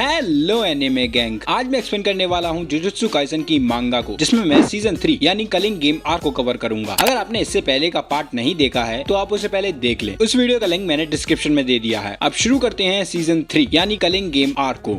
Hello anime gang, आज मैं explain करने वाला हूँ जुजुत्सु काइसन की मांगा को, जिसमें मैं सीजन 3 यानी कलिंग गेम आर्क को कवर करूंगा। अगर आपने इससे पहले का पार्ट नहीं देखा है तो आप उसे पहले देख लें। उस वीडियो का लिंक मैंने डिस्क्रिप्शन में दे दिया है। अब शुरू करते हैं सीजन 3 यानी कलिंग गेम आर्क को।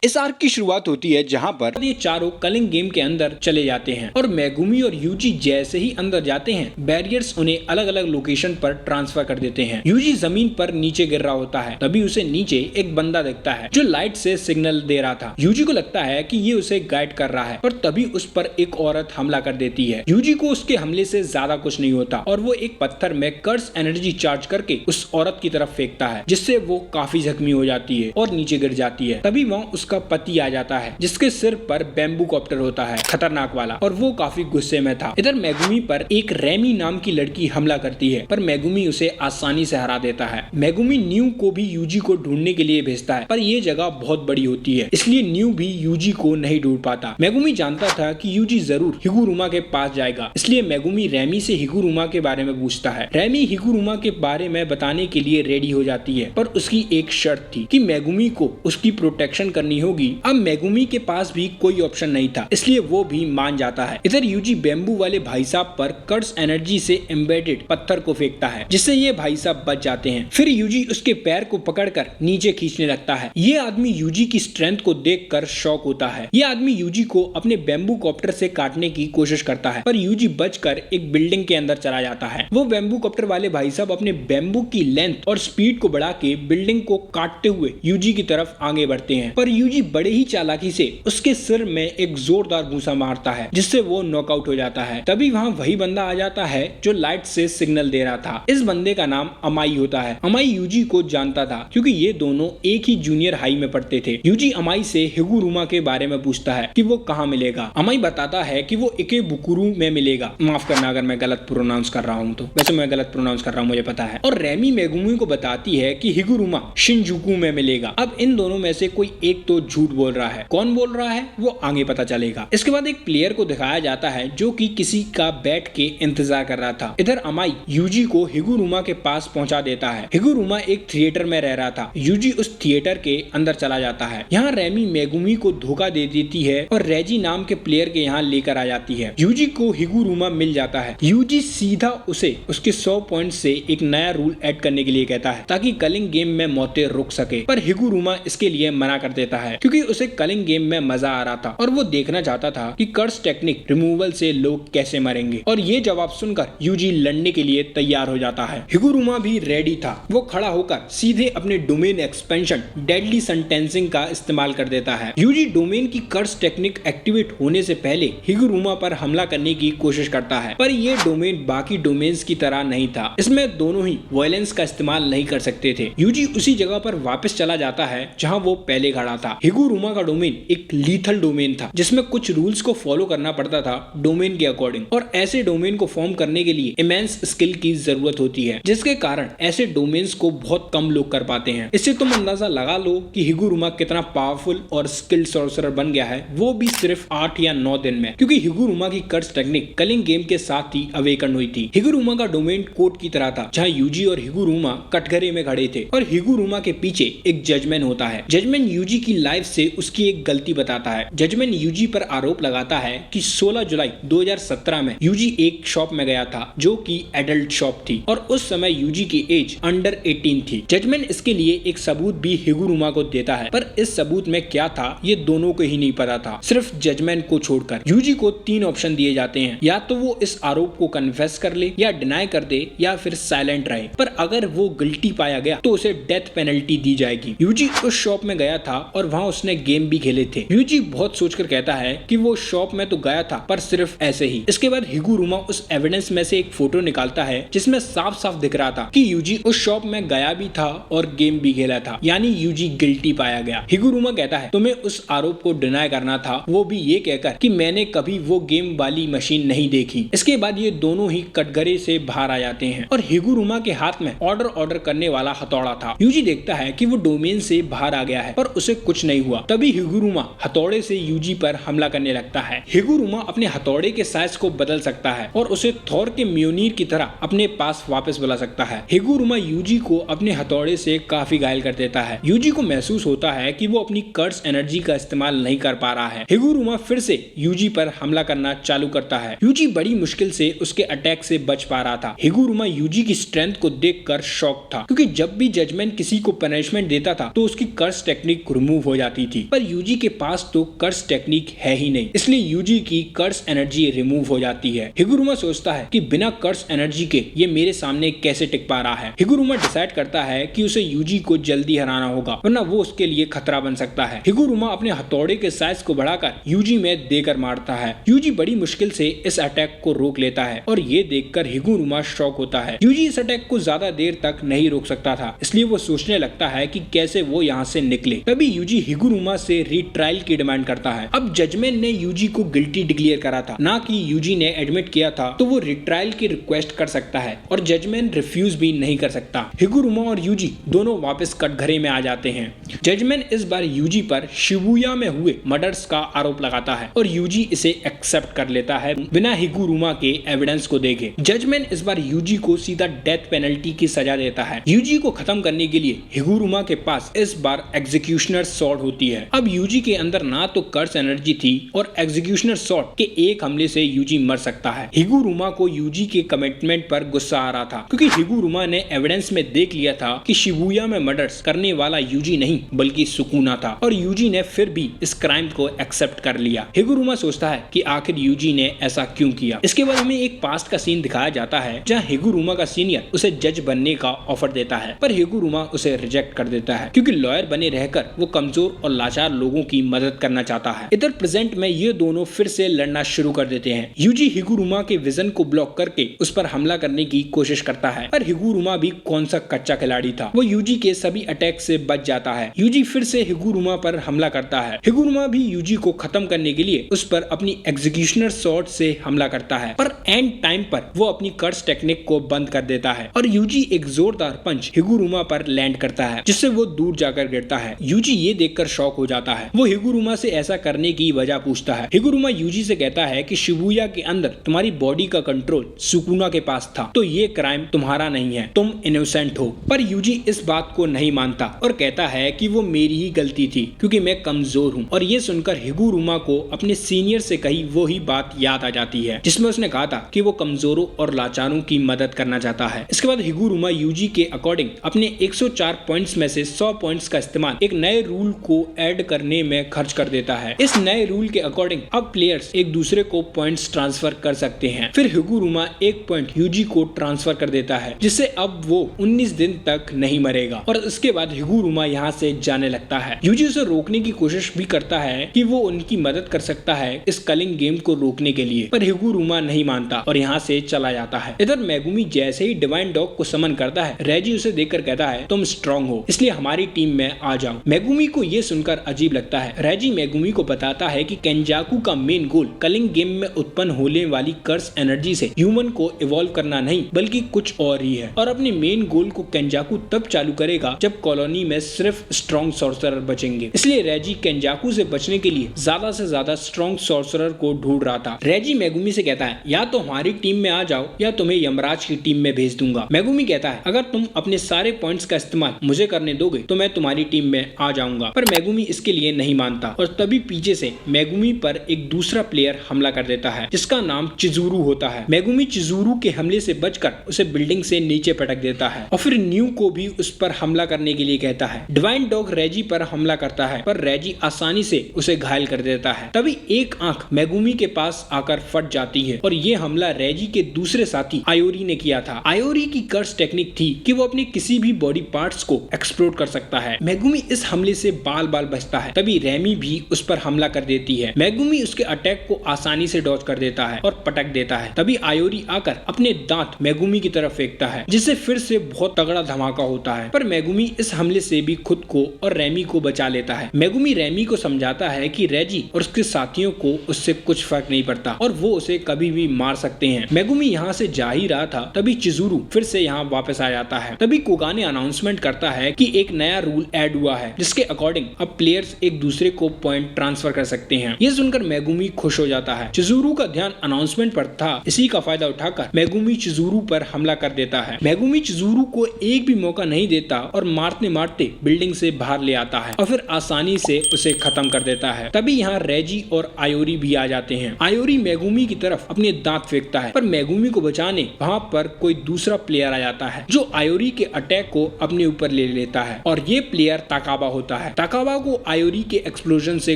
इस आर्क की शुरुआत होती है जहां पर ये चारों कलिंग गेम के अंदर चले जाते हैं और मेगुमी और यूजी जैसे ही अंदर जाते हैं बैरियर्स उन्हें अलग अलग लोकेशन पर ट्रांसफर कर देते हैं। यूजी जमीन पर नीचे गिर रहा होता है, तभी उसे नीचे एक बंदा दिखता है जो लाइट से सिग्नल दे रहा था। यूजी को लगता है कि ये उसे गाइड कर रहा है और तभी उस पर एक औरत हमला कर देती है। यूजी को उसके हमले से ज्यादा कुछ नहीं होता और वो एक पत्थर में कर्स एनर्जी चार्ज करके उस औरत की तरफ फेंकता है, जिससे वो काफी जख्मी हो जाती है और नीचे गिर जाती है। तभी वहाँ उसका पति आ जाता है जिसके सिर पर बैम्बू कॉप्टर होता है, खतरनाक वाला, और वो काफी गुस्से में था। इधर मेगुमी पर एक रेमी नाम की लड़की हमला करती है पर मेगुमी उसे आसानी से हरा देता है। मेगुमी न्यू को भी यूजी को ढूंढने के लिए भेजता है पर ये जगह बहुत बड़ी होती है, इसलिए न्यू भी यूजी को नहीं ढूंढ पाता। मेगुमी जानता था कि यूजी जरूर हिगुरुमा के पास जाएगा, इसलिए मेगुमी रेमी से हिगुरुमा के बारे में पूछता है। रेमी हिगुरुमा के बारे में बताने के लिए रेडी हो जाती है पर उसकी एक शर्त थी कि मेगुमी को उसकी प्रोटेक्शन करनी होगी। अब मेगुमी के पास भी कोई ऑप्शन नहीं था, इसलिए वो भी मान जाता है। इधर यूजी बैम्बू वाले भाई साहब पर कर्स एनर्जी से एम्बेडेड पत्थर को फेंकता है जिससे ये भाई साहब बच जाते हैं। फिर यूजी उसके पैर को पकड़कर नीचे खींचने लगता है। ये आदमी यूजी की स्ट्रेंथ को देखकर शॉक होता है। ये आदमी यूजी को अपने बैम्बू कॉप्टर से काटने की कोशिश करता है पर यूजी बचकर एक बिल्डिंग के अंदर चला जाता है। वो बैम्बू कॉप्टर वाले भाई साहब अपने बैम्बू की लेंथ और स्पीड को बढ़ा के बिल्डिंग को काटते हुए यूजी की तरफ आगे बढ़ते हैं पर यूजी बड़े ही चालाकी से उसके सिर में एक जोरदार घूंसा मारता है जिससे वो नॉकआउट हो जाता है। तभी वहाँ वही बंदा आ जाता है जो लाइट से सिग्नल दे रहा था। इस बंदे का नाम अमाई होता है। अमाई यूजी को जानता था क्योंकि ये दोनों एक ही जूनियर हाई में पढ़ते थे। यूजी अमाई से हिगुरुमा के बारे में पूछता है कि वो कहाँ मिलेगा। अमाई बताता है कि वो इकेबुकुरु में मिलेगा। माफ करना अगर मैं गलत प्रोनाउंस कर रहा हूँ तो, वैसे मैं गलत प्रोनाउंस कर रहा हूँ मुझे पता है। और रेमी मेगुमी को बताती है कि हिगुरुमा शिनजुकु में मिलेगा। अब इन दोनों में से कोई एक तो झूठ बोल रहा है, कौन बोल रहा है वो आगे पता चलेगा। इसके बाद एक प्लेयर को दिखाया जाता है जो कि किसी का बैठ के इंतजार कर रहा था। इधर अमाई यूजी को हिगुरुमा के पास पहुंचा देता है। हिगुरुमा एक थिएटर में रह रहा था। यूजी उस थिएटर के अंदर चला जाता है। यहाँ रेमी मेगुमी को धोखा दे देती है और रेजी नाम के प्लेयर के यहाँ लेकर आ जाती है। यूजी को हिगुरुमा मिल जाता है। यूजी सीधा उसे उसके 100 पॉइंट से एक नया रूल ऐड करने के लिए कहता है ताकि कलिंग गेम में मौतें रुक सके, पर हिगुरुमा इसके लिए मना कर देता है क्योंकि उसे कलिंग गेम में मजा आ रहा था और वो देखना चाहता था कि कर्स टेक्निक रिमूवल से लोग कैसे मरेंगे। और ये जवाब सुनकर यूजी लड़ने के लिए तैयार हो जाता है। हिगुरुमा भी रेडी था। वो खड़ा होकर सीधे अपने डोमेन एक्सपेंशन डेडली सेंटेंसिंग का इस्तेमाल कर देता है। यूजी डोमेन की कर्स टेक्निक एक्टिवेट होने से पहले हिगुरुमा पर हमला करने की कोशिश करता है पर ये डोमेन बाकी डोमेन्स की तरह नहीं था। इसमें दोनों ही वायलेंस का इस्तेमाल नहीं कर सकते थे। यूजी उसी जगह पर वापस चला जाता है जहाँ वो पहले खड़ा था। हिगुरुमा का डोमेन एक लीथल डोमेन था जिसमें कुछ रूल्स को फॉलो करना पड़ता था डोमेन के अकॉर्डिंग, और ऐसे डोमेन को फॉर्म करने के लिए इमेंस स्किल की जरूरत होती है जिसके कारण ऐसे डोमेन्स को बहुत कम लोग कर पाते हैं। इससे तुम अंदाजा लगा लो कि हिगुरुमा कितना पावरफुल और स्किल्ड सॉर्सरर बन गया है, वो भी सिर्फ 8 या 9 दिन में, क्योंकि हिगुरुमा की कर्स टेक्निक कलिंग गेम के साथ ही अवेकन हुई थी। हिगुरुमा का डोमेन कोर्ट की तरह था जहाँ यूजी और हिगुरुमा कटघरे में खड़े थे और हिगुरुमा के पीछे एक जजमेंट होता है। जजमेंट यूजी की लाइफ से उसकी एक गलती बताता है। जजमेंट यूजी पर आरोप लगाता है कि 16 जुलाई 2017 में यूजी एक शॉप में गया था जो कि एडल्ट शॉप थी और उस समय यूजी की एज अंडर 18 थी। जजमेंट इसके लिए एक सबूत भी हिगुरुमा को देता है पर इस सबूत में क्या था ये दोनों को ही नहीं पता था, सिर्फ जजमेंट को छोड़कर। यूजी को 3 ऑप्शन दिए जाते हैं, या तो वो इस आरोप को कन्फेस कर ले या डिनाई कर दे या फिर साइलेंट रहे, पर अगर वो गिल्टी पाया गया तो उसे डेथ पेनल्टी दी जाएगी। यूजी उस शॉप में गया था और वहाँ उसने गेम भी खेले थे। यूजी बहुत सोचकर कहता है कि वो शॉप में तो गया था पर सिर्फ ऐसे ही। इसके बाद हिगुरुमा उस एविडेंस में से एक फोटो निकालता है जिसमें साफ साफ दिख रहा था कि यूजी उस शॉप में गया भी था और गेम भी खेला था, यानी यूजी गिल्टी पाया गया। हिगुरुमा कहता है तुम्हें उस आरोप को डिनाई करना था, वो भी ये कहकर कि मैंने कभी वो गेम वाली मशीन नहीं देखी। इसके बाद ये दोनों ही कटघरे से बाहर आ जाते हैं और हिगुरुमा के हाथ में ऑर्डर करने वाला हथौड़ा था। यूजी देखता है कि वो डोमेन से बाहर आ गया है पर उसे कुछ नहीं हुआ। तभी हिगुरुमा हथौड़े से यूजी पर हमला करने लगता है। हिगुरुमा अपने हथौड़े के साइज को बदल सकता है और उसे थॉर के म्योनिर की तरह अपने पास वापस बुला सकता है। हिगुरुमा यूजी को अपने हथौड़े से काफी घायल कर देता है। यूजी को महसूस होता है कि वो अपनी कर्स एनर्जी का इस्तेमाल नहीं कर पा रहा है। हिगुरुमा फिर से यूजी पर हमला करना चालू करता है। यूजी बड़ी मुश्किल से उसके अटैक से बच पा रहा था। हिगुरुमा यूजी की स्ट्रेंथ को देखकर शॉक था, क्योंकि जब भी जजमेंट किसी को पनिशमेंट देता था तो उसकी कर्स टेक्निक रिमूव हो जाती थी, पर यूजी के पास तो कर्स टेक्निक है ही नहीं, इसलिए यूजी की कर्स एनर्जी रिमूव हो जाती है। हिगुरुमा सोचता है कि बिना कर्स एनर्जी के ये मेरे सामने कैसे टिक पा रहा है। हिगुरुमा डिसाइड करता है कि उसे यूजी को जल्दी हराना होगा, वरना वो उसके लिए खतरा बन सकता है। हिगुरुमा अपने हथौड़े के साइज को बढ़ाकर यूजी में देकर मारता है। यूजी बड़ी मुश्किल से इस अटैक को रोक लेता है और ये देखकर हिगुरुमा शॉक होता है। यूजी इस अटैक को ज्यादा देर तक नहीं रोक सकता था, इसलिए वो सोचने लगता है कि कैसे वो यहाँ से निकले। तभी यूजी हिगुरुमा से रीट्रायल की डिमांड करता है। अब जजमेंट ने यूजी को गिल्टी डिक्लेयर करा था, ना कि यूजी ने एडमिट किया था, तो वो रीट्रायल की रिक्वेस्ट कर सकता है और जजमेंट रिफ्यूज भी नहीं कर सकता। हिगुरुमा और यूजी दोनों वापस कटघरे में आ जाते हैं। जजमेंट इस बार यूजी पर शिबुया में हुए मर्डर्स का आरोप लगाता है और यूजी इसे एक्सेप्ट कर लेता है बिना हिगुरुमा के एविडेंस को देखे। जजमेंट इस बार यूजी को सीधा डेथ पेनल्टी की सजा देता है। यूजी को खत्म करने के लिए हिगुरुमा के पास इस बार एग्जीक्यूशनर स्वॉर्ड होती है। अब यूजी के अंदर ना तो कर्स एनर्जी थी और एग्जीक्यूशनर स्वॉर्ड के एक हमले से यूजी मर सकता है। हिगुरुमा को यूजी के कमिटमेंट पर गुस्सा आ रहा था, क्योंकि हिगुरुमा ने एविडेंस में देख लिया था कि शिबुया में मर्डर्स करने वाला यूजी नहीं बल्कि सुकुना था, और यूजी ने फिर भी इस क्राइम को एक्सेप्ट कर लिया। हिगुरुमा सोचता है कि आखिर यूजी ने ऐसा क्यों किया। इसके बाद हमें एक पास्ट का सीन दिखाया जाता है जहाँ हिगुरुमा का सीनियर उसे जज बनने का ऑफर देता है, पर हिगुरुमा उसे रिजेक्ट कर देता है, क्योंकि लॉयर बने रहकर वो कमजोर और लाचार लोगों की मदद करना चाहता है। इधर प्रेजेंट में ये दोनों फिर से लड़ना शुरू कर देते हैं। यूजी हिगुरुमा के विजन को ब्लॉक करके उस पर हमला करने की कोशिश करता है, पर हिगुरुमा भी कौन सा कच्चा खिलाड़ी था, वो यूजी के सभी अटैक से बच जाता है। यूजी फिर से हिगुरुमा पर हमला करता है। हिगुरुमा भी यूजी को खत्म करने के लिए उस पर अपनी एग्जीक्यूशनर स्वॉर्ड से हमला करता है, पर एंड टाइम पर वो अपनी कर्स टेक्निक को बंद कर देता है और यूजी एक जोरदार पंच हिगुरुमा पर लैंड करता है, जिससे वो दूर जाकर गिरता है। यूजी ये देखकर शॉक हो जाता है। वो हिगुरुमा से ऐसा करने की वजह पूछता है। हिगुरुमा यूजी से कहता है कि शिबुया के अंदर तुम्हारी बॉडी का कंट्रोल सुकुना के पास था, तो ये क्राइम तुम्हारा नहीं है, तुम इनोसेंट हो। पर यूजी इस बात को नहीं मानता और कहता है कि वो मेरी ही गलती थी, क्योंकि मैं कमजोर हूँ। और ये सुनकर हिगुरुमा को अपने सीनियर से कही वो ही बात याद आ जाती है जिसमें उसने कहा था कि वो कमजोरों और लाचारों की मदद करना चाहता है। इसके बाद हिगुरुमा यूजी के अकॉर्डिंग अपने 104 पॉइंट्स में से 100 पॉइंट्स का इस्तेमाल एक नए रूल को ऐड करने में खर्च कर देता है। इस नए रूल के अकॉर्डिंग अब प्लेयर्स एक दूसरे को पॉइंट्स ट्रांसफर कर सकते हैं। फिर हिगुरुमा एक पॉइंट यूजी को ट्रांसफर कर देता है, जिससे अब वो 19 दिन तक नहीं मरेगा। और इसके बाद हिगुरुमा यहाँ से जाने लगता है। यूजी उसे रोकने की कोशिश भी करता है कि वो उनकी मदद कर सकता है इस कलिंग गेम को रोकने के लिए, पर हिगुरुमा नहीं मानता और यहाँ से चला जाता है। इधर मेगुमी जैसे ही डिवाइन डॉग को समन करता है, रेजी उसे देखकर कहता है तुम स्ट्रांग हो, इसलिए हमारी टीम में आ जाओ। मेगुमी को ये सुनकर अजीब लगता है। रेजी मेगुमी को बताता है कि केंजाकू का मेन गोल कलिंग गेम में उत्पन्न होने वाली कर्स एनर्जी से ह्यूमन को इवॉल्व करना नहीं बल्कि कुछ और ही है, और अपने मेन गोल को केंजाकू तब चालू करेगा जब कॉलोनी में सिर्फ स्ट्रॉन्ग सॉर्सरर बचेंगे। इसलिए रेजी केंजाकू से बचने के लिए ज्यादा से ज्यादा स्ट्रॉन्ग सॉर्सरर को ढूंढ रहा था। रेजी मेगुमी से कहता है या तो हमारी टीम में आ जाओ या तुम्हें यमराज की टीम में भेज दूंगा। मेगुमी कहता है अगर तुम अपने सारे पॉइंट्स का इस्तेमाल मुझे करने दोगे तो मैं तुम्हारी टीम में आ जाऊंगा, पर मेगुमी इसके लिए नहीं मानता और तभी पीछे से मेगुमी पर एक दूसरा प्लेयर हमला कर देता है जिसका नाम चिजुरू होता है। मेगुमी चिजुरू के हमले से बचकर उसे बिल्डिंग से नीचे पटक देता है और फिर न्यू को भी उस पर हमला करने के लिए कहता है। डिवाइन डॉग रेजी पर हमला करता है, पर रेजी आसानी से उसे घायल कर देता है। तभी एक आंख मेगुमी के पास आकर फट जाती है और ये हमला रेजी के दूसरे साथी आयोरी ने किया था। आयोरी की कर्स टेक्निक थी कि वो अपने किसी भी बॉडी पार्ट्स को एक्सप्लोड कर सकता है। मेगुमी इस हमले से बाल बाल बचता है। तभी रेमी भी उस पर हमला कर देती है। मेगुमी उसके अटैक को आसानी से डॉज कर देता है और पटक देता है। तभी आयोरी आकर अपने दांत मेगुमी की तरफ फेंकता है, जिससे फिर से बहुत तगड़ा धमाका होता है, पर मेगुमी इस हमले से भी खुद को और रेमी को बचा लेता है। मेगुमी रेमी को समझाता है कि रेजी और उसके साथियों को उससे कुछ फर्क नहीं पड़ता और वो उसे कभी भी मार सकते हैं। मेगुमी यहाँ से जा ही रहा था, तभी चिजुरू फिर से यहाँ वापस आ जाता है। तभी कोगाने अनाउंसमेंट करता है कि एक नया रूल ऐड हुआ है जिसके अकॉर्डिंग अब प्लेयर्स एक दूसरे को पॉइंट ट्रांसफर कर सकते हैं। ये सुनकर मेगुमी खुश हो जाता है। चिज़ुरू का ध्यान अनाउंसमेंट पर था। इसी का फायदा उठाकर मेगुमी चिज़ुरू पर हमला कर देता है। मेगुमी चिज़ुरू को एक भी मौका नहीं देता और मारते मारते बिल्डिंग से बाहर ले आता है और फिर आसानी से उसे खत्म कर देता है। तभी यहाँ रेजी और आयोरी भी आ जाते हैं। आयोरी मेगुमी की तरफ अपने दांत फेंकता है, पर मेगुमी को बचाने वहाँ पर कोई दूसरा प्लेयर आ जाता है जो आयोरी के अटैक को अपने ऊपर ले लेता है और ये प्लेयर ताकाबा होता है। ताकाबा को आयोरी के एक्सप्लोजन से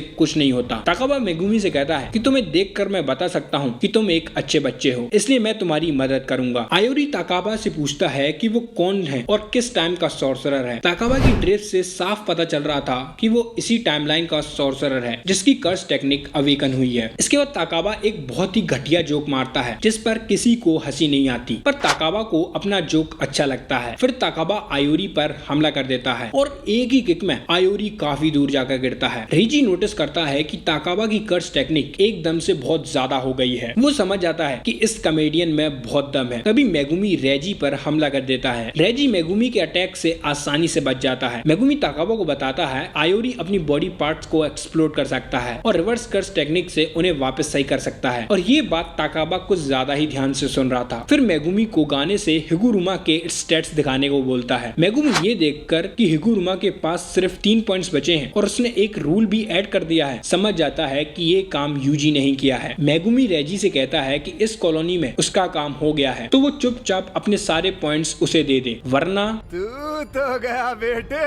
कुछ नहीं होता। ताकाबा मेगुमी से कहता है कि तुम्हें देखकर मैं बता सकता हूँ कि तुम एक अच्छे बच्चे हो, इसलिए मैं तुम्हारी मदद करूंगा। आयोरी ताकाबा से पूछता है कि वो कौन है और किस टाइम का सॉर्सरर है। ताकाबा की ड्रेस से साफ पता चल रहा था कि वो इसी टाइमलाइन का सॉर्सरर है जिसकी कर्स टेक्निक अवेकन हुई है। इसके बाद ताकाबा एक बहुत ही घटिया जोक मारता है जिस पर किसी को हंसी नहीं आती, पर ताकाबा को अपना जोक अच्छा लगता है। फिर ताकाबा आयोरी पर हमला कर देता है और एक ही किक में आयोरी काफी दूर जाकर गिरता है। रेजी नोटिस करता है कि ताकाबा की कर्स टेक्निक एकदम से बहुत ज्यादा हो गई है। वो समझ जाता है कि इस कॉमेडियन में बहुत दम है। तभी मेगुमी रेजी पर हमला कर देता है। रेजी मेगुमी के अटैक से आसानी से बच जाता है। मेगुमी ताकाबा को बताता है आयोरी अपनी बॉडी पार्ट्स को एक्सप्लोड कर सकता है और रिवर्स कर्स टेक्निक से उन्हें वापस सही कर सकता है, और ये बात ताकाबा कुछ ज्यादा ही ध्यान से सुन रहा था। फिर मेगुमी को गाने से हिगुरुमा के स्टेट्स दिखाने को बोलता है। मेगुमी ये देखकर कि हिगुरुमा के पास सिर्फ 3 पॉइंट्स बचे हैं और उसने एक रूल भी ऐड कर दिया है, समझ जाता है कि ये काम यूजी नहीं किया है। मेगुमी रेजी से कहता है कि इस कॉलोनी में उसका काम हो गया है तो वो चुपचाप अपने सारे पॉइंट्स उसे दे दे, वरना तू तो गया बेटे।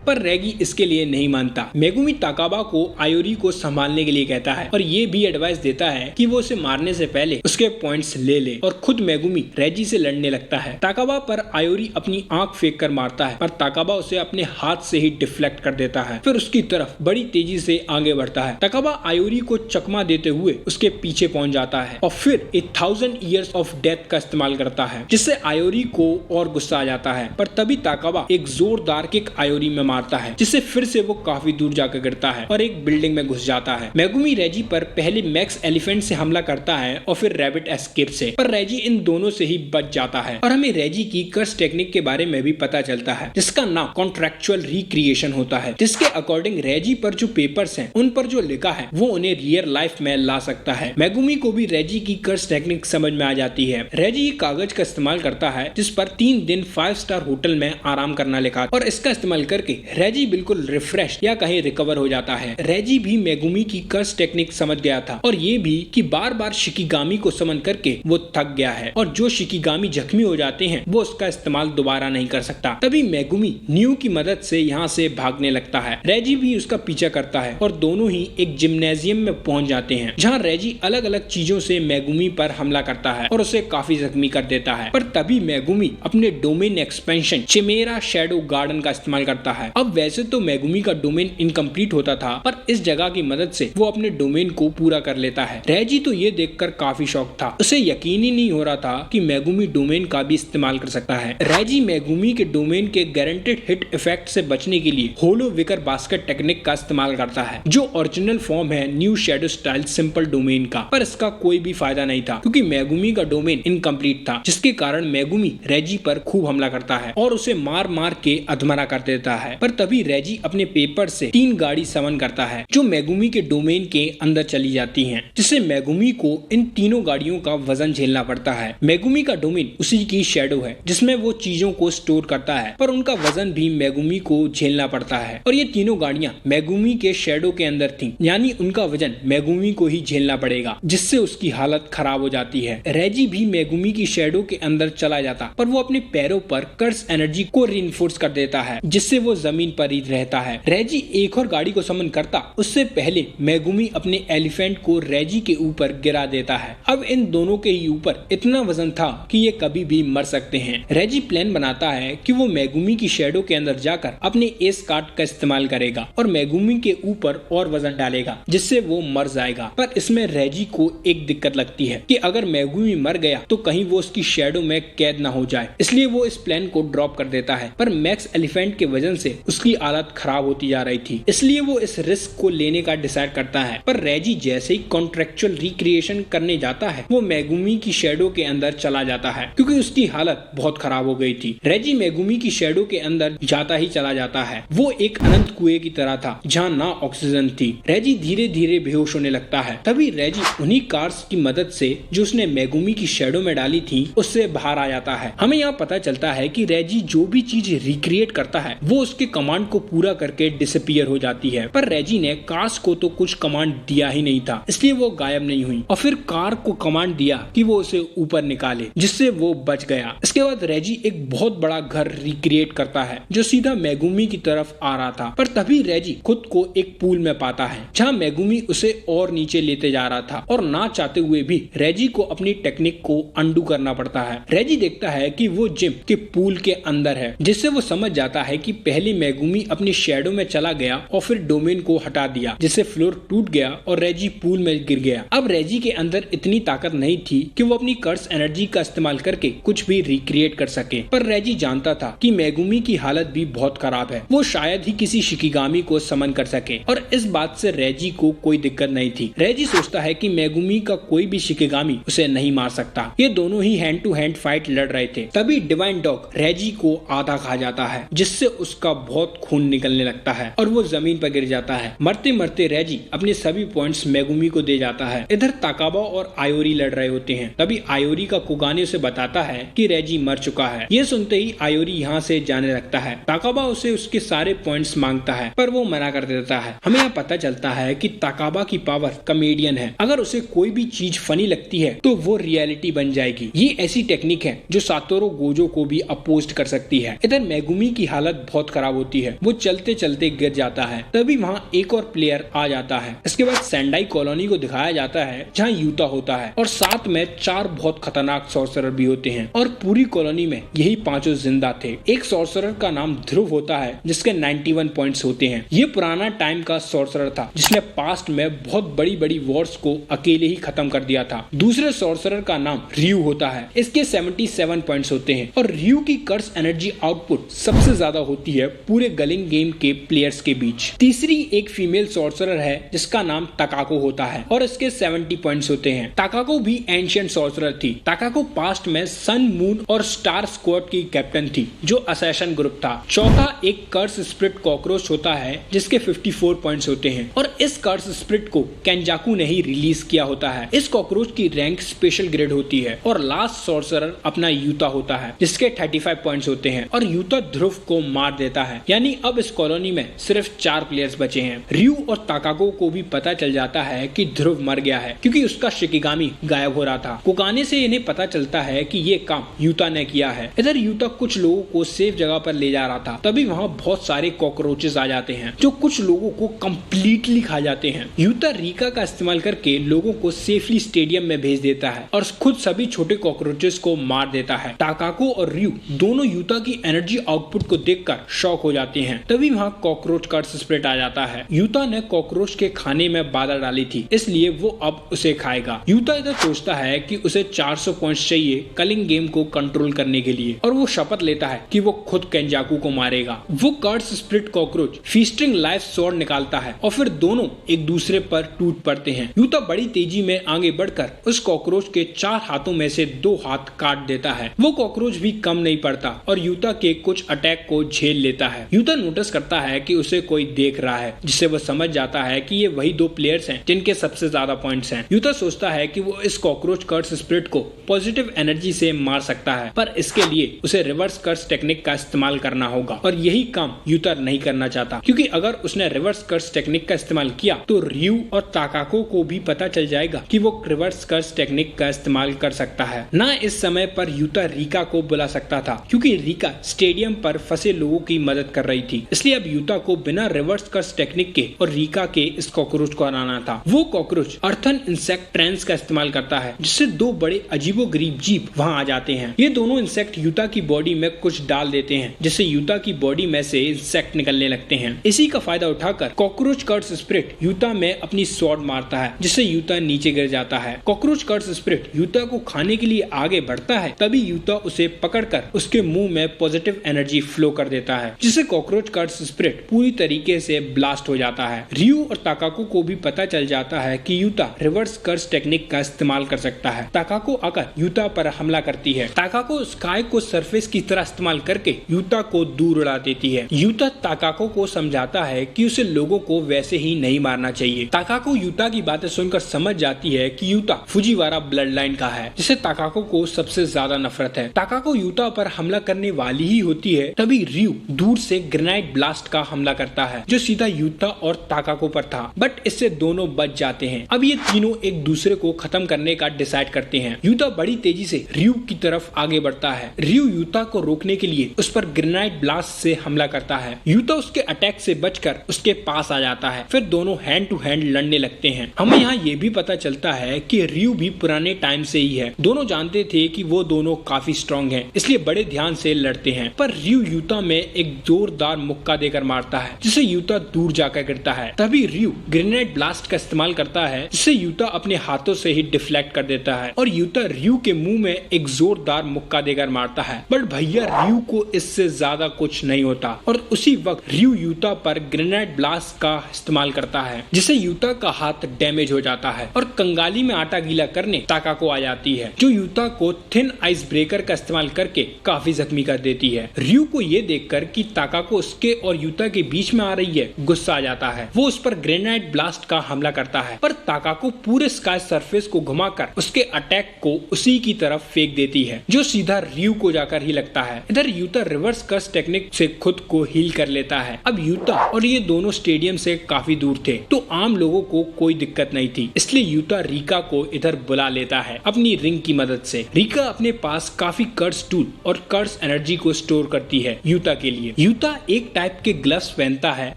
पर रेगी इसके लिए नहीं मानता। मेगुमी ताकाबा को आयोरी को संभालने के लिए कहता है और ये भी एडवाइस देता है कि वो उसे मारने से पहले उसके पॉइंट्स ले ले, और खुद मेगुमी रेजी से लड़ने लगता है। ताकाबा पर आयोरी अपनी आंख फेंक कर मारता है, पर ताकाबा उसे अपने हाथ से ही डिफ्लेक्ट कर देता है। फिर उसकी तरफ बड़ी तेजी से आगे बढ़ता है। ताकाबा आयोरी को चकमा देते हुए उसके पीछे पहुंच जाता है और फिर 1000 ईयर्स ऑफ डेथ का इस्तेमाल करता है, जिससे आयोरी को और गुस्सा आ जाता है। पर तभी ताकाबा एक जोरदार किक आयोरी में मारता है, जिससे फिर से वो काफी दूर जाकर गिरता है और एक बिल्डिंग में घुस जाता है। मेगुमी रेजी पर पहले मैक्स एलिफेंट से हमला करता है और फिर रैबिट एस्केप से, पर रेजी इन दोनों से ही बच जाता है और हमें रेजी की कर्स टेक्निक के बारे में भी पता चलता है, जिसका नाम कॉन्ट्रैक्चुअल रिक्रिएशन होता है, जिसके अकॉर्डिंग रेजी पर जो पेपर्स हैं उन पर जो लिखा है वो उन्हें रियल लाइफ में ला सकता है। मेगुमी को भी रेजी की कर्स टेक्निक समझ में आ जाती है। रेजी कागज का इस्तेमाल करता है जिस पर 3 दिन 5 स्टार होटल में आराम करना लिखा, और इसका इस्तेमाल करके रेजी बिल्कुल रिफ्रेश या कहीं रिकवर हो जाता है। रेजी भी मेगुमी की कर्स टेक्निक समझ गया था और ये भी कि बार बार शिकिगामी को समन करके वो थक गया है और जो शिकिगामी जख्मी हो जाते हैं वो उसका इस्तेमाल दोबारा नहीं कर सकता। तभी मेगुमी न्यू की मदद से यहाँ से भागने लगता है। रेजी भी उसका पीछा करता है और दोनों ही एक जिम्नेजियम में पहुंच जाते हैं, जहाँ रेजी अलग अलग चीजों से मेगुमी पर हमला करता है और उसे काफी जख्मी कर देता है। पर तभी मेगुमी अपने domain expansion Chimera shadow garden का इस्तेमाल करता है। अब वैसे तो मेगुमी का डोमेन इनकम्प्लीट होता था, पर इस जगह की मदद से वो अपने डोमेन को पूरा कर लेता है। रेजी तो ये देखकर काफी शॉक था, उसे यकीन ही नहीं हो रहा था कि मेगुमी डोमेन का भी इस्तेमाल कर सकता है। रेजी मेगुमी के डोमेन के गारंटेड हिट इफेक्ट से बचने के लिए होलो विकर बास्केट टेक्निक का इस्तेमाल करता है, जो ओरिजिनल फॉर्म है new shadow style simple domain का, पर इसका कोई भी फायदा नहीं था क्योंकि मेगुमी का डोमेन इनकम्प्लीट था, जिसके कारण मेगुमी रेजी पर खूब हमला करता है और उसे मार मार के अधमरा कर देता है। पर तभी रेजी अपने पेपर से 3 गाड़ी समन करता है जो मेगुमी के डोमेन के अंदर चली जाती हैं, जिससे मेगुमी को इन तीनों गाड़ियों का वजन झेलना पड़ता है। मेगुमी का डोमेन उसी की शैडो है जिसमें वो चीजों को स्टोर करता है, पर उनका वजन भी मेगुमी को झेलना पड़ता है और ये तीनों गाड़ियां मेगुमी के शैडो के अंदर थी, यानी उनका वजन मेगुमी को ही झेलना पड़ेगा, जिससे उसकी हालत खराब हो जाती है। रेजी भी मेगुमी की शैडो के अंदर चला जाता, पर वो अपने पैरों पर कर्स एनर्जी को रीइंफोर्स कर देता है, जिससे वो जमीन पर ही रहता है। रेजी एक और गाड़ी को समन करता उससे पहले मेगुमी अपने एलिफेंट को रेजी के ऊपर गिरा देता है। अब इन दोनों के ही ऊपर इतना वजन था कि ये कभी भी मर सकते हैं। रेजी प्लान बनाता है कि वो मेगुमी की शैडो के अंदर जाकर अपने एस कार्ड का इस्तेमाल करेगा और मेगुमी के ऊपर और वजन डालेगा, जिससे वो मर जाएगा। पर इसमें रेजी को एक दिक्कत लगती है कि अगर मेगुमी मर गया तो कहीं वो उसकी शैडो में कैद ना हो जाए, इसलिए वो इस प्लान को ड्रॉप कर देता है। पर मैक्स एलिफेंट के वजन से उसकी हालत खराब होती जा रही थी, इसलिए वो इस रिस्क को लेने का डिसाइड करता है। पर रेजी जैसे ही कॉन्ट्रेक्चुअल रिक्रिएशन करने जाता है वो मेगुमी की शैडो के अंदर चला जाता है क्योंकि उसकी हालत बहुत खराब हो गई थी। रेजी मेगुमी की शैडो के अंदर जाता ही चला जाता है। वो एक अनंत कुएं की तरह था जहाँ ना ऑक्सीजन थी। रेजी धीरे धीरे बेहोश होने लगता है। तभी रेजी उन्हीं कार्स की मदद से जो उसने मेगुमी की शैडो में डाली थी उससे बाहर आ जाता है। हमें यहाँ पता चलता है कि रेजी जो भी चीज रिक्रिएट करता है वो उसके कमांड को पूरा करके डिसअपीयर हो जाती है। पर रेजी ने कार्स को तो कुछ कमांड दिया ही नहीं था, इसलिए वो गायब नहीं हुई और फिर कार को कमांड दिया कि वो उसे ऊपर निकाले, जिससे वो बच गया। इसके बाद रेजी एक बहुत बड़ा घर रिक्रिएट करता है जो सीधा मेगुमी की तरफ आ रहा था। पर तभी रेजी खुद को एक पूल में पाता है जहाँ मेगुमी उसे और नीचे लेते जा रहा था और ना चाहते हुए भी रेजी को अपनी टेक्निक को अंडू करना पड़ता है। रेजी देखता है कि वो जिम के पूल के अंदर है, जिससे वो समझ जाता है कि पहले मेगुमी अपनी शैडो में चला गया और फिर डोमेन को हटा दिया, जिससे फ्लोर टूट गया और रेजी पूल में गिर गया। अब रेजी के अंदर इतनी ताकत नहीं थी कि वो अपनी कर्स एनर्जी का इस्तेमाल करके कुछ भी रिक्रिएट कर सके। पर रेजी जानता था कि मेगुमी की हालत भी बहुत खराब है, वो शायद ही किसी शिकिगामी को समन कर सके और इस बात से रेजी को कोई दिक्कत नहीं थी। रेजी सोचता है कि मेगुमी का कोई भी शिकिगामी उसे नहीं मार सकता। ये दोनों ही हैंड टू हैंड फाइट लड़ रहे थे। तभी डिवाइन डॉग रेजी को आधा खा जाता है, जिससे उसका बहुत खून निकलने लगता है और वो जमीन पर गिर जाता है। मरते मरते रेजी अपने सभी पॉइंट्स मेगुमी को दे जाता है। इधर ताकाबा और आयोरी लड़ रहे होते हैं। तभी आयोरी का कुगाने उसे बताता है कि रेजी मर चुका है। ये सुनते ही आयोरी यहाँ से जाने लगता है। ताकाबा उसे उसके सारे पॉइंट्स मांगता है पर वो मना कर देता है। हमें यहाँ पता चलता है कि ताकाबा की पावर कॉमेडियन है। अगर उसे कोई भी चीज फनी लगती है तो वो रियलिटी बन जाएगी। ये ऐसी टेक्निक है जो सातोरो गोजो को भी अपोज कर सकती है। इधर मेगुमी की हालत बहुत खराब होती है, वो चलते चलते गिर जाता है। तभी वहाँ एक और प्लेयर आ जाता है। इसके बाद सेंडाई कॉलोनी को दिखाया जाता है जहाँ यूता होता है और साथ में 4 बहुत खतरनाक सॉर्सरर भी होते हैं और पूरी कॉलोनी में यही 5 जिंदा थे। एक सॉर्सरर का नाम ध्रुव होता है जिसके 91 पॉइंट्स होते हैं। ये पुराना टाइम का सॉर्सरर था जिसने पास्ट में बहुत बड़ी बड़ी वॉर्स को अकेले ही खत्म कर दिया था। दूसरे सॉर्सरर का नाम रियू होता है, इसके 77 पॉइंट्स होते हैं और रियू की कर्स एनर्जी आउटपुट सबसे ज्यादा होती है पूरे गलिंग गेम के प्लेयर्स के बीच। तीसरी एक फीमेल सॉर्सरर है जिसका नाम तकाको होता है और इसके 70 पॉइंट्स होते हैं। ताकाको भी एंशिएंट सॉर्सरर थी। ताकाको पास्ट में सन, मून और स्टार स्क्वाड की कैप्टन थी जो असैशन ग्रुप था। चौथा एक कर्स स्प्रिट कॉकरोच होता है जिसके 54 पॉइंट्स होते हैं और इस कर्स स्प्रिट को केंजाकू ने ही रिलीज किया होता है। इस कॉकरोच की रैंक स्पेशल ग्रेड होती है और लास्ट सॉर्सरर अपना यूता होता है जिसके 35 पॉइंट्स होते हैं और यूता ध्रुव को मार देता है। यानी अब इस कॉलोनी में सिर्फ 4 प्लेयर्स बचे हैं। रियू और ताकाको को भी पता चल जाता है कि ध्रुव मर गया है क्योंकि उसका शिकिगामी गायब हो रहा था। कुगाने से इन्हें पता चलता है कि ये काम यूता ने किया है। इधर यूता कुछ लोगों को सेफ जगह पर ले जा रहा था। तभी वहाँ बहुत सारे कॉकरोचेस आ जाते हैं जो कुछ लोगों को कंप्लीटली खा जाते हैं। यूता रीका का इस्तेमाल करके लोगों को सेफली स्टेडियम में भेज देता है और खुद सभी छोटे कॉकरोचेस को मार देता है। ताकाको और रियू दोनों यूता की एनर्जी आउटपुट को देखकर शॉक हो जाते हैं। तभी वहाँ कॉकरोच कर्स स्प्रिट आ जाता है। यूता ने कॉकरोच के खाने में बाधा डाली थी, इसलिए वो अब उसे खाएगा। यूता इधर सोचता है कि उसे 400 पॉइंट्स चाहिए कलिंग गेम को कंट्रोल करने के लिए और वो शपथ लेता है कि वो खुद केंजाकू को मारेगा। वो curse spirit cockroach feasting life sword निकालता है और फिर दोनों एक दूसरे पर टूट पड़ते हैं। यूता बड़ी तेजी में आगे बढ़कर उस कॉकरोच के 4 हाथों में से 2 हाथ काट देता है। वो कॉकरोच भी कम नहीं पड़ता और यूता के कुछ अटैक को झेल लेता है। यूता नोटिस करता है कि उसे कोई देख रहा है, जिससे वो समझ जाता है कि ये वही 2 प्लेयर्स हैं जिनके सबसे ज्यादा पॉइंट्स हैं। यूता सोचता है कि वो इस कॉकरोच कर्स स्प्रिट को पॉजिटिव एनर्जी से मार सकता है, पर इसके लिए उसे रिवर्स कर्स टेक्निक का इस्तेमाल करना होगा और यही काम यूता नहीं करना चाहता क्योंकि अगर उसने रिवर्स कर्स टेक्निक का इस्तेमाल किया तो रियू और ताकाको को भी पता चल जाएगा कि वो रिवर्स कर्स टेक्निक का इस्तेमाल कर सकता है। ना इस समय पर यूता रीका को बुला सकता था क्योंकि रीका स्टेडियम पर फंसे लोगों की मदद कर रही थी, इसलिए अब यूता को बिना रिवर्स कर्स टेक्निक के और रीका के इस कॉकरोच को हराना था। वो कॉकरोच अर्थन इंसेक्ट ट्रेंस का इस्तेमाल करता है जिससे 2 बड़े अजीबोगरीब जीव वहाँ आ जाते हैं। ये दोनों इंसेक्ट यूता की बॉडी में कुछ डाल देते हैं जिससे यूता की बॉडी में से इंसेक्ट निकलने लगते हैं। इसी का फायदा उठाकर कॉकरोच कर्स स्प्रिट यूता में अपनी स्वॉर्ड मारता है जिससे यूता नीचे गिर जाता है। कॉकरोच कर्स स्प्रिट यूता को खाने के लिए आगे बढ़ता है, तभी यूता उसे पकड़कर उसके मुंह में पॉजिटिव एनर्जी फ्लो कर देता है जिससे जिससे कॉकरोच कर्स स्पिरिट पूरी तरीके से ब्लास्ट हो जाता है। रियू और ताकाको को भी पता चल जाता है कि यूता रिवर्स कर्स टेक्निक का इस्तेमाल कर सकता है। ताकाको आकर यूता पर हमला करती है। ताकाको स्काई को सरफेस की तरह इस्तेमाल करके यूता को दूर उड़ा देती है। यूता ताकाको को समझाता है कि उसे लोगों को वैसे ही नहीं मारना चाहिए। ताकाको यूता की बातें सुनकर समझ जाती है कि यूता फुजीवारा ब्लड लाइन का है, जिससे ताकाको को सबसे ज्यादा नफरत है। ताकाको यूता पर हमला करने वाली ही होती है, तभी रियू दूर से ग्रेनाइड ब्लास्ट का हमला करता है जो सीधा यूता और ताकाको पर था, बट इससे दोनों बच जाते हैं। अब ये तीनों एक दूसरे को खत्म करने का डिसाइड करते हैं। यूता बड़ी तेजी से रियू की तरफ आगे बढ़ता है। रियू यूता को रोकने के लिए उस पर ग्रेनाइड ब्लास्ट से हमला करता है। यूता उसके अटैक से बचकर उसके पास आ जाता है। फिर दोनों हैंड टू हैंड लड़ने लगते हैं। हमें यहाँ ये भी पता चलता है कि रियू भी पुराने टाइम से ही है। दोनों जानते थे कि वो दोनों काफी स्ट्रॉन्ग हैं, इसलिए बड़े ध्यान से लड़ते हैं। पर रियू यूता में एक जोरदार मुक्का देकर मारता है, जिससे यूता दूर जाकर गिरता है। तभी रियू ग्रेनेड ब्लास्ट का इस्तेमाल करता है, जिससे यूता अपने हाथों से ही डिफ्लेक्ट कर देता है और यूता रियू के मुंह में एक जोरदार मुक्का देकर मारता है। बट भैया रियू को इससे ज्यादा कुछ नहीं होता और उसी वक्त रियू यूता पर ग्रेनेड ब्लास्ट का इस्तेमाल करता है, जिससे यूता का हाथ डैमेज हो जाता है और कंगाली में आटा गीला करने ताकाको आ जाती है, जो यूता को थिन आइस ब्रेकर का इस्तेमाल करके काफी जख्मी कर देती है। रियू को ये देखकर कि ताकाको उसके और यूता के बीच में आ रही है, गुस्सा आ जाता है। वो उस पर ग्रेनाइड ब्लास्ट का हमला करता है, पर ताकाको पूरे स्काई सरफेस को घुमाकर उसके अटैक को उसी की तरफ फेंक देती है, जो सीधा रियू को जाकर ही लगता है। इधर यूता रिवर्स कर्स टेक्निक से खुद को हील कर लेता है। अब यूता और ये दोनों स्टेडियम से काफी दूर थे, तो आम लोगों को कोई दिक्कत नहीं थी, इसलिए यूता रीका को इधर बुला लेता है अपनी रिंग की मदद से। रीका अपने पास काफी कर्स टूल और कर्स एनर्जी को स्टोर करती है यूता के लिए। यूता एक टाइप के ग्लव्स पहनता है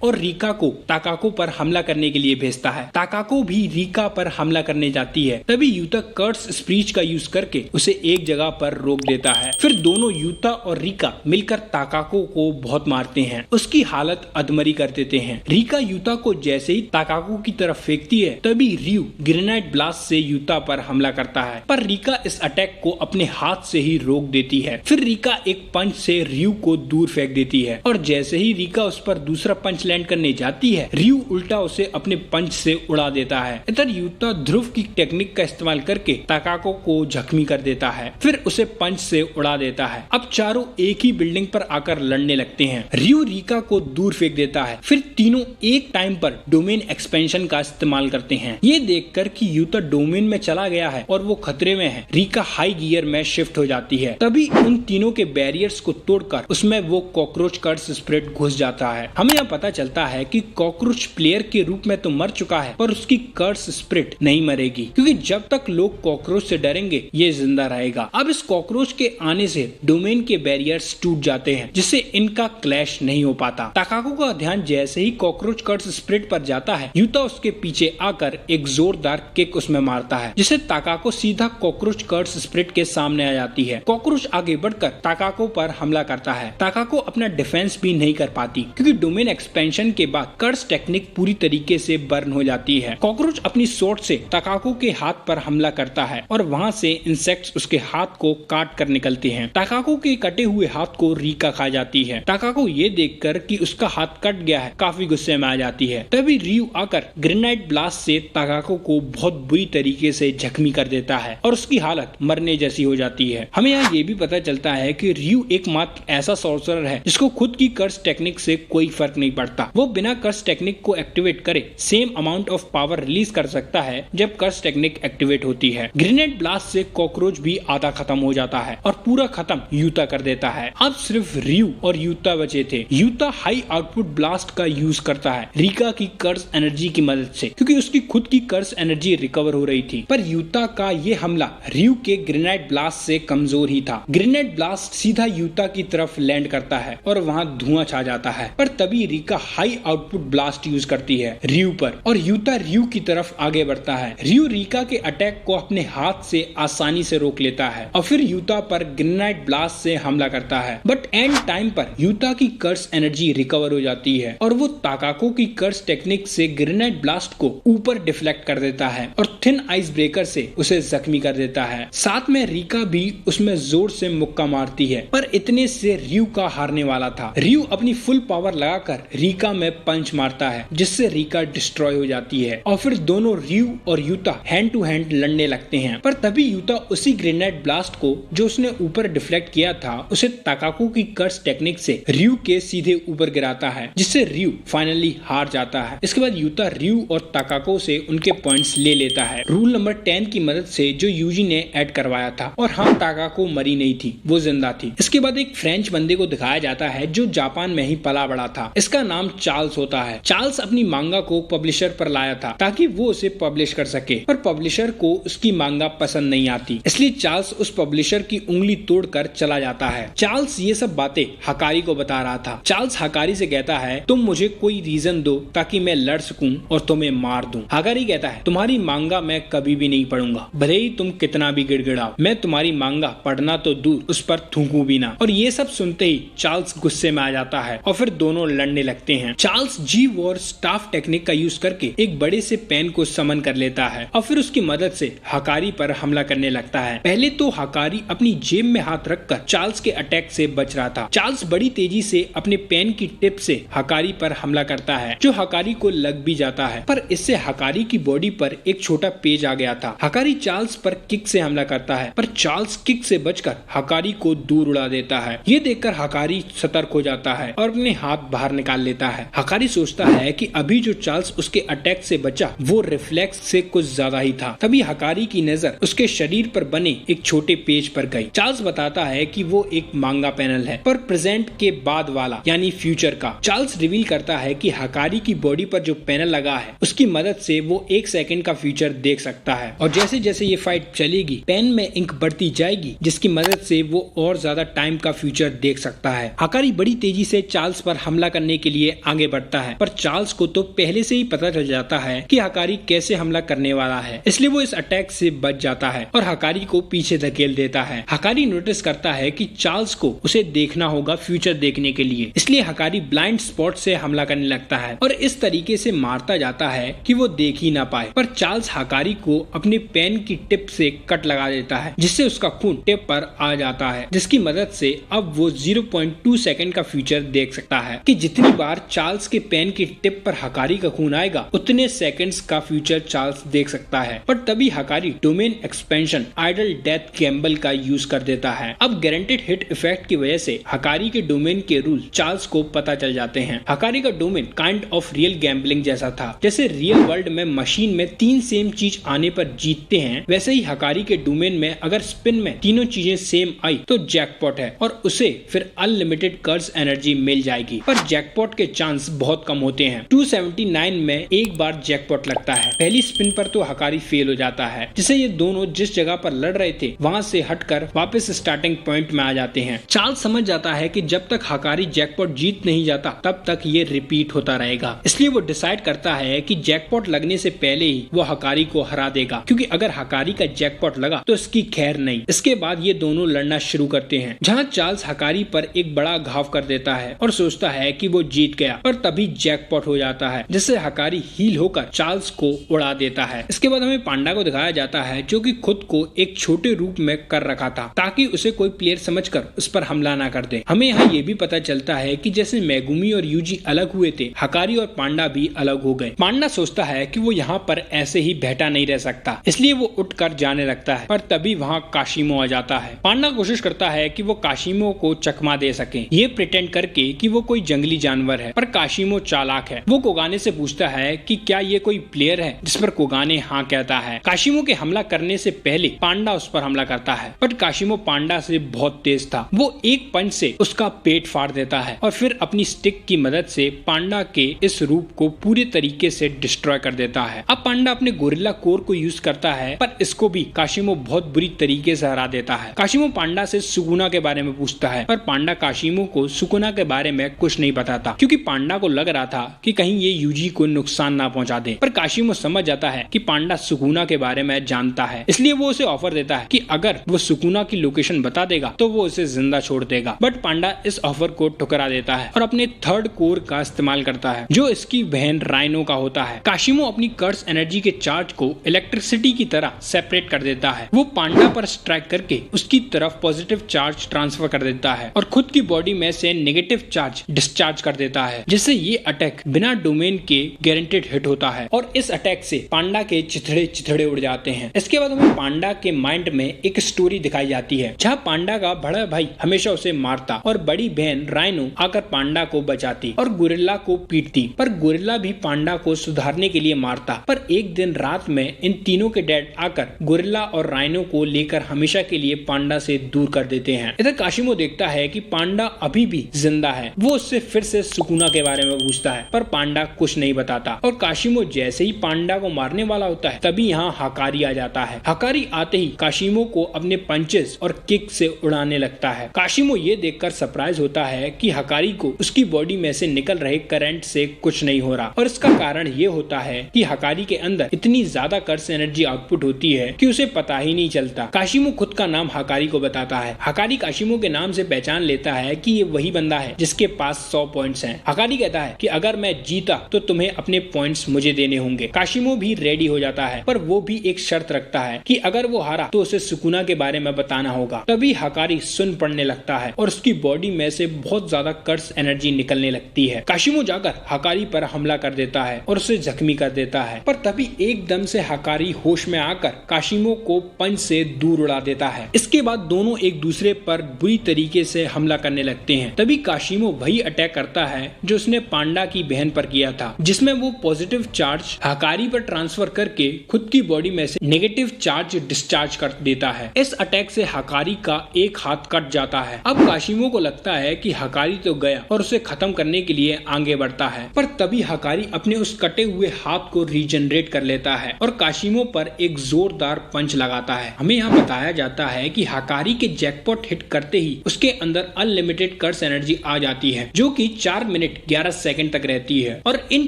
और रीका को ताकाको पर हमला करने के लिए भेजता है। ताकाको भी रीका पर हमला करने जाती है, तभी यूता कर्स स्पीच का यूज करके उसे एक जगह पर रोक देता है। फिर दोनों यूता और रीका मिलकर ताकाको को बहुत मारते हैं, उसकी हालत अधमरी कर देते हैं। रीका यूता को जैसे ही ताकाको की तरफ फेंकती है, तभी रियू ग्रेनाइड ब्लास्ट से यूता पर हमला करता है, पर रीका इस अटैक को अपने हाथ से ही रोक देती है। फिर रीका एक पंच से रियू को दूर फेंक देती है और जैसे ही रीका उस पर दूसरा पंच लैंड करने जाती है, रियू उल्टा उसे अपने पंच से उड़ा देता है। इधर यूता ध्रुव की टेक्निक का इस्तेमाल करके ताकाको को जख्मी कर देता है, फिर उसे पंच से उड़ा देता है। अब चारों एक ही बिल्डिंग पर आकर लड़ने लगते हैं। रियू रीका को दूर फेंक देता है। फिर तीनों एक टाइम पर डोमेन एक्सपेंशन का इस्तेमाल करते हैं। ये देखकर कि यूता डोमेन में चला गया है और वो खतरे में है, रीका हाई गियर में शिफ्ट हो जाती है। तभी उन तीनों के बैरियर्स को तोड़कर उसमें वो कॉकरोच कर्स स्पिरिट घुस जाता है। हमें यहाँ पता चलता है कि कॉकरोच प्लेयर के रूप में तो मर चुका है, पर उसकी कर्स स्पिरिट नहीं मरेगी, क्योंकि जब तक लोग कॉकरोच से डरेंगे ये जिंदा रहेगा। अब इस कॉकरोच के आने से डोमेन के बैरियर्स टूट जाते हैं, जिससे इनका क्लैश नहीं हो पाता। ताकाको का ध्यान जैसे ही कॉकरोच कर्स स्पिरिट पर जाता है, यूता उसके पीछे आकर एक जोरदार किक उसमें मारता है, जिससे ताकाको सीधा कॉकरोच कर्स स्पिरिट के सामने आ जाती है। कॉकरोच आगे बढ़कर ताकाको पर हमला करता है। ताकाको अपना डिफेंस भी नहीं कर पाती, क्योंकि डोमेन एक्सपेंशन के बाद कर्स टेक्निक पूरी तरीके से बर्न हो जाती है। कॉकरोच अपनी स्वॉर्ड से ताकाको के हाथ पर हमला करता है और वहाँ से इंसेक्ट्स उसके हाथ को काट कर निकलते हैं। ताकाको के कटे हुए हाथ को रीका खा जाती है। ताकाको ये देखकर कि उसका हाथ कट गया है, काफी गुस्से में आ जाती है। तभी रियू आकर ग्रेनाइड ब्लास्ट से ताकाको को बहुत बुरी तरीके से जख्मी कर देता है और उसकी हालत मरने जैसी हो जाती है। हमें यहाँ ये भी पता चलता है कि रियू एकमात्र ऐसा सॉर्सरर है जिसको खुद की कर्स टेक्निक से कोई फर्क नहीं पड़ता। वो बिना कर्स टेक्निक को एक्टिवेट करे same amount of power release कर सकता है जब कर्स टेक्निक एक्टिवेट होती है। ग्रेनेड ब्लास्ट से कॉकरोच भी आधा खत्म हो जाता है और पूरा खत्म यूता कर देता है। अब सिर्फ रियू और यूता बचे थे। यूता हाई आउटपुट ब्लास्ट का यूज करता है रीका की कर्स एनर्जी की मदद से, क्योंकि उसकी खुद की कर्स एनर्जी रिकवर हो रही थी। पर यूता का ये हमला रियू के ग्रेनाइड ब्लास्ट से कमजोर ही था। ग्रेनाइड ब्लास्ट सीधा यूता की तरफ लैंड करता है और वहाँ धुआं छा जाता है, पर तभी Rica high output blast use करती है रियू पर और यूता रियू की तरफ आगे बढ़ता है। रियू रीका के अटैक को अपने हाथ से आसानी से रोक लेता है और फिर यूता पर ग्रेनाइड ब्लास्ट से हमला करता है। बट एंड टाइम पर यूता की कर्स एनर्जी रिकवर हो जाती है और वो ताकाको की कर्स टेक्निक से ग्रेनाइड ब्लास्ट को ऊपर डिफ्लेक्ट कर देता है और थिन आइस ब्रेकर से उसे जख्मी कर देता है। साथ में रीका भी उसमें जोर से मुक्का मारती है, पर इतने से रियू का हारने वाला था। था। रियू अपनी फुल पावर लगाकर रीका में पंच मारता है जिससे रीका डिस्ट्रॉय हो जाती है और फिर दोनों रियू और यूता हैंड टू हैंड लड़ने लगते हैं। पर तभी यूता उसी ग्रेनेड ब्लास्ट को जो उसने ऊपर डिफ्लेक्ट किया था उसे ताकाको की कर्स टेक्निक से रियू के सीधे ऊपर गिराता है जिससे रियू फाइनली हार जाता है। इसके बाद यूता रियू और ताकाको से उनके पॉइंट्स ले लेता है रूल नंबर 10 की मदद से जो यूजी ने ऐड करवाया था। और हाँ, ताकाको मरी नहीं थी, वो जिंदा थी। इसके बाद एक फ्रेंच बंदे को दिखाया जाता है जो जापान में ही पला बड़ा था। इसका नाम चार्ल्स होता है। चार्ल्स अपनी मांगा को पब्लिशर पर लाया था ताकि वो उसे पब्लिश कर सके, पर पब्लिशर को उसकी मांगा पसंद नहीं आती, इसलिए चार्ल्स उस पब्लिशर की उंगली तोड़कर चला जाता है। चार्ल्स ये सब बातें हकारी को बता रहा था। चार्ल्स हकारी से कहता है तुम मुझे कोई रीजन दो ताकि मैं लड़ सकूं और तुम्हें मार दूं। हकारी कहता है तुम्हारी मांगा मैं कभी भी नहीं पढ़ूंगा, भले ही तुम कितना भी गिड़गिड़ाओ। मैं तुम्हारी मांगा पढ़ना तो दूर उस पर थूकूं भी ना। और ये सब सुनते ही चार्ल्स गुस्से में आ जाता है और फिर दोनों लड़ने लगते हैं। चार्ल्स जी वॉर स्टाफ टेक्निक का यूज करके एक बड़े से पेन को समन कर लेता है और फिर उसकी मदद से हकारी पर हमला करने लगता है। पहले तो हकारी अपनी जेब में हाथ रखकर चार्ल्स के अटैक से बच रहा था। चार्ल्स बड़ी तेजी से अपने पेन की टिप से हकारी पर हमला करता है जो हकारी को लग भी जाता है, पर इससे हकारी की बॉडी पर एक छोटा पेज आ गया था। हकारी चार्ल्स पर किक से हमला करता है पर चार्ल्स किक से बचकर हकारी को दूर उड़ा देता है। ये देखकर हकारी सतर्क हो जाता है और अपने हाथ बाहर निकाल लेता है। हकारी सोचता है कि अभी जो चार्ल्स उसके अटैक से बचा वो रिफ्लेक्स से कुछ ज्यादा ही था। तभी हकारी की नजर उसके शरीर पर बने एक छोटे पेज पर गई। चार्ल्स बताता है कि वो एक मांगा पैनल है पर प्रेजेंट के बाद वाला यानी फ्यूचर का। चार्ल्स रिवील करता है कि हकारी की बॉडी पर जो पैनल लगा है उसकी मदद से वो 1 सेकंड का फ्यूचर देख सकता है और जैसे जैसे ये फाइट चलेगी पेन में इंक बढ़ती जाएगी जिसकी मदद से वो और ज्यादा टाइम का फ्यूचर देख सकता है। हकारी बड़ी तेजी से चार्ल्स पर हमला करने के लिए आगे बढ़ता है पर चार्ल्स को तो पहले से ही पता चल जाता है कि हकारी कैसे हमला करने वाला है, इसलिए वो इस अटैक से बच जाता है और हकारी को पीछे धकेल देता है। हकारी नोटिस करता है कि चार्ल्स को उसे देखना होगा फ्यूचर देखने के लिए, इसलिए हकारी ब्लाइंड स्पॉट से हमला करने लगता है और इस तरीके से मारता जाता है कि वो देख ही ना पाए। पर चार्ल्स हकारी को अपने पेन की टिप से कट लगा देता है जिससे उसका खून टिप पर आ जाता है, जिसकी मदद से अब वो 0.2 सेकंड का फ्यूचर देख सकता है कि जितनी बार चार्ल्स के पेन की टिप पर हकारी का खून आएगा उतने सेकंड्स का फ्यूचर चार्ल्स देख सकता है। पर तभी Hakari domain expansion idle death gamble का यूज कर देता है। अब गारंटेड हिट इफेक्ट की वजह से हकारी के डोमेन के रूल चार्ल्स को पता चल जाते हैं। हकारी का domain kind of real gambling जैसा था। जैसे रियल वर्ल्ड में मशीन में 3 सेम चीज आने पर जीतते हैं, वैसे ही हकारी के डोमेन में अगर स्पिन में तीनों चीजें सेम आई तो जैकपॉट है और उसे फिर अनलिमिटेड कर्स एनर्जी मिल जाएगी। पर जैकपॉट के चांस बहुत कम होते हैं। 279 में एक बार जैकपॉट लगता है। पहली स्पिन पर तो हकारी फेल हो जाता है जिसे ये दोनों जिस जगह पर लड़ रहे थे वहां से हटकर वापस स्टार्टिंग पॉइंट में आ जाते हैं। चार्ल्स समझ जाता है कि जब तक हकारी जैकपॉट जीत नहीं जाता तब तक ये रिपीट होता रहेगा, इसलिए वो डिसाइड करता है कि जैकपॉट लगने से पहले ही वो हकारी को हरा देगा, क्योंकि अगर हकारी का जैकपॉट लगा तो इसकी खैर नहीं। इसके बाद ये दोनों लड़ना शुरू करते हैं जहाँ चार्ल्स हकारी पर एक बड़ा घाव कर देता है और सोचता है कि वो जीत गया, पर तभी जैकपॉट हो जाता है जिससे हकारी हील होकर चार्ल्स को उड़ा देता है। इसके बाद हमें पांडा को दिखाया जाता है जो कि खुद को एक छोटे रूप में कर रखा था ताकि उसे कोई प्लेयर समझकर उस पर हमला ना कर दे। हमें यहाँ ये भी पता चलता है कि जैसे मेगुमी और यूजी अलग हुए थे, हकारी और पांडा भी अलग हो गए। पांडा सोचता है कि वो यहाँ पर ऐसे ही बैठा नहीं रह सकता, इसलिए वो उठकर जाने लगता है, पर तभी वहाँ काशिमो आ जाता है। पांडा कोशिश करता है कि वो काशिमो को चकमा दे सके, ये प्रिटेंड करके कि वो कोई जंगली जानवर है, पर काशिमो चालाक है। वो कोगाने से पूछता है कि क्या ये कोई प्लेयर है, जिस पर कोगाने हाँ कहता है। काशिमो के हमला करने से पहले पांडा उस पर हमला करता है, पर काशिमो पांडा से बहुत तेज था। वो एक पंच से उसका पेट फाड़ देता है और फिर अपनी स्टिक की मदद से पांडा के इस रूप को पूरे तरीके से डिस्ट्रॉय कर देता है। अब पांडा अपने गोरिल्ला कोर को यूज करता है, पर इसको भी काशिमो बहुत बुरी तरीके से हरा देता है। काशिमो पांडा से सुकुना के बारे में पूछता है, पर पांडा काशिमो को सुकुना के बारे में कुछ नहीं बताता, क्योंकि पांडा को लग रहा था कि कहीं ये यूजी को नुकसान ना पहुंचा दे। पर काशिमो समझ जाता है कि पांडा सुकुना के बारे में जानता है, इसलिए वो उसे ऑफर देता है कि अगर वो सुकुना की लोकेशन बता देगा तो वो उसे जिंदा छोड़ देगा। बट पांडा इस ऑफर को ठुकरा देता है और अपने थर्ड कोर का इस्तेमाल करता है जो इसकी बहन राइनो का होता है। काशिमो अपनी कर्स एनर्जी के चार्ज को इलेक्ट्रिसिटी की तरह सेपरेट कर देता है। वो पांडा पर स्ट्राइक करके उसकी तरफ पॉजिटिव चार्ज ट्रांसफर कर देता है और खुद की बॉडी में से नेगेटिव चार्ज डिस्चार्ज कर देता है, जिससे ये अटैक बिना डोमेन के गारंटेड हिट होता है और इस अटैक से पांडा के चिथड़े चिथड़े उड़ जाते हैं। इसके बाद हमें पांडा के माइंड में एक स्टोरी दिखाई जाती है जहाँ पांडा का बड़ा भाई हमेशा उसे मारता और बड़ी बहन राइनो आकर पांडा को बचाती और गोरिल्ला को पीटती, पर गोरिल्ला भी पांडा को सुधारने के लिए मारता। पर एक दिन रात में इन तीनों के डैड आकर गोरिल्ला और राइनो को लेकर हमेशा के लिए पांडा से दूर कर देते हैं। इधर काशिमो देखता है कि पांडा अभी भी जिंदा है। वो उससे फिर से सुकुना के बारे में पूछता है, पर पांडा कुछ नहीं बताता और काशिमो जैसे ही पांडा को मारने वाला होता है तभी यहाँ हकारी आ जाता है। हकारी आते ही काशिमो को अपने पंचेस और किक से उड़ाने लगता है। काशिमो ये देखकर सरप्राइज होता है कि हकारी को उसकी बॉडी में से निकल रहे करंट से कुछ नहीं हो रहा और इसका कारण ये होता है कि हकारी के अंदर इतनी ज्यादा कर्स एनर्जी आउटपुट होती है कि उसे पता ही नहीं चलता। काशिमो खुद का नाम हकारी को बताता है। हकारी काशिमो के नाम से पहचान लेता है कि ये वही बंदा है जिसके पास 100 पॉइंट्स हैं। हकारी कहता है कि अगर मैं जीता तो तुम्हें अपने पॉइंट्स मुझे देने होंगे। काशिमो भी रेडी हो जाता है, पर वो भी एक शर्त रखता है कि अगर वो हारा तो उसे सुकुना के बारे में बताना होगा। तभी हकारी सुन पड़ने लगता है और उसकी बॉडी में से बहुत ज्यादा कर्स एनर्जी निकलने लगती है। काशिमो जाकर हकारी पर हमला कर देता है और उसे जख्मी कर देता है, पर तभी एकदम से हकारी होश में आकर काशिमो को पंच से दूर उड़ा देता है। इसके बाद दोनों एक दूसरे पर बुरी तरीके से हमला करने लगते हैं। तभी काशिमो वही अटैक करता है जो उसने पांडा की बहन पर किया था, जिसमें वो पॉजिटिव चार्ज हकारी पर ट्रांसफर करके खुद की बॉडी में से नेगेटिव चार्ज डिस्चार्ज कर देता है। इस अटैक से हकारी का एक हाथ कट जाता है। अब काशिमो को लगता है कि हकारी तो गया और उसे खत्म करने के लिए आगे बढ़ता है, पर तभी हकारी अपने उस कटे हुए हाथ को रीजनरेट कर लेता है और काशिमो पर एक जोरदार पंच लगाता है। हमें यहाँ बताया जाता है कि हकारी के जैकपॉट हिट करते ही उसके अंदर अनलिमिटेड कर्स एनर्जी आ जाती है, जो कि 4 मिनट 11 सेकंड तक रहती है और इन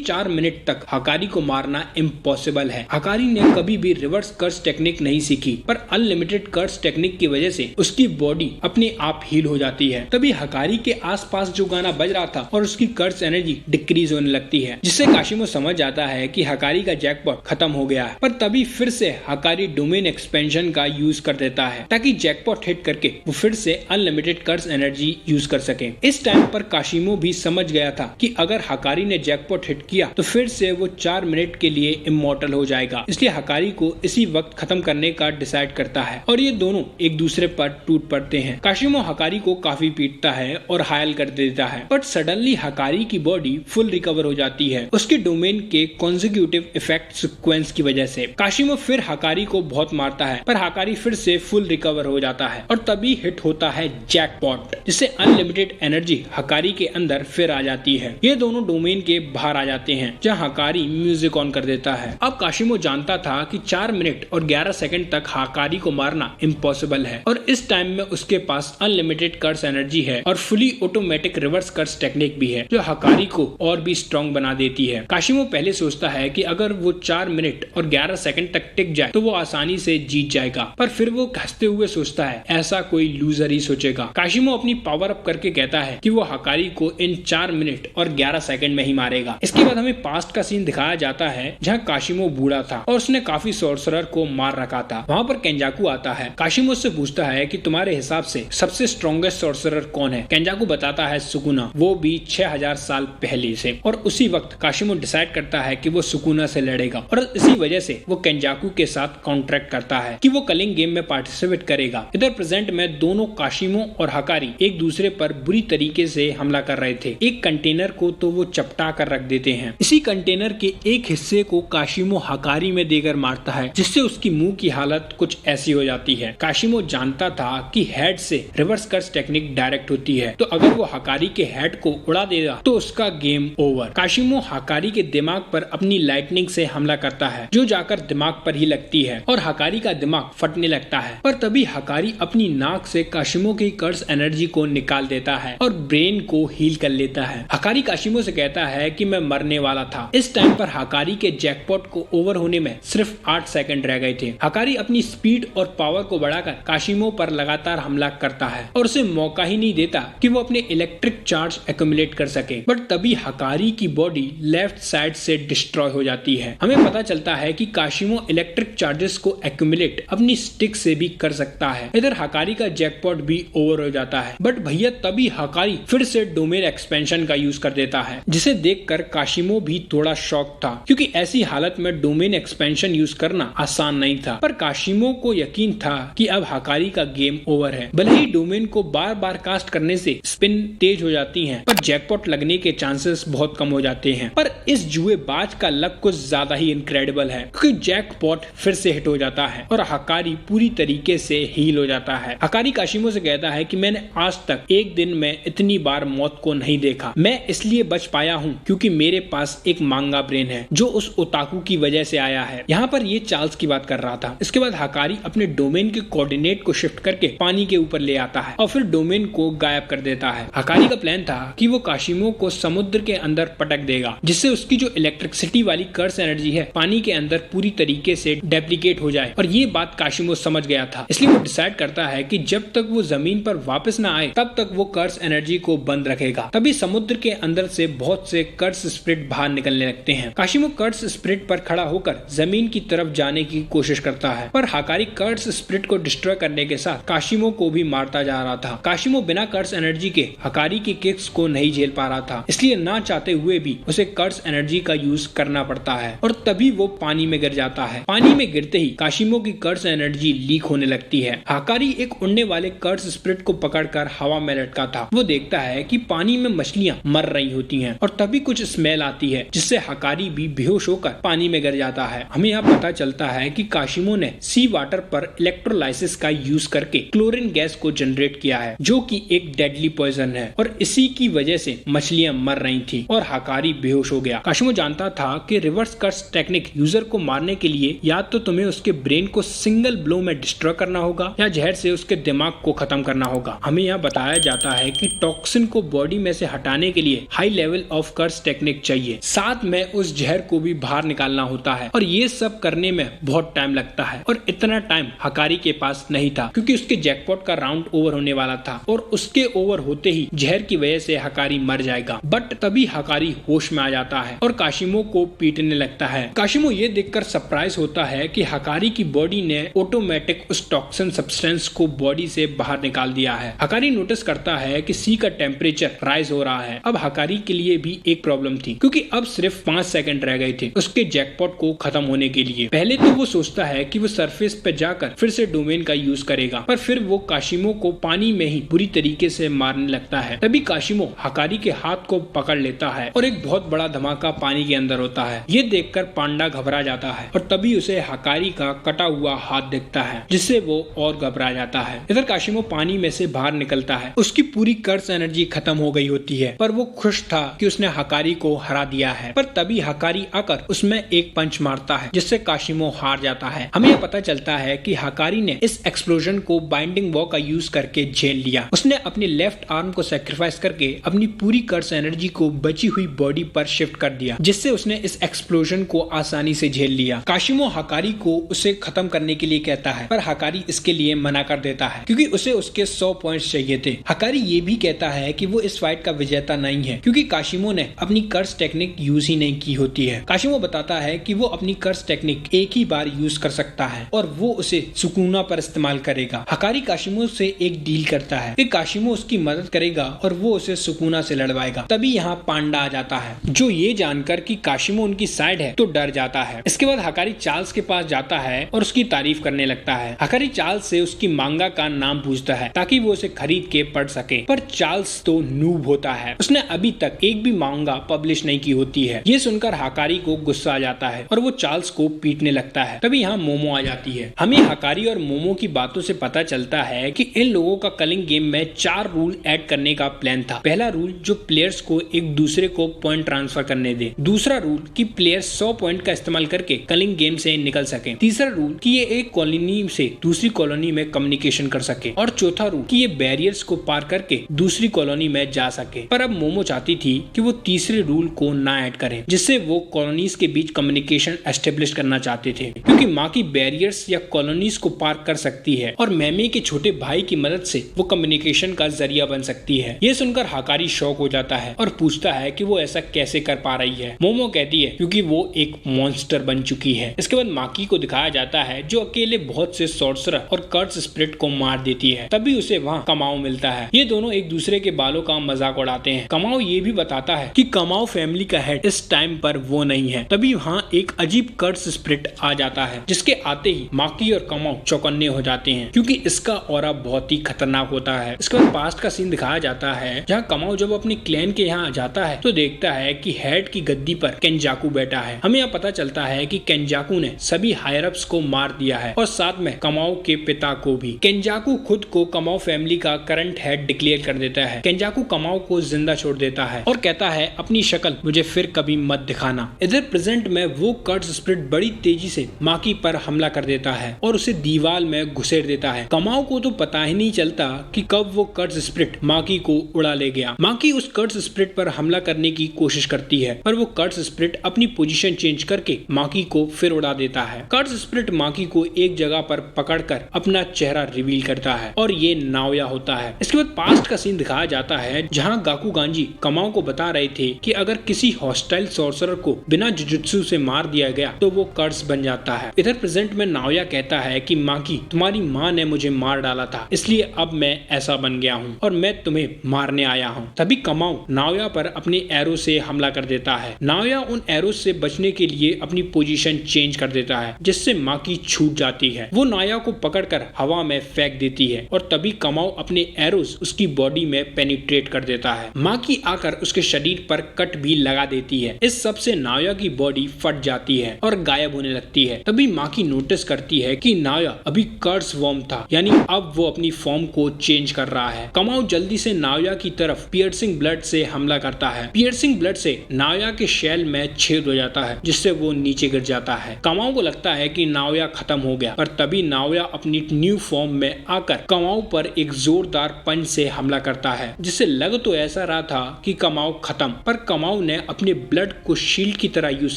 4 मिनट तक हकारी को मारना इम्पॉसिबल है। हकारी ने कभी भी रिवर्स कर्स टेक्निक नहीं सीखी, पर अनलिमिटेड कर्स टेक्निक की वजह से उसकी बॉडी अपने आप हील हो जाती है। तभी हकारी के आसपास जो गाना बज रहा था और उसकी कर्स एनर्जी डिक्रीज होने लगती है, जिससे काशिमो समझ जाता है कि हकारी का जैकपॉट खत्म हो गया है। पर तभी फिर से हकारी डोमेन एक्सपेंशन का यूज कर देता है ताकि जैकपॉट हिट करके वो फिर से अनलिमिटेड कर्स एनर्जी यूज कर सके। इस टाइम पर काशिमो भी समझ गया था कि अगर हकारी ने जैकपॉट हिट किया तो फिर से वो 4 मिनट के लिए इमॉर्टल हो जाएगा, इसलिए हकारी को इसी वक्त खत्म करने का डिसाइड करता है और ये दोनों एक दूसरे पर टूट पड़ते हैं। काशिमो हकारी को काफी पीटता है और घायल कर देता है, बट सडनली हकारी की बॉडी फुल रिकवर हो जाती है उसके डोमेन के कॉन्जिक्यूटिव इफेक्ट सीक्वेंस की वजह से। काशिमो फिर हकारी को बहुत मारता है, पर हकारी फिर से फुल रिकवर हो जाता है और तभी हिट होता है जैकपॉट, जिससे अनलिमिटेड एनर्जी हकारी के अंदर फिर आ जाती है। ये दोनों डोमेन के बाहर आ जाते हैं जहाँ हकारी म्यूजिक ऑन कर देता है। अब काशिमो जानता था कि 4 मिनट और 11 सेकंड तक हकारी को मारना इम्पॉसिबल है और इस टाइम में उसके पास अनलिमिटेड कर्स एनर्जी है और fully automatic reverse curse technique भी है जो हकारी को और भी स्ट्रॉन्ग बना देती है। काशिमो पहले सोचता है कि अगर वो 4 मिनट और 11 सेकंड तक टिक जाए तो वो आसानी से जीत जाएगा, पर फिर वो हंसते हुए सोचता है ऐसा कोई लूजर ही सोचेगा। काशिमो अपनी पावर अप करके कहता है कि वो हकारी को इन 4 मिनट और 11 सेकंड में ही मारेगा। इसके बाद हमें पास्ट का सीन दिखाया जाता है जहाँ काशिमो बूढ़ा था और उसने काफी सॉर्सरर को मार रखा था। वहाँ पर केंजाकू आता है। काशिमो से पूछता है कि तुम्हारे हिसाब से सबसे स्ट्रॉन्गेस्ट सॉर्सरर कौन है। केंजाकू बताता है सुकुना, वो भी 6000 साल पहले से। और उसी वक्त काशिमो डिसाइड करता है कि वो सुकुना से लड़ेगा और इसी वजह से वो केंजाकू के साथ कॉन्ट्रैक्ट करता है कि वो कलिंग गेम में पार्टिसिपेट करेगा। इधर प्रेजेंट में दोनों काशिमो और हकारी एक दूसरे पर बुरी तरीके से हमला कर रहे थे। एक कंटेनर को तो वो चपटा कर रख देते हैं। इसी कंटेनर के एक हिस्से को काशिमो हकारी में देकर मारता है, जिससे उसकी मुंह की हालत कुछ ऐसी हो जाती है। काशिमो जानता था कि हेड से रिवर्स कर्स टेक्निक डायरेक्ट होती है, तो अगर वो हकारी के हेड को उड़ा देगा तो उसका गेम ओवर। काशिमो हकारी के दिमाग पर अपनी लाइटनिंग से हमला करता है, जो जाकर दिमाग पर ही लगती है और हकारी का दिमाग फटने लगता है। पर तभी हकारी अपनी नाक से काशिमो की कर्स एनर्जी को निकाल देता है और ब्रेन को हील कर लेता है। हकारी काशिमो से कहता है कि मैं मरने वाला था। इस टाइम पर हकारी के जैकपॉट को ओवर होने में सिर्फ 8 सेकंड रह गए थे। हकारी अपनी स्पीड और पावर को बढ़ाकर काशिमो पर लगातार हमला करता है और उसे मौका ही नहीं देता कि वो अपने इलेक्ट्रिक चार्ज एक्यूमुलेट कर सके। बट तभी हकारी की बॉडी लेफ्ट साइड से डिस्ट्रॉय हो जाती है। हमें पता चलता है कि काशिमो इलेक्ट्रिक चार्जेस को एक्यूमुलेट अपनी स्टिक से भी कर सकता है। इधर हकारी का जैकपॉट भी ओवर हो जाता है, बट भैया तभी हकारी फिर से डोमेन एक्सपेंशन का यूज कर देता है, जिसे देखकर काशिमो भी थोड़ा शॉक था, क्योंकि ऐसी हालत में डोमेन एक्सपेंशन यूज करना आसान नहीं था। पर काशिमो को यकीन था कि अब हकारी का गेम ओवर है। भले ही डोमेन को बार बार कास्ट करने से स्पिन तेज हो जाती है, पर जैकपॉट लगने के चांसेस बहुत कम हो जाते हैं। पर इस जुएबाज का लक कुछ ज्यादा ही इनक्रेडिबल है, क्योंकि जैकपॉट फिर से हिट हो जाता है और हकारी पूरी तरीके से हील हो जाता है। हकारी काशिमो से कहता है कि मैंने आज तक एक दिन में इतनी बार मौत को नहीं देखा। मैं इसलिए बच पाया हूँ क्योंकि मेरे पास एक मांगा ब्रेन है जो उस ओताकू की वजह से आया है। यहाँ पर ये चार्ल्स की बात कर रहा था। इसके बाद हकारी अपने डोमेन के कोऑर्डिनेट को शिफ्ट करके पानी के ऊपर ले आता है और फिर डोमेन को गायब कर देता है। हकारी का प्लान था कि वो काशिमो को समुद्र के अंदर पटक देगा, जिससे उसकी जो इलेक्ट्रिसिटी वाली कर्स एनर्जी है पानी के अंदर पूरी तरीके से डेप्लीकेट हो जाए। और ये बात काशिमो समझ गया था, इसलिए वो डिसाइड करता है कि जब तक वो जमीन पर वापस न आए तब तक वो कर्स एनर्जी को बंद रखेगा। तभी समुद्र के अंदर से बहुत से कर्स स्पिरिट बाहर निकलने लगते हैं। काशिमो कर्स स्पिरिट पर खड़ा होकर जमीन की तरफ जाने की कोशिश करता है, पर हकारी कर्स स्पिरिट को डिस्ट्रॉय करने के साथ काशिमो को भी मारता जा रहा था। काशिमो बिना कर्स एनर्जी के हकारी के किक्स को नहीं झेल पा रहा था, इसलिए ना चाहते हुए भी उसे कर्स एनर्जी का यूज करना पड़ता है और तभी वो पानी में गिर जाता है। पानी में गिरते ही काशिमो की कर्स एनर्जी लीक होने लगती है। हकारी एक उड़ने वाले कर्स स्पिरिट को पकड़कर हवा में लटका था। वो देखता है कि पानी में मछलियां मर रही होती हैं और तभी कुछ स्मेल आती है, जिससे हकारी भी बेहोश होकर पानी में गिर जाता है। हमें यहाँ पता चलता है कि काशिमो ने सी वाटर पर इलेक्ट्रोलाइसिस का यूज करके क्लोरीन गैस को जनरेट किया है, जो कि एक डेडली पॉइजन है और इसी की वजह से मछलियां मर रही थी और हकारी बेहोश हो गया। काशिमो जानता था कि रिवर्स कर्स टेक्निक यूजर को मारने के लिए या तो तुम्हें उसके ब्रेन को सिंगल ब्लो में डिस्ट्रॉय करना होगा या जहर से उसके दिमाग को खत्म करना होगा। हमें यहाँ बताया जाता है कि टॉक्सिन को बॉडी में से हटाने के लिए high level of curse technique चाहिए, साथ में उस जहर को भी बाहर निकालना होता है और ये सब करने में बहुत टाइम लगता है। और इतना टाइम हकारी के पास नहीं था, क्योंकि उसके जैकपॉट का राउंड ओवर होने वाला था और उसके ओवर होते ही जहर की वजह से हकारी मर जाएगा। बट तभी हकारी होश में आ जाता है और काशिमो को पीटने लगता है। काशिमो ये देखकर सरप्राइज होता है कि हकारी की बॉडी ने ऑटोमेटिक उस टॉक्सिन सब्सटेंस को बॉडी से बाहर निकाल दिया है। हकारी नोटिस करता है कि सी का टेम्परेचर राइज हो रहा है। अब हकारी के लिए भी एक प्रॉब्लम थी, क्योंकि अब सिर्फ 5 सेकंड रह गए थे उसके जैकपॉट को खत्म होने के लिए। पहले तो वो सोचता है कि वो सरफेस पे जाकर फिर से डोमेन का यूज करेगा, पर फिर वो काशिमो को पानी में ही बुरी तरीके से मारने लगता है। तभी काशिमो हकारी के हाथ को पकड़ लेता है और एक बहुत बड़ा धमाका पानी के अंदर होता है। ये देखकर पांडा घबरा जाता है और तभी उसे हकारी का कटा हुआ हाथ दिखता है, जिससे वो और घबरा जाता है। इधर काशिमो पानी में से बाहर निकलता है। उसकी पूरी कर्स एनर्जी खत्म हो गई होती है, पर वो खुश था कि उसने हकारी को हरा दिया है। पर तभी हकारी आकर उसमें एक पंच मारता है, जिससे काशिमो हार जाता है। हमें यह पता चलता है कि हकारी ने इस एक्सप्लोजन को बाइंडिंग वॉ का यूज करके झेल लिया। उसने अपनी लेफ्ट आर्म को सैक्रिफाइस करके अपनी पूरी कर्स एनर्जी को बची हुई बॉडी पर शिफ्ट कर दिया, जिससे उसने इस एक्सप्लोजन को आसानी से झेल लिया। काशिमो हकारी को उसे खत्म करने के लिए कहता है, पर हकारी इसके लिए मना कर देता है, क्योंकि उसे उसके 100 पॉइंट्स चाहिए थे। हकारी ये भी कहता है कि वो इस फाइट का विजेता नहीं है, क्योंकि काशिमो ने अपनी कर्स टेक्निक यूज ही नहीं की होती है। काशिमो बताता है कि वो अपनी कर्स टेक्निक एक ही बार यूज कर सकता है और वो उसे सुकुना पर इस्तेमाल करेगा। हकारी काशिमो से एक डील करता है कि काशिमो उसकी मदद करेगा और वो उसे सुकुना से लड़वाएगा। तभी यहाँ पांडा आ जाता है, जो ये जानकर कि काशिमो उनकी साइड है तो डर जाता है। इसके बाद हकारी चार्ल्स के पास जाता है और उसकी तारीफ करने लगता है। हकारी चार्ल्स से उसकी मांगा का नाम पूछता है ताकि वो उसे खरीद के पढ़ सके, पर चार्ल्स तो नूब होता है। उसने अभी तक एक भी मांगा पब्लिश नहीं की होती है। ये सुनकर हकारी को गुस्सा आ जाता है और वो चार्ल्स को पीटने लगता है। तभी यहाँ मोमो आ जाती है। हमें हकारी और मोमो की बातों से पता चलता है कि इन लोगों का कलिंग गेम में 4 रूल ऐड करने का प्लान था। पहला रूल, जो प्लेयर्स को एक दूसरे को पॉइंट ट्रांसफर करने दे। दूसरा रूल, कि प्लेयर्स 100 पॉइंट का इस्तेमाल करके कलिंग गेम से निकल सके। तीसरा रूल, कि ये एक कॉलोनी से दूसरी कॉलोनी में कम्युनिकेशन कर सके। और चौथा रूल, कि ये बैरियर्स को पार करके दूसरी कॉलोनी में जा सके। पर अब मोमो चाहती थी कि वो तीसरे रूल को ना ऐड करें, जिससे वो कॉलोनीज के बीच कम्युनिकेशन एस्टेब्लिश करना चाहते थे, क्योंकि माँ की बैरियर्स या कॉलोनीज को पार कर सकती है और मैमे के छोटे भाई की मदद से वो कम्युनिकेशन का जरिया बन सकती है। ये सुनकर हकारी शॉक हो जाता है और पूछता है कि वो ऐसा कैसे कर पा रही है। मोमो कहती है क्योंकि वो एक मॉन्स्टर बन चुकी है। इसके बाद माकी को दिखाया जाता है, जो अकेले बहुत से सॉर्सरर और कर्स स्पिरिट को मार देती है। तभी उसे वहाँ कमाओ मिलता है। ये दोनों एक दूसरे के बालों का मजाक उड़ाते हैं। कमाओ ये भी बताता है कि कमाओ फैमिली का हेड इस टाइम पर वो नहीं है। तभी वहाँ एक अजीब कर्स स्पिरिट आ जाता है, जिसके आते ही माकी और कमाओ चौकन्ने हो जाते हैं क्योंकि इसका ऑरा बहुत ही खतरनाक होता है। इसके बाद पास्ट का सीन दिखाया जाता है जहाँ कमाओ जब अपने क्लैन के यहाँ जाता है तो देखता है कि हेड की गद्दी पर केंजाकू बैठा है। हमें यहाँ पता चलता है कि केंजाकू ने सभी हायर अप्स को मार दिया है और साथ में कमाओ के पिता को भी। केंजाकू खुद को कमाओ फैमिली का करंट हेड डिक्लेयर कर देता है। केंजाकू कमाओ को जिंदा छोड़ देता है और कहता है अपनी शक्ल मुझे फिर कभी मत दिखाना। इधर प्रेजेंट में वो कर्स स्पिरिट बड़ी तेजी से माकी पर हमला कर देता है और उसे दीवार में घुसेड़ देता है। कमाओ को तो पता ही नहीं चलता कि कब वो कर्स स्पिरिट माकी को उड़ा ले गया। माकी उस कर्स स्पिरिट पर हमला करने की कोशिश करती है पर वो कर्स स्पिरिट अपनी पोजीशन चेंज करके माकी को फिर उड़ा देता है। कर्स स्पिरिट माकी को एक जगह पर पकड़कर अपना चेहरा रिवील करता है और ये नाओया होता है। इसके बाद पास्ट का सीन दिखाया जाता है जहाँ गाकुगांजी कमाओ को बता रहे थे कि अगर किसी हॉस्टाइल सॉर्सरर को बिना जुजुत्सु से मार दिया गया तो वो कर्स बन जाता है। इधर प्रेजेंट में नाओया कहता है कि माकी तुम्हारी माँ ने मुझे मार डाला था इसलिए अब मैं ऐसा बन गया हूँ और मैं तुम्हें मारने आया हूँ। तभी कमाओ नाओया पर अपने एरो से हमला कर देता है। नाओया उन एरो से बचने के लिए अपनी पोजीशन चेंज कर देता है जिससे माकी छूट जाती है। वो नाओया को पकड़कर हवा में फेंक देती है और तभी कमाओ अपने एरोस उसकी बॉडी में पेनिट्रेट कर देता है। माकी आकर उसके शरीर पर कट भी लगा देती है। इस सब से नाओया की बॉडी फट जाती है और गायब होने लगती है। तभी माकी नोटिस करती है कि नाओया अभी कर्स वॉर्म था, यानी अब वो अपनी फॉर्म को चेंज कर रहा है। कमाओ जल्दी से नाओया की तरफ पियर्सिंग ब्लड से हमला करता है। पियर्सिंग ब्लड से नाओया के शेल में छेद हो जाता है जिससे वो नीचे गिर जाता है। कमाओ को लगता है कि नाओया खत्म हो गया पर तभी नाओया अपनी न्यू फॉर्म में आकर कमाओ पर एक जोरदार पंच से हमला करता है जिससे लग तो ऐसा रहा था कि कमाओ खत्म, पर कमाओ ने अपने ब्लड को शील्ड की तरह यूज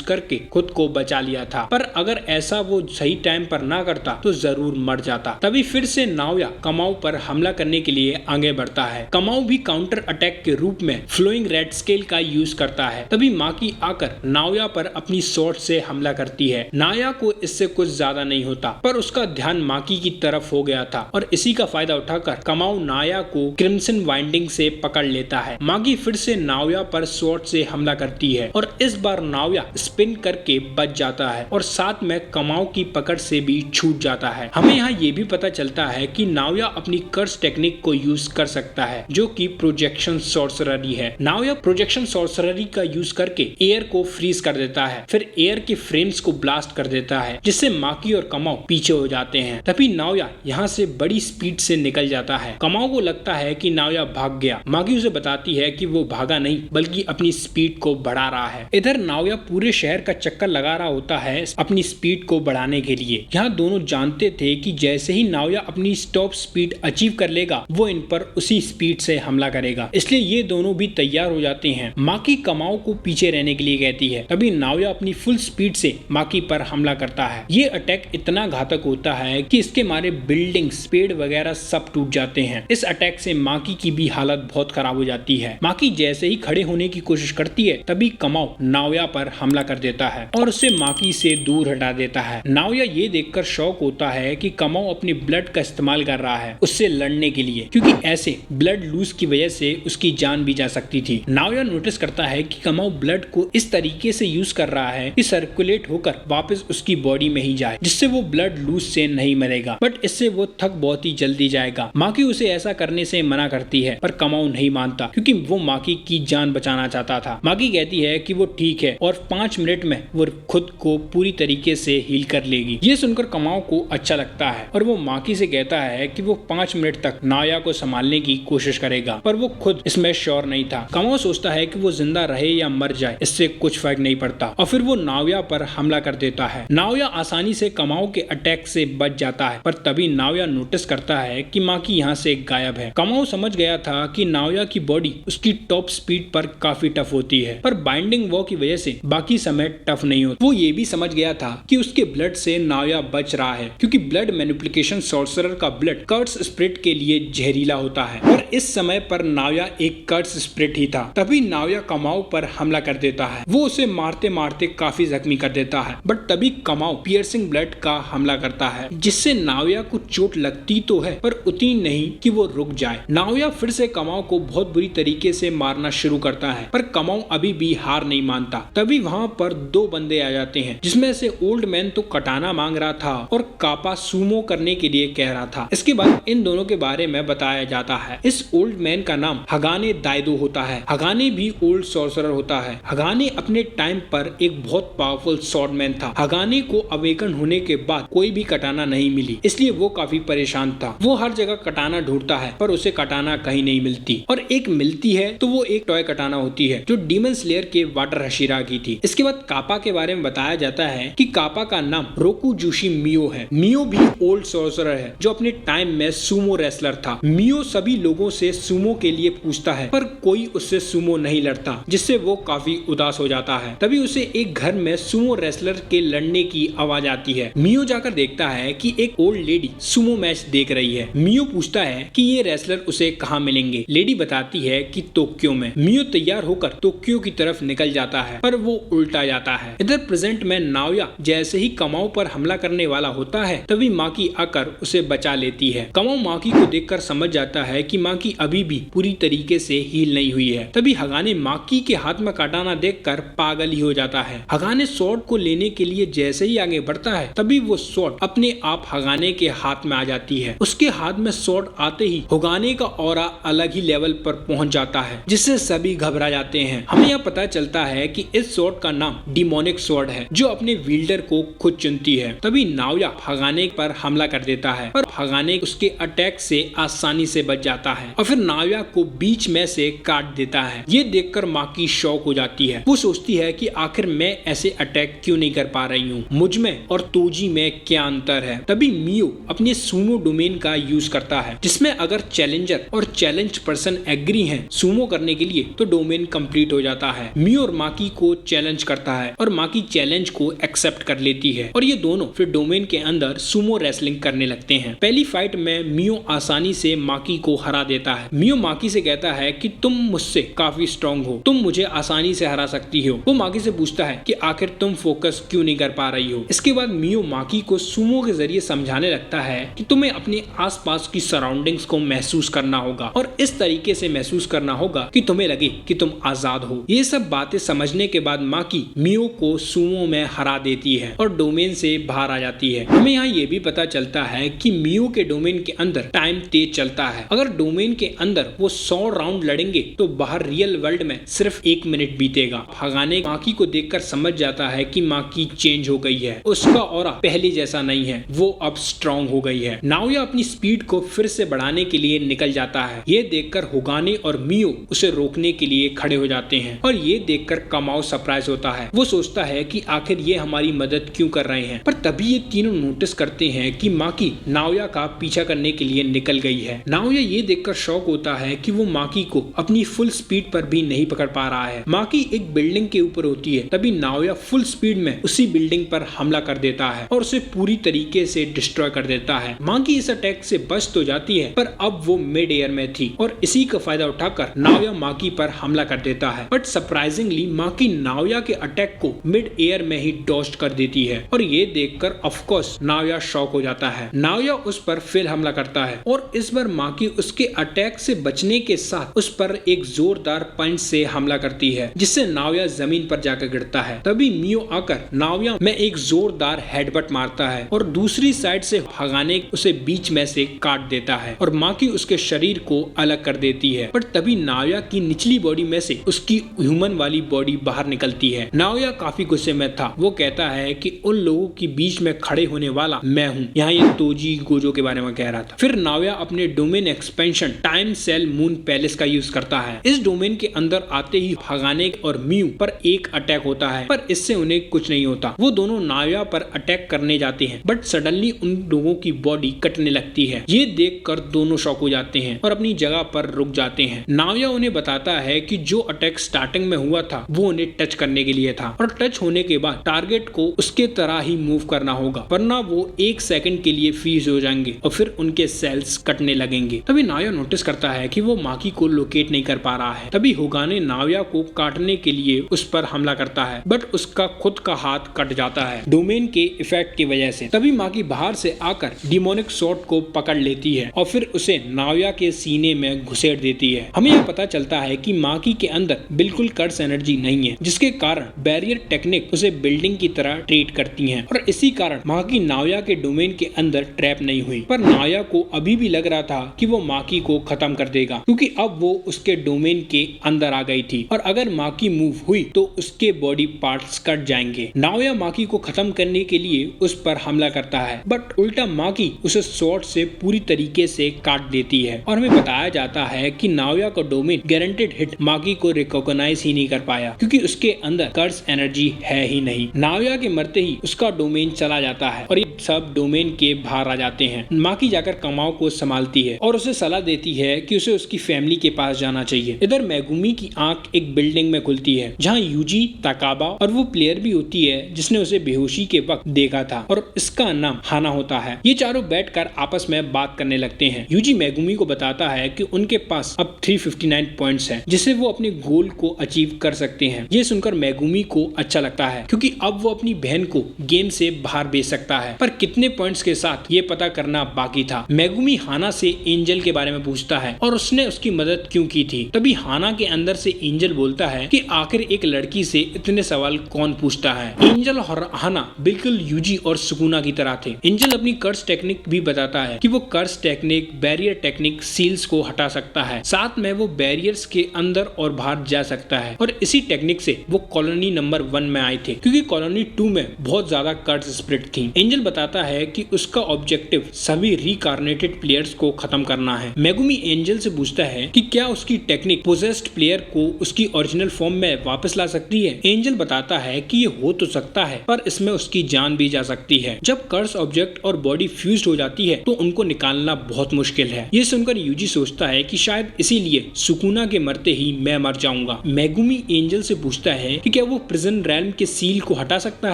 करके खुद को बचा लिया था। पर अगर ऐसा वो सही टाइम पर ना करता तो जरूर मर जाता। तभी फिर से नाओया कमाओ पर हमला करने के लिए आगे बढ़ता है। कमाओ भी काउंटर अटैक के रूप में फ्लोइंग रेड स्केल का यूज करता है। तभी माकी आकर नाओया पर अपनी स्वॉर्ड से हमला करती है। नाओया को इससे कुछ ज्यादा नहीं होता पर उसका ध्यान माकी की तरफ हो गया था और इसी का फायदा उठाकर कमाओ नाओया को क्रिम्सन वाइंडिंग से पकड़ लेता है। माकी फिर से नाओया पर स्वॉर्ड से हमला करती है और इस बार नाओया स्पिन करके बच जाता है और साथ में कमाओ की पकड़ से भी छूट जाता है। हमें यहाँ ये भी पता चलता है कि नाओया अपनी कर्स टेक्निक को यूज कर सकता है जो कि प्रोजेक्शन सॉर्सररी है। नाओया प्रोजेक्शन सॉर्सररी का यूज करके एयर को फ्रीज कर देता है, फिर एयर के फ्रेम्स को ब्लास्ट कर देता है जिससे माकी और कमाओ पीछे हो जाते हैं। तभी नाओया यहाँ से बड़ी स्पीड से निकल जाता है। कमाओ को लगता है कि नाओया भाग गया। माकी उसे बताती है कि वो भागा नहीं बल्कि अपनी स्पीड को बढ़ा रहा है। इधर नाओया पूरे शहर का चक्कर लगा रहा होता है अपनी स्पीड को बढ़ाने के लिए। यहाँ दोनों जानते थे कि जैसे ही नाओया अपनी टॉप स्पीड अचीव कर लेगा वो इन पर उसी स्पीड से हमला करेगा, इसलिए ये दोनों भी तैयार हो जाते हैं। माकी कमाओ को पीछे रहने के लिए कहती है। तभी नाओया अपनी फुल स्पीड से माकी पर हमला करता है। ये अटैक इतना घातक होता है कि इसके मारे बिल्डिंग्स, पेड़ वगैरह सब टूट जाते हैं। इस अटैक से माकी की भी हालत बहुत खराब हो जाती है। माकी जैसे ही खड़े होने की कोशिश करती है तभी कमाओ नाओया पर हमला कर देता है और उसे माकी से दूर हटा देता है। नाओया ये देखकर शॉक होता है कि कमाओ अपने ब्लड का इस्तेमाल कर रहा है उससे लड़ने के लिए, क्योंकि ऐसे ब्लड लूज की वजह से उसकी जान भी जा सकती थी। नाओया नोटिस करता है कि कमाओ ब्लड को इस तरीके से यूज कर रहा है कि सर्कुलेट होकर वापस उसकी बॉडी में ही जाए, जिससे वो ब्लड लूज से नहीं मरेगा, बट इससे वो थक बहुत ही जल्दी जाएगा। माकी उसे ऐसा करने से मना करती है पर कमाओ नहीं मानता क्योंकि वो माकी की जान बचाना चाहता था। माकी कहती है कि वो ठीक है और 5 मिनट में वो खुद को पूरी तरीके से हील कर लेगी। ये सुनकर कमाओ को अच्छा लगता है और वो माकी से कहता है कि वो 5 मिनट तक नाओया को संभालने की कोशिश करेगा, पर वो खुद इसमें श्योर नहीं था। कमाओ सोचता है कि वो जिंदा रहे या मर जाए इससे कुछ फर्क नहीं पड़ता और फिर वो नाओया पर हमला कर देता है। नाओया आसानी से कमाओ के अटैक से बच जाता है पर तभी नाओया नोटिस करता है कि माकी यहाँ से गायब है। कमाओ समझ गया था कि नाओया की बॉडी उसकी टॉप स्पीड पर काफी टफ होती है पर बाइंडिंग वॉ की वजह से बाकी समय टफ नहीं होता। वो ये भी समझ गया था कि उसके ब्लड से नाओया बच रहा है क्योंकि ब्लड मैनिपुलेशन सॉर्सरर का ब्लड कर्स स्पिरिट के लिए जहरीला होता है और इस समय पर नाओया एक कर्स स्पिरिट ही था। तभी नाओया कमाओ पर हमला कर देता है। वो उसे मारते मारते काफी जख्मी कर देता है बट तभी कमाओ पियर्सिंग ब्लड का हमला करता है जिससे नाओया को चोट लगती तो है पर उतनी नहीं कि वो रुक जाए। जाए। नाओया फिर से कमाओ को बहुत बुरी तरीके से मारना शुरू करता है, पर कमाओ अभी भी हार नहीं मानता। तभी वहाँ पर दो बंदे आ जाते हैं, जिसमें से ओल्ड मैन तो कटाना मांग रहा था और कापा सुमो करने के लिए कह रहा था। इसके बाद इन दोनों के बारे में बताया जाता है। इस ओल्ड मैन का नाम हगाने दाइदो होता है। हगाने भी ओल्ड सॉर्सरर होता है। हगाने अपने टाइम पर एक बहुत पावरफुल स्वॉर्डमैन था। हगाने को अवेकन होने के बाद कोई भी कटाना नहीं मिली, इसलिए वो काफी परेशान था। वो हर जगह कटाना ढूंढता है, पर उसे कटाना कहीं नहीं मिलती, और एक मिलती है तो वो एक टॉय कटाना होती है जो डीमन स्लेयर के वाटर हशीरा की थी। इसके बाद कापा के बारे में बताया जाता है कि कापा का नाम रोकुजुशी मियो है। मियो भी ओल्ड सॉर्सरर है जो अपने टाइम में सुमो रेसलर था। मियो सभी लोगों से सुमो के लिए पूछता है, पर कोई उससे सुमो नहीं लड़ता, जिससे वो काफी उदास हो जाता है। तभी उसे एक घर में सुमो रेसलर के लड़ने की आवाज आती है। मियो जाकर देखता है कि एक ओल्ड लेडी सुमो मैच देख रही है। मियो पूछता है कि ये रेसलर उसे कहाँ मिलेंगे। लेडी बताती है कि टोक्यो में। मियो तैयार होकर टोक्यो की तरफ निकल जाता है, पर वो उल्टा जाता है। इधर प्रेजेंट में नाओया जैसे ही कमाओ पर हमला करने वाला होता है, तभी माकी आकर उसे बचा लेती है। कमाओ माकी को देखकर समझ जाता है कि माकी अभी भी पूरी तरीके से हील नहीं हुई है। तभी हगाने माकी के हाथ में काटाना देखकर पागल ही हो जाता है। हगाने स्वॉर्ड को लेने के लिए जैसे ही आगे बढ़ता है, तभी वो स्वॉर्ड अपने आप हगाने के हाथ में आ जाती है। उसके हाथ में स्वॉर्ड आते ही हगाने का ऑरा अलग ही लेवल पर पहुंच जाता है, जिससे सभी घबरा जाते हैं। हमें यह पता चलता है कि इस स्वॉर्ड का नाम डिमोनिक स्वॉर्ड है, जो अपने विल्डर को खुद चुनती है। तभी नाओया हगाने पर हमला कर देता है, पर हगाने उसके अटैक से आसानी से बच जाता है और फिर नाओया को बीच में से काट देता है। ये देखकर माकी शॉक हो जाती है। वो सोचती है कि आखिर मैं ऐसे अटैक क्यों नहीं कर पा रही हूँ, मुझ में और तोजी में क्या अंतर है। तभी मियो अपने सुमो डोमेन का यूज करता है, जिसमें अगर चैलेंजर और चैलेंज पर्सन एग्री हैं सुमो करने के लिए, तो डोमेन कंप्लीट हो जाता है। मियो और माकी को चैलेंज करता है और माकी चैलेंज को एक्सेप्ट कर लेती है, और ये दोनों फिर डोमेन के अंदर सुमो रेसलिंग करने लगते हैं। पहली फाइट में मियो आसानी से माकी को हरा देता है। मियो माकी से कहता है कि तुम मुझसे काफी स्ट्रॉन्ग हो, तुम मुझे आसानी से हरा सकती हो। वो माकी से पूछता है कि आखिर तुम फोकस क्यों नहीं कर पा रही हो। इसके बाद मियो माकी को सुमो के जरिए समझाने लगता है कि तुम्हें अपने आसपास की सराउंडिंग्स को महसूस करना होगा, और इस तरीके से महसूस करना होगा कि तुम्हें लगे कि तुम आजाद हो। ये सब बातें समझने के बाद माकी मियो को सुमो में हरा देती है और डोमेन से बाहर आ जाती है। हमें यहाँ ये भी पता चलता है कि मियो के डोमेन के अंदर टाइम तेज चलता है। अगर डोमेन के अंदर वो 100 राउंड लड़ेंगे तो बाहर रियल वर्ल्ड में सिर्फ 1 मिनट बीतेगा। हगाने माकी को देखकर समझ जाता है कि माकी चेंज हो गई है, उसका ऑरा पहले जैसा नहीं है, वो अब स्ट्रॉन्ग हो गई है। नाओया अपनी स्पीड को फिर से बढ़ाने के लिए निकल जाता है। ये देखकर हगाने और मियो उसे रोकने के लिए खड़े हो जाते हैं, और ये देखकर कमाओ सरप्राइज होता है। वो सोचता है कि आखिर ये हमारी मदद क्यों कर रहे हैं, पर तभी ये तीनों नोटिस करते हैं कि माकी नाओया का पीछा करने के लिए निकल गई है। नाओया ये देखकर शॉक होता है कि वो माकी को अपनी फुल स्पीड पर भी नहीं पकड़ पा रहा है। माकी एक बिल्डिंग के ऊपर होती है, तभी नाओया फुल स्पीड में उसी बिल्डिंग पर हमला कर देता है और उसे पूरी तरीके से डिस्ट्रॉय कर देता है। माकी इस अटैक से बच तो जाती है, पर अब वो मिड एयर में थी और इसी का फायदा उठाकर नाओया माकी पर हमला कर देता है। बट सरप्राइजिंगली माकी नाओया के अटैक को मिड एयर में ही डॉज कर देती है, और ये देखकर ऑफ कोर्स नाओया शॉक हो जाता है। नाओया उस पर फिर हमला करता है, और इस बार माकी उसके अटैक से बचने के साथ उस पर एक जोरदार पंच से हमला करती है, जिससे नाओया जमीन पर जाकर गिरता है। तभी मियो आकर नाओया में एक जोरदार हेडबट मारता है, और दूसरी साइड से हगाने उसे बीच में से काट देता है, और माकी उसके शरीर को अलग कर देती है। पर तभी नाओया की निचली बॉडी में से उसकी ह्यूमन वाली बॉडी बाहर निकलती है। नाओया काफी गुस्से में था। वो कहता है कि उन लोगों के बीच में खड़े होने वाला मैं हूँ। यहाँ ये तोजी गोजो के बारे में कह रहा था। फिर नाओया अपने domain expansion time cell moon palace का यूज करता है। इस डोमेन के अंदर आते ही हगाने और मियो पर एक अटैक होता है, पर इससे उन्हें कुछ नहीं होता। वो दोनों नाओया पर अटैक करने जाते हैं, बट सडनली उन लोगों की बॉडी कटने लगती है। ये देखकर दोनों शॉक हो जाते हैं और अपनी जगह पर रुक जाते हैं। नाओया उन्हें बताता है कि जो अटैक स्टार्टिंग में हुआ था वो उन्हें टच करने के लिए था, और टच होने के बाद टारगेट को उसके तरह ही मूव करना होगा, वरना वो 1 सेकंड के लिए फ्रीज हो जाएंगे और फिर उनके सेल्स कटने लगेंगे। तभी नाओया नोटिस करता है कि वो माकी को लोकेट नहीं कर पा रहा है। तभी हगाने नाओया को काटने के लिए उस पर हमला करता है, बट उसका खुद का हाथ कट जाता है डोमेन के इफेक्ट की वजह से। तभी माकी बाहर से आकर डिमोनिक स्वॉर्ड को पकड़ लेती है और फिर उसे नाओया के सीने में घुसेड़ देती है। हमें यह पता चलता है कि माकी के अंदर बिल्कुल कर्स एनर्जी नहीं है, जिसके कारण बैरियर टेक्निक उसे बिल्डिंग की तरह ट्रीट करती है और इसी कारण माकी नाओया के डोमेन के अंदर ट्रैप नहीं हुई। पर नाओया को अभी भी लग रहा था कि वो माकी को खत्म कर देगा, क्योंकि अब वो उसके डोमेन के अंदर आ गई थी और अगर माकी मूव हुई तो उसके बॉडी पार्ट्स कट जाएंगे। नाओया माकी को खत्म करने के लिए उस पर हमला करता है, बट उल्टा माकी उसे स्वॉर्ड से पूरी तरीके से काट देती है और हमें बताया जाता है कि नाओया का डोमेन गारंटेड हिट माकी को रिकॉग्नाइज ही नहीं कर पाया, क्योंकि उसके अंदर कर्स एनर्जी है ही नहीं। नाओया के मरते ही उसका डोमेन चला जाता है और ये सब डोमेन के बाहर आ जाते हैं। माकी जाकर कमाओ को संभालती है और उसे सलाह देती है कि उसे उसकी फैमिली के पास जाना चाहिए। इधर मेगुमी की आंख एक बिल्डिंग में खुलती है जहाँ यूजी ताकाबा और वो प्लेयर भी होती है जिसने उसे बेहोशी के वक्त देखा था और इसका नाम हाना होता है। ये चारों बैठकर आपस में बात करने लगते हैं। यूजी मेगुमी को बताता है कि उनके पास अब 359 पॉइंट्स हैं, जिससे वो अपने गोल को अचीव कर सकते हैं। ये सुनकर मेगुमी को अच्छा लगता है, क्योंकि अब वो अपनी बहन को गेम से बाहर भेज सकता है। पर कितने पॉइंट्स के साथ ये पता करना बाकी था। मेगुमी हाना से एंजल के बारे में पूछता है और उसने उसकी मदद क्यों की थी। तभी हाना के अंदर से एंजल बोलता है कि आखिर एक लड़की से इतने सवाल कौन पूछता है। एंजल और हाना बिल्कुल यूजी और सुकुना की तरह थे। एंजल अपनी कर्स टेक्निक भी बताता है कि वो curse technique, barrier technique seals को हटा सकता है, साथ में वो बैरियर्स के अंदर और बाहर जा सकता है और इसी टेक्निक से वो कॉलोनी नंबर 1 में आए थे, क्योंकि कॉलोनी 2 में बहुत ज्यादा कर्स स्प्रिट थी। एंजल बताता है कि उसका ऑब्जेक्टिव सभी रिकार्नेटेड प्लेयर्स को खत्म करना है। मेगुमी एंजल से पूछता है कि क्या उसकी टेक्निक पोजेस्ड प्लेयर को उसकी ओरिजिनल फॉर्म में वापस ला सकती है। एंजल बताता है कि ये हो तो सकता है, पर इसमें उसकी जान भी जा सकती है। जब कर्स ऑब्जेक्ट और बॉडी फ्यूज्ड हो जाती है तो उनको निकालना बहुत मुश्किल है। ये सुनकर यूजी सोचता है कि शायद इसीलिए सुकुना के मरते ही मैं मर जाऊंगा। मेगुमी एंजल से पूछता है कि क्या वो प्रिजन रैल्म के सील को हटा सकता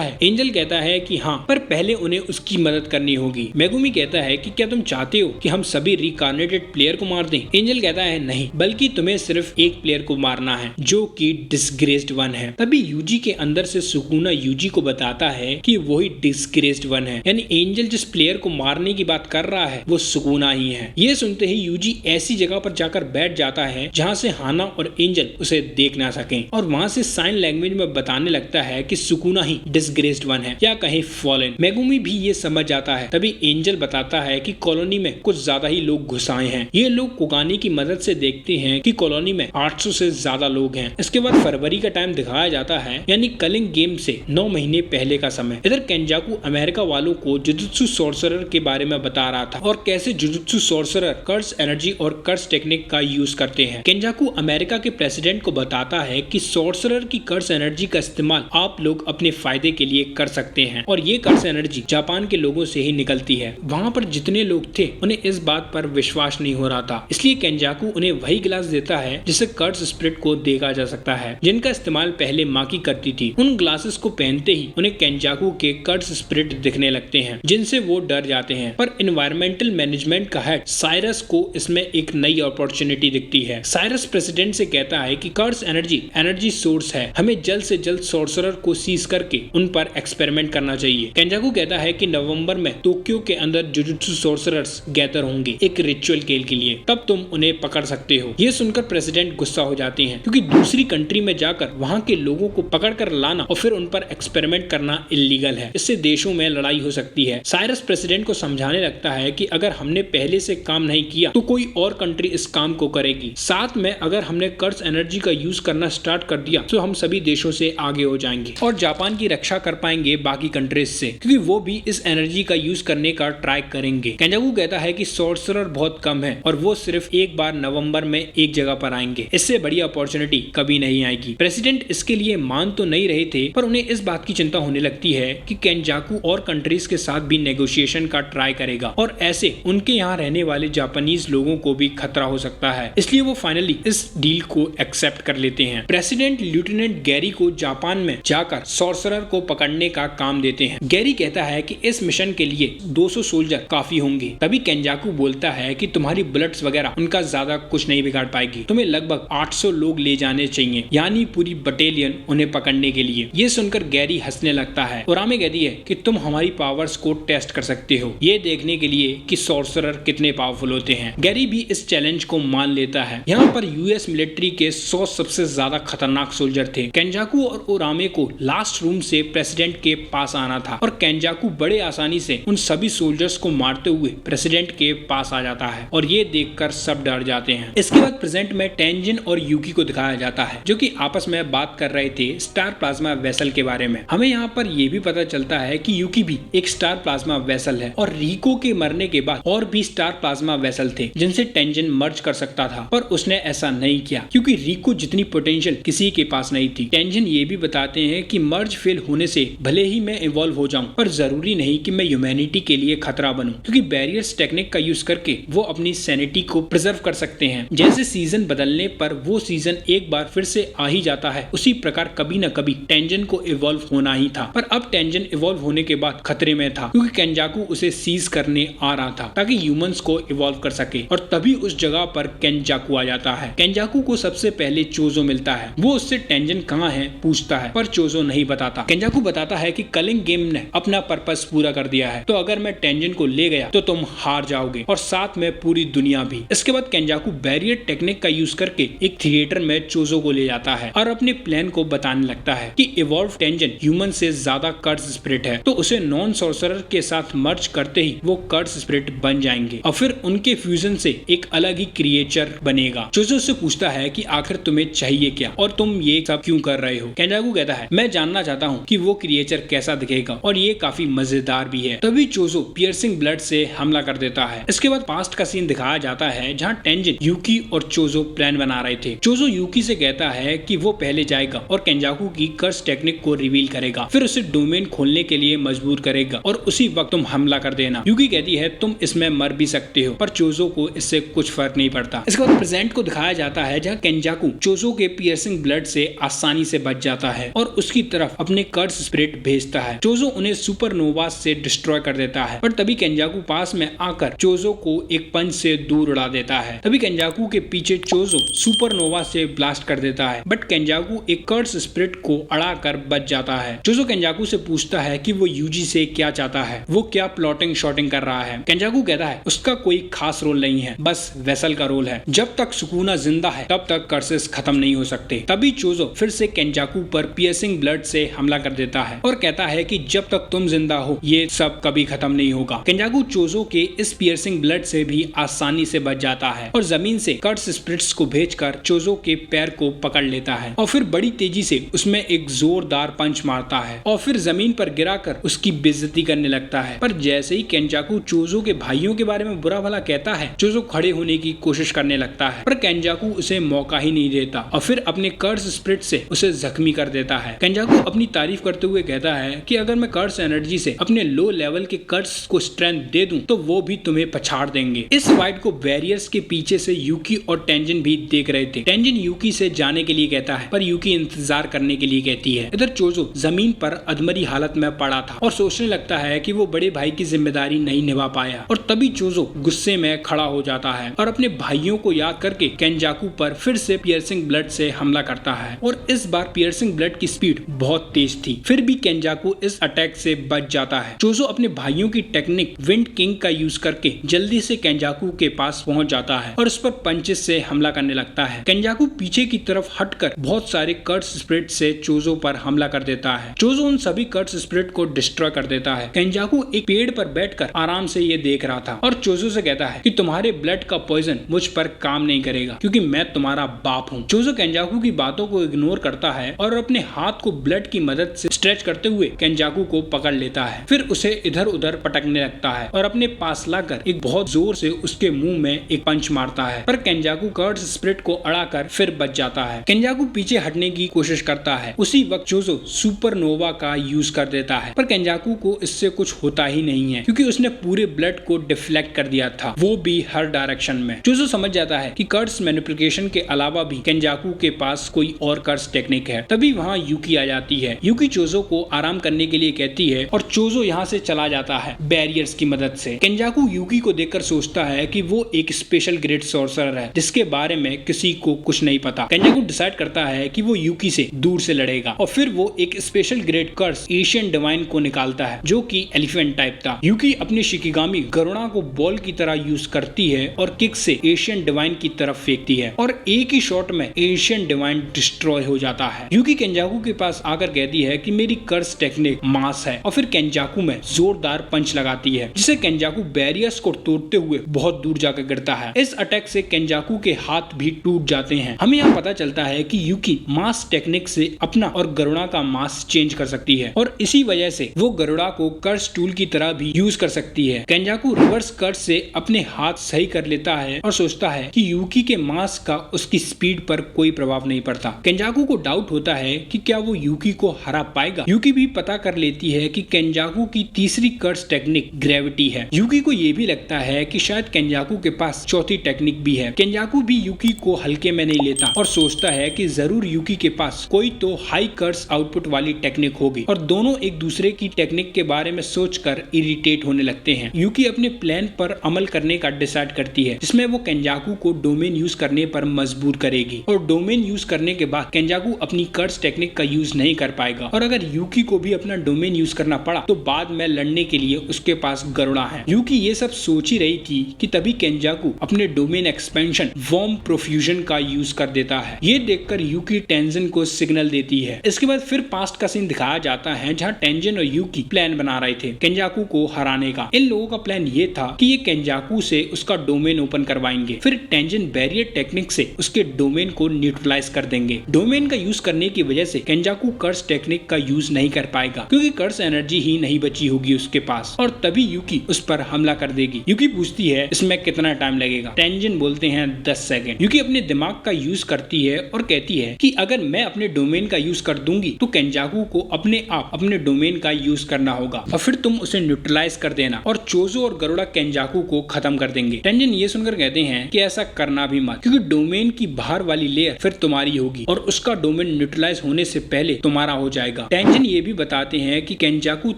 है। एंजल कहता है कि हाँ, पर पहले उन्हें उसकी मदद करनी होगी। मेगुमी कहता है कि क्या तुम चाहते हो कि हम सभी रिकार्नेटेड प्लेयर को मार दें। एंजल कहता है नहीं, बल्कि तुम्हें सिर्फ एक प्लेयर को मारना है, जो कि डिसग्रेस्ड वन है। तभी यूजी के अंदर से सुकुना यूजी को बताता है कि वही डिसग्रेस्ड वन है, यानी एंजल जिस प्लेयर को मारने की बात कर रहा है वो सुकुना ही है। ये सुनते ही यूजी ऐसी जगह पर जाकर बैठ जाता है जहाँ से हाना और एंजल उसे देख ना सकें और वहाँ से साइन लैंग्वेज में बताने लगता है कि सुकुना ही डिसग्रेस्ड वन है या कहीं फॉलन। मेगुमी भी ये समझ जाता है। तभी एंजल बताता है कि कॉलोनी में कुछ ज्यादा ही लोग घुस आए हैं। ये लोग कोगानी की मदद से देखते हैं कि कॉलोनी में 800 से ज्यादा लोग हैं। इसके बाद फरवरी का टाइम दिखाया जाता है, यानी कलिंग गेम से 9 महीने पहले का समय। इधर केंजाकू अमेरिका वालों को जुजुत्सु सॉर्सरर के बारे में बता रहा था और कैसे जुजुत्सु सॉर्सरर कर्स एनर्जी और कर्स टेक्निक का यूज करते हैं। केंजाकू अमेरिका के प्रेसिडेंट को बताता है कि सॉर्सरर की कर्स एनर्जी का इस्तेमाल आप लोग अपने फायदे के लिए कर सकते हैं और ये कर्स एनर्जी जापान के लोगों से ही निकलती है। वहाँ पर जितने लोग थे उन्हें इस बात पर विश्वास नहीं हो रहा था, इसलिए केंजाकू उन्हें वही गिलास देता है जिससे कर्स स्प्रिट को देखा जा सकता है, जिनका इस्तेमाल पहले माकी करती थी। उन ग्लासेस को पहनते ही उन्हें केंजाकू के कर्स स्प्रिट दिखने लगते हैं, जिनसे वो डर जाते हैं। पर एनवायरमेंटल मैनेजमेंट का हेड साइरस को इसमें एक नई अपॉर्चुनिटी दिखती है। साइरस प्रेसिडेंट से कहता है कि कर्स एनर्जी सोर्स है, हमें जल्द से जल्द सॉर्सरर को सीज करके उन पर एक्सपेरिमेंट करना चाहिए। केंजाकू कहता है कि नवंबर में टोक्यो के अंदर जुजुत्सु सॉर्सरर्स गैदर होंगे एक रिचुअल खेल के लिए, तब तुम उन्हें पकड़ सकते हो। ये सुनकर प्रेसिडेंट गुस्सा हो जाते हैं, क्योंकि दूसरी कंट्री में जाकर वहाँ के लोगों को पकड़ कर लाना और फिर उन पर एक्सपेरिमेंट करना इलीगल है। इससे देशों में लड़ाई हो सकती है। साइरस प्रेसिडेंट को समझाने लगता है कि अगर हमने पहले से काम नहीं किया तो कोई और कंट्री इस काम को करेगी। साथ में अगर हमने कर्स एनर्जी का यूज करना स्टार्ट कर दिया तो हम सभी देशों से आगे हो जाएंगे और जापान की रक्षा कर पाएंगे बाकी कंट्रीज से, क्योंकि वो भी इस एनर्जी का यूज करने का ट्राई करेंगे। केंजाकू कहता है कि सॉर्सरर बहुत कम है और वो सिर्फ एक बार नवंबर में एक जगह पर आएंगे, इससे बड़ी अपॉर्चुनिटी कभी नहीं आएगी। प्रेसिडेंट इसके लिए मान तो नहीं रहे थे, पर उन्हें इस बात की चिंता होने लगती है कि केंजाकू और कंट्रीज के साथ भी नेगोशिएशन का ट्राई करेगा और ऐसे उनके यहाँ रहने वाले जापानीज लोगों को भी खतरा हो सकता है, इसलिए वो फाइनली इस डील को एक्सेप्ट कर लेते हैं। प्रेसिडेंट लेफ्टिनेंट गैरी को जापान में जाकर सॉर्सरर को पकड़ने का काम देते हैं। गैरी कहता है कि कि इस मिशन के लिए 200 सोल्जर काफी होंगे। तभी केंजाकू बोलता है कि तुम्हारी बुलेट्स वगैरह उनका ज्यादा कुछ नहीं बिगाड़ पाएगी, तुम्हें लगभग 800 लोग ले जाने चाहिए, यानी पूरी बटालियन उन्हें पकड़ने के लिए। ये सुनकर गैरी हंसने लगता है। उरामे कहती है कि तुम हमारी पावर्स को टेस्ट कर सकते हो, ये देखने के लिए कि सॉर्सरर कितने पावरफुल होते हैं। गैरी भी इस चैलेंज को मान लेता है। यहाँ पर यूएस मिलिट्री के 100 सबसे ज्यादा खतरनाक सोल्जर थे। केंजाकू और उरामे को लास्ट रूम से प्रेसिडेंट के पास आना था और केंजाकू बड़े आसानी से उन सभी सोल्जर्स को मारते हुए प्रेसिडेंट के पास आ जाता है और ये देखकर सब डर जाते हैं। इसके बाद प्रेजेंट में टेंजिन और यूकी को दिखाया जाता है जो कि आपस में बात कर रहे थे स्टार प्लाज्मा वेसल के बारे में। हमें यहाँ पर यह भी पता चलता है कि यूकी भी एक स्टार प्लाज्मा वेसल है और रिको के मरने के बाद और भी स्टार प्लाज्मा वेसल थे जिनसे टेंजिन मर्ज कर सकता था, पर उसने ऐसा नहीं किया क्योंकि रिको जितनी पोटेंशियल किसी के पास नहीं थी। टेंजिन ये भी बताते हैं कि मर्ज फेल होने से भले ही मैं इवॉल्व हो जाऊं, पर जरूरी नहीं कि मैं ह्यूमैनिटी के लिए खतरा बनूं, क्योंकि बैरियर्स टेक्निक का यूज करके वो अपनी सैनिटी को प्रिजर्व कर सकते हैं। जैसे सीजन बदलने पर वो सीजन एक बार फिर से आ ही जाता है, उसी प्रकार कभी न कभी टेंजिन को इवॉल्व होना ही था। पर अब टेंजिन इवॉल्व होने के बाद खतरे में था क्योंकि केंजाकू उसे सीज करने आ रहा था ताकि ह्यूमंस को इवॉल्व कर सके, और तभी उस जगह पर केंजाकू आ जाता है। केंजाकू को सबसे पहले चोजो मिलता है। वो उससे टेंजिन कहाँ है पूछता है, पर चोजो नहीं बताता। केंजाकू बताता है कि कलिंग गेम ने अपना पर्पस पूरा कर दिया है, तो अगर मैं टेंजिन को ले गया तो तुम हार जाओगे और साथ में पूरी दुनिया भी। इसके बाद केंजाकू बैरियर टेक्निक का यूज करके एक थिएटर में चोजो को ले जाता है और अपने प्लान को बताने लगता है कि इवॉल्व टेंजिन ह्यूमन से ज्यादा कर्स स्पिरिट है, तो उसे नॉन सॉर्सरर के साथ मर्ज करते ही वो कर्स स्पिरिट बन जाएंगे और फिर उनके फ्यूजन से एक अलग ही क्रिएचर बनेगा। चोजो से पूछता है कि आखिर तुम्हें चाहिए क्या और तुम ये सब क्यों कर रहे हो। केंजाकू कहता है मैं जानना चाहता हूँ कि वो क्रिएचर कैसा दिखेगा और ये काफी मजेदार भी है। तभी चोजो पियर्सिंग ब्लड से हमला कर देता है। इसके बाद पास्ट का सीन दिखाया जाता है जहाँ टेंजिन, यूकी और चोजो प्लान बना रहे थे। चोजो यूकी से कहता है कि वो पहले जाएगा और केंजाकू की कर्स टेक्निक को रिवील करेगा, फिर उसे डोमेन खोलने के लिए मजबूर करेगा और उसी वक्त तुम हमला कर देना। यूकी कहती है तुम इसमें मर भी सकते हो, पर चोजो को इससे कुछ फर्क नहीं पड़ता। इसके बाद प्रेजेंट को दिखाया जाता है जहाँ केंजाकू चोजो के पियर्सिंग ब्लड से आसानी से बच जाता है और उसकी तरफ अपने कर्स स्पिरिट भेजता है। चोजो उन्हें सुपरनोवा से डिस्ट्रॉय कर देता है, पर तभी केंजाकू पास में आकर चोजो को एक पंच से दूर उड़ा देता है। तभी केंजाकू के पीछे चोजो सुपरनोवा से ब्लास्ट कर देता है, बट केंजाकू एक कर्स स्पिरिट को अड़ा कर बच जाता है। चोजो केंजाकू से पूछता है कि वो यूजी से क्या चाहता है, वो क्या प्लॉटिंग शॉटिंग कर रहा है। केंजाकू कहता है उसका कोई खास रोल नहीं है, बस वेसल का रोल है। जब तक सुकुना जिंदा है तब तक कर्सेस खत्म नहीं हो सकते। तभी चोजो फिर से केंजाकू पर पियर्सिंग ब्लड से हमला कर देता है और कहता है कि जब तक तुम जिंदा हो ये सब कभी खत्म नहीं होगा। केंजाकू चोजो के इस पियर्सिंग ब्लड से भी आसानी से बच जाता है और जमीन से कर्स स्पिरिट्स को भेजकर चोजो के पैर को पकड़ लेता है और फिर बड़ी तेजी से उसमें एक जोरदार पंच मारता है और फिर जमीन पर गिराकर उसकी बेइज्जती करने लगता है। पर जैसे ही केंजाकू चोजो के भाइयों के बारे में बुरा भला कहता है, चोजो खड़े होने की कोशिश करने लगता है, पर केंजाकू उसे मौका ही नहीं देता और फिर अपने कर्स स्पिरिट से उसे जख्मी कर देता है। केंजाकू अपनी तारीफ करते हुए कहता है कि अगर मैं कर्स एनर्जी से अपने लो लेवल के कर्स को स्ट्रेंथ दे दूं तो वो भी तुम्हें पछाड़ देंगे। इस फाइट को बैरियर्स के पीछे से यूकी और टेंजिन भी देख रहे थे। टेंजिन यूकी से जाने के लिए कहता है, पर यूकी इंतजार करने के लिए कहती है। इधर चोजो जमीन पर अधमरी हालत में पड़ा था और सोचने लगता है कि वो बड़े भाई की जिम्मेदारी नहीं निभा पाया, और तभी चोजो गुस्से में खड़ा हो जाता है और अपने भाइयों को याद करके केंजाकू पर फिर से पियर्सिंग ब्लड से हमला करता है और इस बार पियर्सिंग ब्लड की स्पीड बहुत तेज थी, फिर भी केंजाकू इस अटैक से बच जाता है। चोजो अपने भाइयों की टेक्निक विंड किंग का यूज करके जल्दी से केंजाकू के पास पहुंच जाता है और उस पर पंचेस से हमला करने लगता है। केंजाकू पीछे की तरफ हटकर बहुत सारे कर्स स्पिरिट से चोजो पर हमला कर देता है। चोजो उन सभी कर्स स्पिरिट को डिस्ट्रॉय कर देता है। केंजाकू एक पेड़ पर बैठकर आराम से ये देख रहा था और चोजो से कहता है कि तुम्हारे ब्लड का पॉइजन मुझ पर काम नहीं करेगा क्योंकि मैं तुम्हारा बाप हूँ। चोजो केंजाकू की बातों को इग्नोर करता है और अपने हाथ को ब्लड की मदद से स्ट्रेच करते हुए केंजाकू को पकड़ लेता है, फिर उसे इधर उधर पटकने लगता है और अपने पास लाकर एक बहुत जोर से उसके मुंह में एक पंच मारता है, पर केंजाकू कर्स स्पिरिट को अड़ाकर फिर बच जाता है। केंजाकू पीछे हटने की कोशिश करता है, उसी वक्त चोजो सुपरनोवा का यूज कर देता है, पर केंजाकू को इससे कुछ होता ही नहीं है क्योंकि उसने पूरे ब्लड को डिफ्लेक्ट कर दिया था, वो भी हर डायरेक्शन में। चोजो समझ जाता है कि कर्स मैनिपुलेशन के अलावा भी केंजाकू के पास कोई और कर्स टेक्निक है। तभी वहाँ यूकी आ जाती है। यूकी चोजो को आराम करने के लिए कहती है और चोजो चोजो यहाँ से चला जाता है बैरियर्स की मदद से। केंजाकू यूकी को देखकर सोचता है कि वो एक स्पेशल ग्रेट सॉर्सरर है जिसके बारे में किसी को कुछ नहीं पता। केंजाकू डिसाइड करता है कि वो यूकी से दूर से लड़ेगा और फिर वो एक स्पेशल ग्रेट कर्स एशियन डिवाइन को निकालता है जो कि एलिफेंट टाइप था। यूकी अपनी शिकिगामी गरुणा को बॉल की तरह यूज करती है और किक से एशियन डिवाइन की तरफ फेंकती है और एक ही शॉट में एशियन डिवाइन डिस्ट्रॉय हो जाता है। यूकी केंजाकू के पास आकर कहती है कि मेरी कर्स टेक्निक मास है और फिर केंजाकू में जोरदार पंच लगाती है जिसे केंजाकू बैरियर्स को तोड़ते हुए बहुत दूर जाकर गिरता है। इस अटैक से केंजाकू के हाथ भी टूट जाते हैं। हमें यहाँ पता चलता है कि यूकी मास टेक्निक से अपना और गरुड़ा का मास चेंज कर सकती है और इसी वजह से वो गरुड़ा को कर्स टूल की तरह भी यूज कर सकती है। केंजाकू रिवर्स कर्स से अपने हाथ सही कर लेता है और सोचता है कि यूकी के मास का उसकी स्पीड पर कोई प्रभाव नहीं पड़ता। केंजाकू को डाउट होता है कि क्या वो यूकी को हरा पाएगा। यूकी भी पता कर लेती है कि केंजाकू की तीसरी कर्स टेक्निक ग्रेविटी है। यूकी को ये भी लगता है कि शायद केंजाकू के पास चौथी टेक्निक भी है। केंजाकू भी यूकी को हल्के में नहीं लेता और सोचता है कि जरूर यूकी के पास कोई तो हाई कर्स आउटपुट वाली टेक्निक होगी और दोनों एक दूसरे की टेक्निक के बारे में सोचकर इरिटेट होने लगते हैं। यूकी अपने प्लान पर अमल करने का डिसाइड करती है जिसमें वो केंजाकू को डोमेन यूज करने पर मजबूर करेगी और डोमेन यूज करने के बाद केंजाकू अपनी कर्स टेक्निक का यूज नहीं कर पाएगा और अगर यूकी को भी अपना डोमेन यूज करना पड़ा तो बाद में लड़ने के लिए उसके पास गरुड़ा है। यूकी ये सब सोच ही रही थी कि तभी केंजाकू अपने डोमेन एक्सपेंशन वॉर्म प्रोफ्यूजन का यूज कर देता है। ये देखकर यूकी टेंजन को सिग्नल देती है। इसके बाद फिर पास्ट का सीन दिखाया जाता है जहाँ टेंजन और यूकी प्लान बना रहे थे केंजाकू को हराने का। इन लोगों का प्लान ये था कि ये केंजाकू से उसका डोमेन ओपन करवाएंगे, फिर टेंजन बैरियर टेक्निक से उसके डोमेन को न्यूट्रलाइज कर देंगे। डोमेन का यूज करने की वजह से केंजाकू कर्स टेक्निक का यूज नहीं कर पाएगा क्योंकि कर्स एनर्जी ही नहीं बची होगी उसके पास और तभी यूकी उस पर हमला कर देगी। यूकी पूछती है इसमें कितना टाइम लगेगा। टेंजन बोलते हैं 10 सेकंड। यूकी अपने दिमाग का यूज करती है और कहती है कि अगर मैं अपने डोमेन का यूज कर दूंगी तो केंजाकू को अपने आप अपने डोमेन का यूज करना होगा और फिर तुम उसे न्यूट्रलाइज कर देना और चोजो और गरुड़ा केंजाकू को खत्म कर देंगे। टेंजन ये सुनकर कहते हैं कि ऐसा करना भी मत क्योंकि डोमेन की बाहर वाली लेयर फिर तुम्हारी होगी और उसका डोमेन न्यूट्रलाइज होने से पहले तुम्हारा हो जाएगा। टेंजन ये भी बताते हैं कि केंजाकू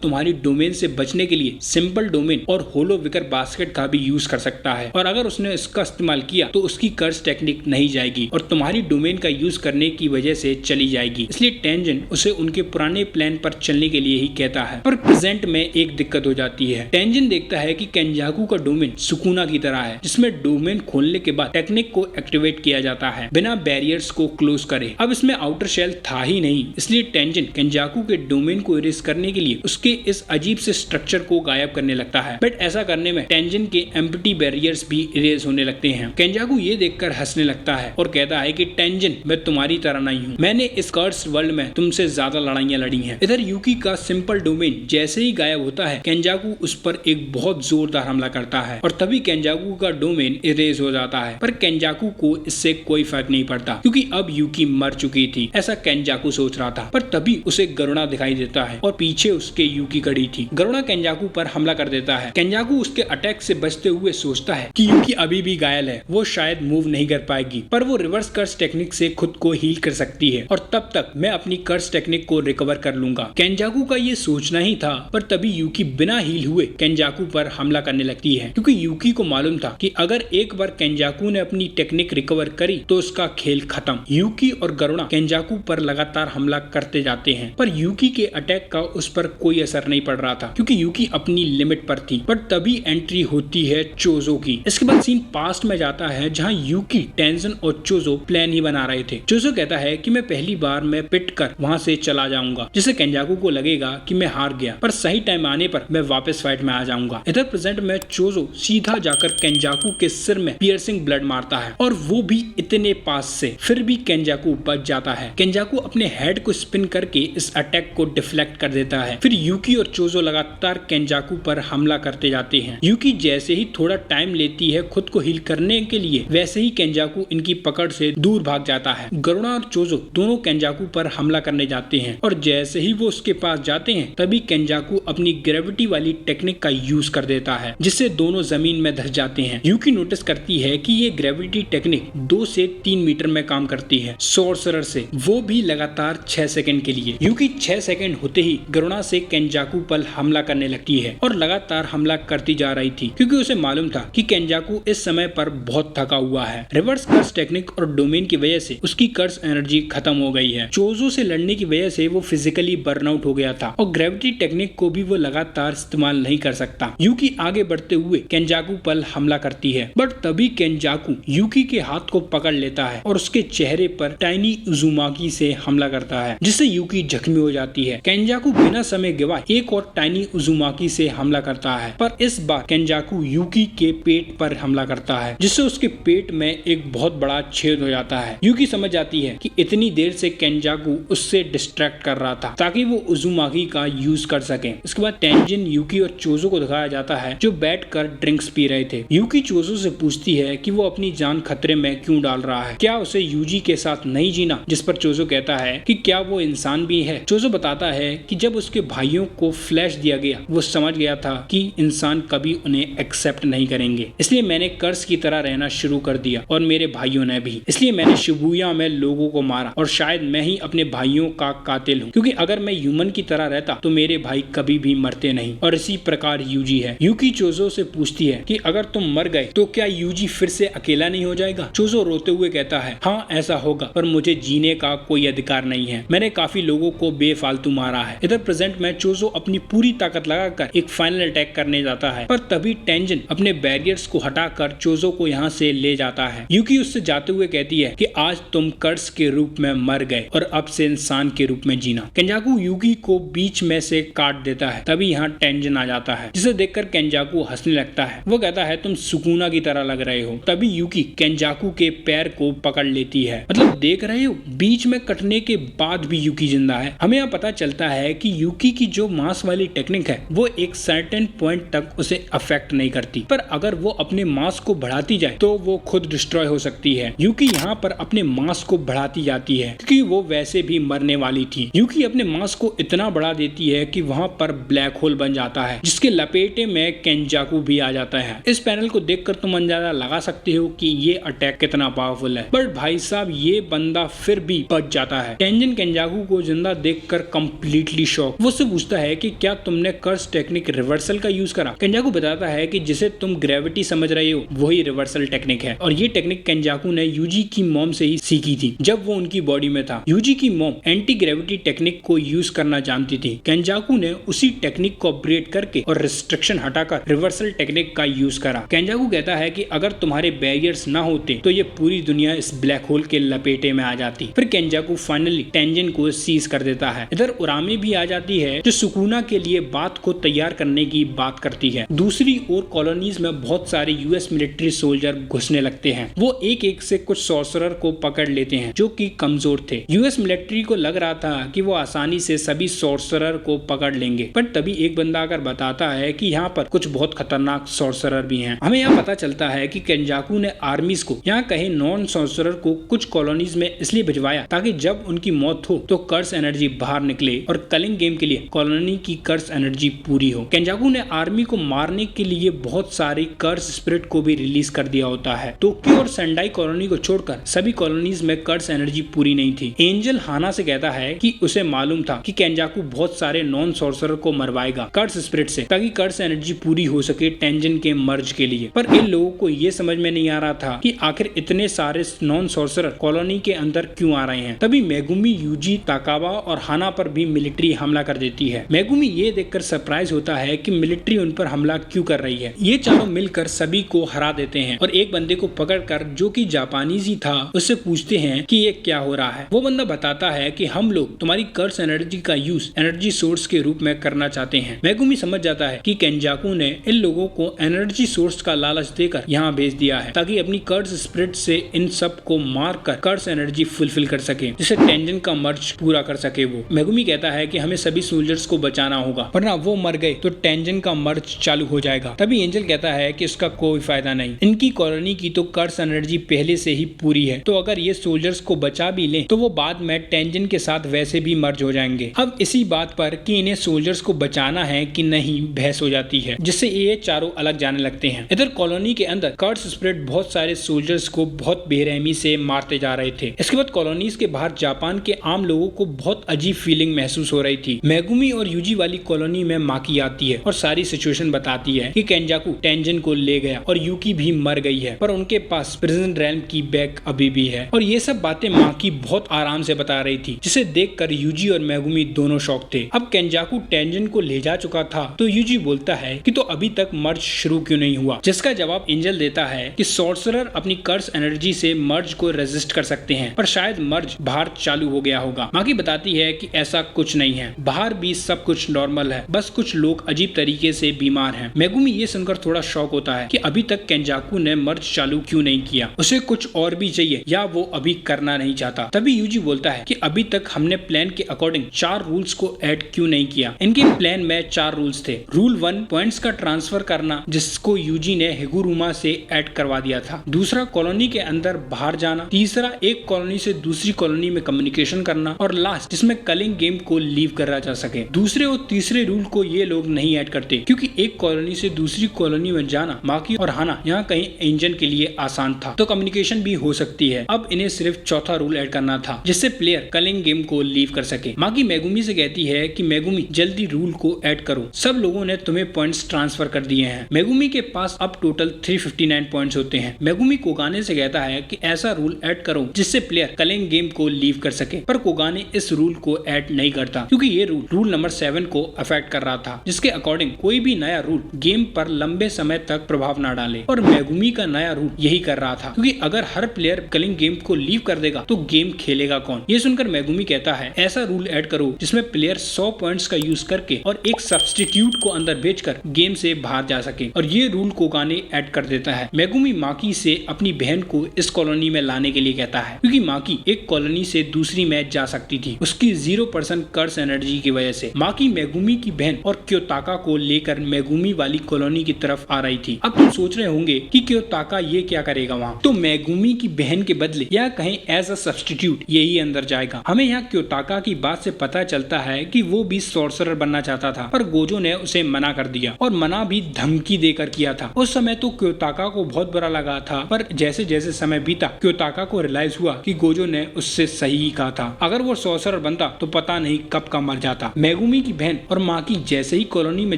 तुम्हारी डोमेन से बचने के लिए सिंपल डोमेन और होलो विकर बास्केट का भी यूज कर सकता है और अगर उसने इसका इस्तेमाल किया तो उसकी कर्स टेक्निक नहीं जाएगी और तुम्हारी डोमेन का यूज करने की वजह से चली जाएगी। इसलिए टेंजन उसे उनके पुराने प्लान पर चलने के लिए ही कहता है। पर प्रेजेंट में एक दिक्कत हो जाती है। टेंजन देखता है कि केंजाकू का डोमेन सुकुना की तरह है जिसमें डोमेन खोलने के बाद टेक्निक को एक्टिवेट किया जाता है बिना बैरियर्स को क्लोज करे। अब इसमें आउटर शेल था ही नहीं, इसलिए टेंजन केंजाकू के डोमेन को इरेज करने के लिए उसके इस अजीब से स्ट्रक्चर को गायब करने लगता है। बट ऐसा करने में टेंजन के एम्प्टी बैरियर्स भी इरेज होने लगते हैं। केंजाकू ये देखकर हंसने लगता है और कहता है कि टेंजन मैं तुम्हारी तरह नहीं हूँ, मैंने इस कर्स वर्ल्ड में तुमसे ज्यादा लड़ाइयाँ लड़ी हैं। इधर यूकी का सिंपल डोमेन जैसे ही गायब होता है केंजाकू उस पर एक बहुत जोरदार हमला करता है और तभी केंजाकू का डोमेन इरेज हो जाता है। पर केंजाकू को इससे कोई फर्क नहीं पड़ता क्योंकि अब यूकी मर चुकी थी, ऐसा केंजाकू सोच रहा था। पर तभी उसे गरुड़ा दिखाई देता है और पीछे उसके यूकी खड़ी थी। गरुड़ा केंजाकू पर हमला कर देता है। केंजाकू उसके अटैक से बचते हुए सोचता है कि यूकी अभी भी घायल है, वो शायद मूव नहीं कर पाएगी, पर वो रिवर्स कर्स टेक्निक से खुद को हील कर सकती है और तब तक मैं अपनी कर्स टेक्निक को रिकवर कर लूंगा। केंजाकू का ये सोचना ही था, पर तभी यूकी बिना हील हुए केंजाकू पर हमला करने लगती है क्योंकि यूकी को मालूम था कि अगर एक बार केंजाकू ने अपनी टेक्निक रिकवर करी तो उसका खेल खत्म। यूकी और गरुड़ा केंजाकू पर लगातार हमला करते जाते हैं पर यूकी के अटैक का उस पर कोई असर नहीं पड़ रहा था क्योंकि यूकी अपनी लिमिट पर थी। पर तभी एंट्री होती है चोजो की। इसके बाद सीन पास्ट में जाता है जहाँ यूकी, टेंजन और चोजो प्लान ही बना रहे थे। चोजो कहता है कि मैं पहली बार में पिट कर वहाँ से चला जाऊंगा जिससे केंजाकू को लगेगा कि मैं हार गया, पर सही टाइम आने पर मैं वापस फाइट में आ जाऊंगा। इधर प्रेजेंट में चोजो सीधा जाकर केंजाकू के सिर में पियर्सिंग ब्लड मारता है और वो भी इतने पास से, फिर भी केंजाकू बच जाता है। केंजाकू अपने हेड को स्पिन करके इस अटैक को डिफ्लेक्ट कर देता है। फिर यूकी और चोजो लगातार केंजाकू पर हमला करते जाते हैं। यूकी जैसे ही थोड़ा टाइम लेती है खुद को हील करने के लिए, वैसे ही केंजाकू इनकी पकड़ से दूर भाग जाता है। गरुड़ा और चोजो दोनों केंजाकू पर हमला करने जाते हैं और जैसे ही वो उसके पास जाते हैं तभी केंजाकू अपनी ग्रेविटी वाली टेक्निक का यूज कर देता है जिससे दोनों जमीन में धस जाते हैं। यूकी नोटिस करती है कि ये ग्रेविटी टेक्निक 2 से 3 मीटर में काम करती है सॉर्सरर से, वो भी लगातार 6 सेकंड के लिए। यूकी 6 सेकंड होते ही गरुड़ा से केंजाकू केंजाकू पर हमला करने लगती है और लगातार हमला करती जा रही थी क्योंकि उसे मालूम था कि केंजाकू इस समय पर बहुत थका हुआ है। रिवर्स कर्स टेक्निक और डोमेन की वजह से उसकी कर्स एनर्जी खत्म हो गई है। चोजो से लड़ने की वजह से वो फिजिकली बर्नआउट हो गया था और ग्रेविटी टेक्निक को भी वो लगातार इस्तेमाल नहीं कर सकता। यूकी आगे बढ़ते हुए केंजाकू पर हमला करती है, बट तभी केंजाकू यूकी के हाथ को पकड़ लेता है और उसके चेहरे पर टाइनी उजुमाकी से हमला करता है, जिससे यूकी जख्मी हो जाती है। केंजाकू बिना समय गवाए एक और टाइनी उजुमाकी से हमला करता है, पर इस बार केंजाकू यूकी के पेट पर हमला करता है, जिससे उसके पेट में एक बहुत बड़ा छेद हो जाता है। यूकी समझ जाती है कि इतनी देर से केंजाकू उससे डिस्ट्रैक्ट कर रहा था ताकि वो उजुमाकी का यूज कर सके। इसके बाद टेंजिन, यूकी और चोजो को दिखाया जाता है जो बैठकर ड्रिंक्स पी रहे थे। यूकी चोजो से पूछती है कि वो अपनी जान खतरे में क्यों डाल रहा है, क्या उसे यूजी के साथ नहीं जीना, जिस पर चोजो कहता है कि क्या वो इंसान भी है। चोजो बताता है कि जब उसके भाइयों को फ्लैश दिया गया वो समझ गया था कि इंसान कभी उन्हें एक्सेप्ट नहीं करेंगे, इसलिए मैंने कर्स की तरह रहना शुरू कर दिया और मेरे भाइयों ने भी। इसलिए मैंने शिबुया में लोगों को मारा और शायद मैं ही अपने भाइयों का कातिल हूँ, क्योंकि अगर मैं ह्यूमन की तरह रहता तो मेरे भाई कभी भी मरते नहीं। और इसी प्रकार यूजी है। यूकी चोजो से पूछती है कि अगर तुम मर गए तो क्या यूजी फिर से अकेला नहीं हो जाएगा। चोजो रोते हुए कहता है, हाँ ऐसा होगा, पर मुझे जीने का कोई अधिकार नहीं है। मैंने काफी लोगों को बेफालतू मारा है। इधर प्रेजेंट में चोजो अपनी पूरी ताकत लगाकर एक फाइनल अटैक करने जाता है, पर तभी टेंजिन अपने बैरियर्स को हटाकर चोजो को यहाँ से ले जाता है। यूकी उससे जाते हुए कहती है कि आज तुम कर्स के रूप में मर गए और अब से इंसान के रूप में जीना। केंजाकू यूकी को बीच में से काट देता है। तभी यहाँ टेंजिन आ जाता है, जिसे देखकर केंजाकू हंसने लगता है। वो कहता है, तुम सुकूना की तरह लग रहे हो। तभी यूकी केंजाकू के पैर को पकड़ लेती है। मतलब देख रहे हो, बीच में कटने के बाद भी यूकी जिंदा है। हमें यहाँ पता चलता है कि यूकी की जो मांस वाली टेक्निक है वो एक सर्टेन पॉइंट तक उसे अफेक्ट नहीं करती, पर अगर वो अपने मांस को बढ़ाती जाए तो वो खुद डिस्ट्रॉय हो सकती है। यूकी यहाँ पर अपने मांस को बढ़ाती जाती है क्योंकि वो वैसे भी मरने वाली थी। यूकी अपने मांस को इतना बढ़ा देती है कि वहाँ पर ब्लैक होल बन जाता है, जिसके लपेटे में केंजाकू भी आ जाता है। इस पैनल को देखकर तुम अंदाजा लगा सकते हो कि ये अटैक कितना पावरफुल है, बट भाई साहब ये बंदा फिर भी बच जाता है। टेंजिन केंजाकू को जिंदा देखकर कंप्लीटली शॉक। वो उससे पूछता है कि क्या तुमने कर्स टेक्निक रिवर्सल का यूज करा। केंजाकू बताता है कि जिसे तुम ग्रेविटी समझ रहे हो वही रिवर्सल टेक्निक है, और ये टेक्निक केंजाकू ने यूजी की मॉम से ही सीखी थी जब वो उनकी बॉडी में था। यूजी की मॉम एंटी ग्रेविटी टेक्निक को यूज करना जानती थी। केंजाकू ने उसी टेक्निक को अपग्रेड करके और रिस्ट्रिक्शन हटाकर रिवर्सल टेक्निक का यूज करा। केंजाकू कहता है कि अगर तुम्हारे बैरियर्स ना होते तो ये पूरी दुनिया इस ब्लैक होल के लपेटे में आ जाती। फिर केंजाकू फाइनली टेंजिन को सीज कर देता है। इधर उरामी भी आ जाती है जो सुकूना के लिए बात को तैयार करने की बात करती है। दूसरी ओर कॉलोनीज में बहुत सारे यूएस मिलिट्री सोल्जर घुसने लगते हैं। वो एक एक से कुछ सॉर्सरर को पकड़ लेते हैं जो कि कमजोर थे। यूएस मिलिट्री को लग रहा था कि वो आसानी से सभी सॉर्सरर को पकड़ लेंगे, पर तभी एक बंदा आकर बताता है कि यहाँ पर कुछ बहुत खतरनाक सॉर्सरर भी हैं। हमें यहाँ पता चलता है कि केंजाकू ने आर्मीज को यहाँ कहे नॉन सॉर्सरर को कुछ कॉलोनीज में इसलिए भिजवाया ताकि जब उनकी मौत हो तो कर्स एनर्जी बाहर निकले और कलिंग गेम के लिए कॉलोनी की कर्स एनर्जी पूरी हो। केंजाकू ने आर्मी को मारने के लिए बहुत सारी कर्स स्पिरिट को भी रिलीज कर दिया होता है। टोक्यो और सेंडाई कॉलोनी को छोड़कर सभी कॉलोनीज में कर्स एनर्जी पूरी नहीं थी। एंजल हाना से कहता है कि उसे मालूम था कि केंजाकू बहुत सारे नॉन सॉर्सरर को मरवाएगा कर्स स्पिरिट से ताकि कर्स एनर्जी पूरी हो सके टेंजिन के मर्ज के लिए, पर इन लोगों को ये समझ में नहीं आ रहा था कि आखिर इतने सारे नॉन सॉर्सरर कॉलोनी के अंदर क्यों आ रहे हैं। तभी मेगुमी, यूजी, ताकावा और हाना पर भी मिलिट्री हमला कर देती है। मेगुमी ये देखकर सरप्राइज होता है कि मिलिट्री उन पर हमला क्यों कर रही है। ये चारों मिलकर सभी को हरा देते हैं और एक बंदे को पकड़कर जो कि जापानीज ही था उससे पूछते हैं कि ये क्या हो रहा है। वो बंदा बताता है कि हम लोग तुम्हारी कर्स एनर्जी का यूज एनर्जी सोर्स के रूप में करना चाहते हैं। मेगुमी समझ जाता है कि केंजाकू ने इन लोगों को एनर्जी सोर्स का लालच देकर यहाँ भेज दिया है ताकि अपनी कर्स स्पिरिट से इन सब को मार कर कर्स एनर्जी फुलफिल कर सके, जिससे टेंजिन का मर्ज पूरा कर सके। वो मेगुमी कहता है कि हमें सभी सोल्जर्स को बचाना होगा, वरना वो मर गए तो टेंजिन का मर्ज चालू हो जाएगा। तभी एंजल कहता है कि इसका कोई फायदा नहीं, इनकी कॉलोनी की तो कर्स एनर्जी पहले से ही पूरी है, तो अगर ये सोल्जर्स को बचा भी लें तो वो बाद में टेंजिन के साथ वैसे भी मर्ज हो जाएंगे। अब इसी बात पर कि इन्हें सोल्जर्स को बचाना है कि नहीं बहस हो जाती है, जिससे ये चारों अलग जाने लगते हैं। इधर कॉलोनी के अंदर कर्स स्पिरिट बहुत सारे सोल्जर्स को बहुत बेरहमी से मारते जा रहे थे। इसके बाद कॉलोनीज के बाहर जापान के आम लोगों को बहुत अजीब फीलिंग महसूस हो रही थी। मेगुमी और और यूजी वाली कॉलोनी में माकी आती है और सारी सिचुएशन बताती है कि केंजाकू टेंजन को ले गया और यूकी भी मर गई है, पर उनके पास प्रिजन रैल्म की बैग अभी भी है। और ये सब बातें माकी बहुत आराम से बता रही थी, जिसे देखकर यूजी और मेगुमी दोनों शॉक थे। अब केंजाकू टेंजन को ले जा चुका था तो यूजी बोलता है कि तो अभी तक मर्ज शुरू क्यों नहीं हुआ, जिसका जवाब एंजल देता है कि सॉर्सरर अपनी कर्स एनर्जी से मर्ज को रेजिस्ट कर सकते हैं, पर शायद मर्ज बाहर चालू हो गया होगा। माकी बताती है कि ऐसा कुछ नहीं है, बाहर भी सब कुछ नॉर्मल है, बस कुछ लोग अजीब तरीके से बीमार हैं। मेगुमी ये सुनकर थोड़ा शॉक होता है कि अभी तक केंजाकू ने मर्ज चालू क्यों नहीं किया, उसे कुछ और भी चाहिए या वो अभी करना नहीं चाहता। तभी यूजी बोलता है कि अभी तक हमने प्लान के अकॉर्डिंग 4 रूल्स को ऐड क्यों नहीं किया। इनके प्लान में 4 रूल्स थे। रूल 1 पॉइंट्स का ट्रांसफर करना, जिसको यूजी ने हिगुरुमा से ऐड करवा दिया था। दूसरा कॉलोनी के अंदर बाहर जाना। तीसरा एक कॉलोनी से दूसरी कॉलोनी में कम्युनिकेशन करना। और लास्ट जिसमें कलिंग गेम को लीव करा जा सके। दूसरे और तीसरे रूल को ये लोग नहीं ऐड करते क्योंकि एक कॉलोनी से दूसरी कॉलोनी में जाना माकी और हाना यहाँ कहीं इंजन के लिए आसान था, तो कम्युनिकेशन भी हो सकती है। अब इन्हें सिर्फ चौथा रूल ऐड करना था जिससे प्लेयर कलिंग गेम को लीव कर सके। माकी मेगुमी से कहती है कि मेगुमी जल्दी रूल को ऐड करो, सब लोगों ने तुम्हें पॉइंट्स ट्रांसफर कर दिए हैं। मेगुमी के पास अब टोटल 359 पॉइंट्स होते हैं। मेगुमी कोगाने से कहता है कि ऐसा रूल ऐड करो जिससे प्लेयर कलिंग गेम को लीव कर सके, पर कोगाने इस रूल को ऐड नहीं करता क्योंकि ये रूल नंबर 7 को अफेक्ट कर रहा था, जिसके अकॉर्डिंग कोई भी नया रूल गेम पर लंबे समय तक प्रभाव न डाले। और मेगुमी का नया रूल यही कर रहा था क्योंकि अगर हर प्लेयर कलिंग गेम को लीव कर देगा तो गेम खेलेगा कौन। ये सुनकर मेगुमी कहता है ऐसा रूल ऐड करो जिसमें प्लेयर 100 पॉइंट्स का यूज करके और एक सब्स्टिट्यूट को अंदर भेजकर गेम से बाहर जा सके, और ये रूल कोगाने ऐड कर देता है। मेगुमी माकी से अपनी बहन को इस कॉलोनी में लाने के लिए कहता है क्योंकि माकी एक कॉलोनी से दूसरी में जा सकती थी उसकी 0% कर्स एनर्जी की वजह से। माकी मेगुमी की बहन और क्योताका को लेकर मेगुमी वाली कॉलोनी की तरफ आ रही थी। अब तुम सोच रहे होंगे कि क्योताका ये क्या करेगा वहाँ, तो मेगुमी की बहन के बदले या कहीं एज अ सब्स्टिट्यूट यही अंदर जाएगा। हमें यहाँ क्योताका की बात से पता चलता है कि वो भी सॉर्सरर बनना चाहता था, पर गोजो ने उसे मना कर दिया और मना भी धमकी देकर किया था। उस समय तो क्योताका को बहुत बुरा लगा था, पर जैसे जैसे समय बीता क्योताका को रियलाइज हुआ कि गोजो ने उससे सही ही कहा था। अगर वो सॉर्सरर बनता तो पता नहीं कब का मर जाता। मेगुमी की बहन और माकी जैसे ही कॉलोनी में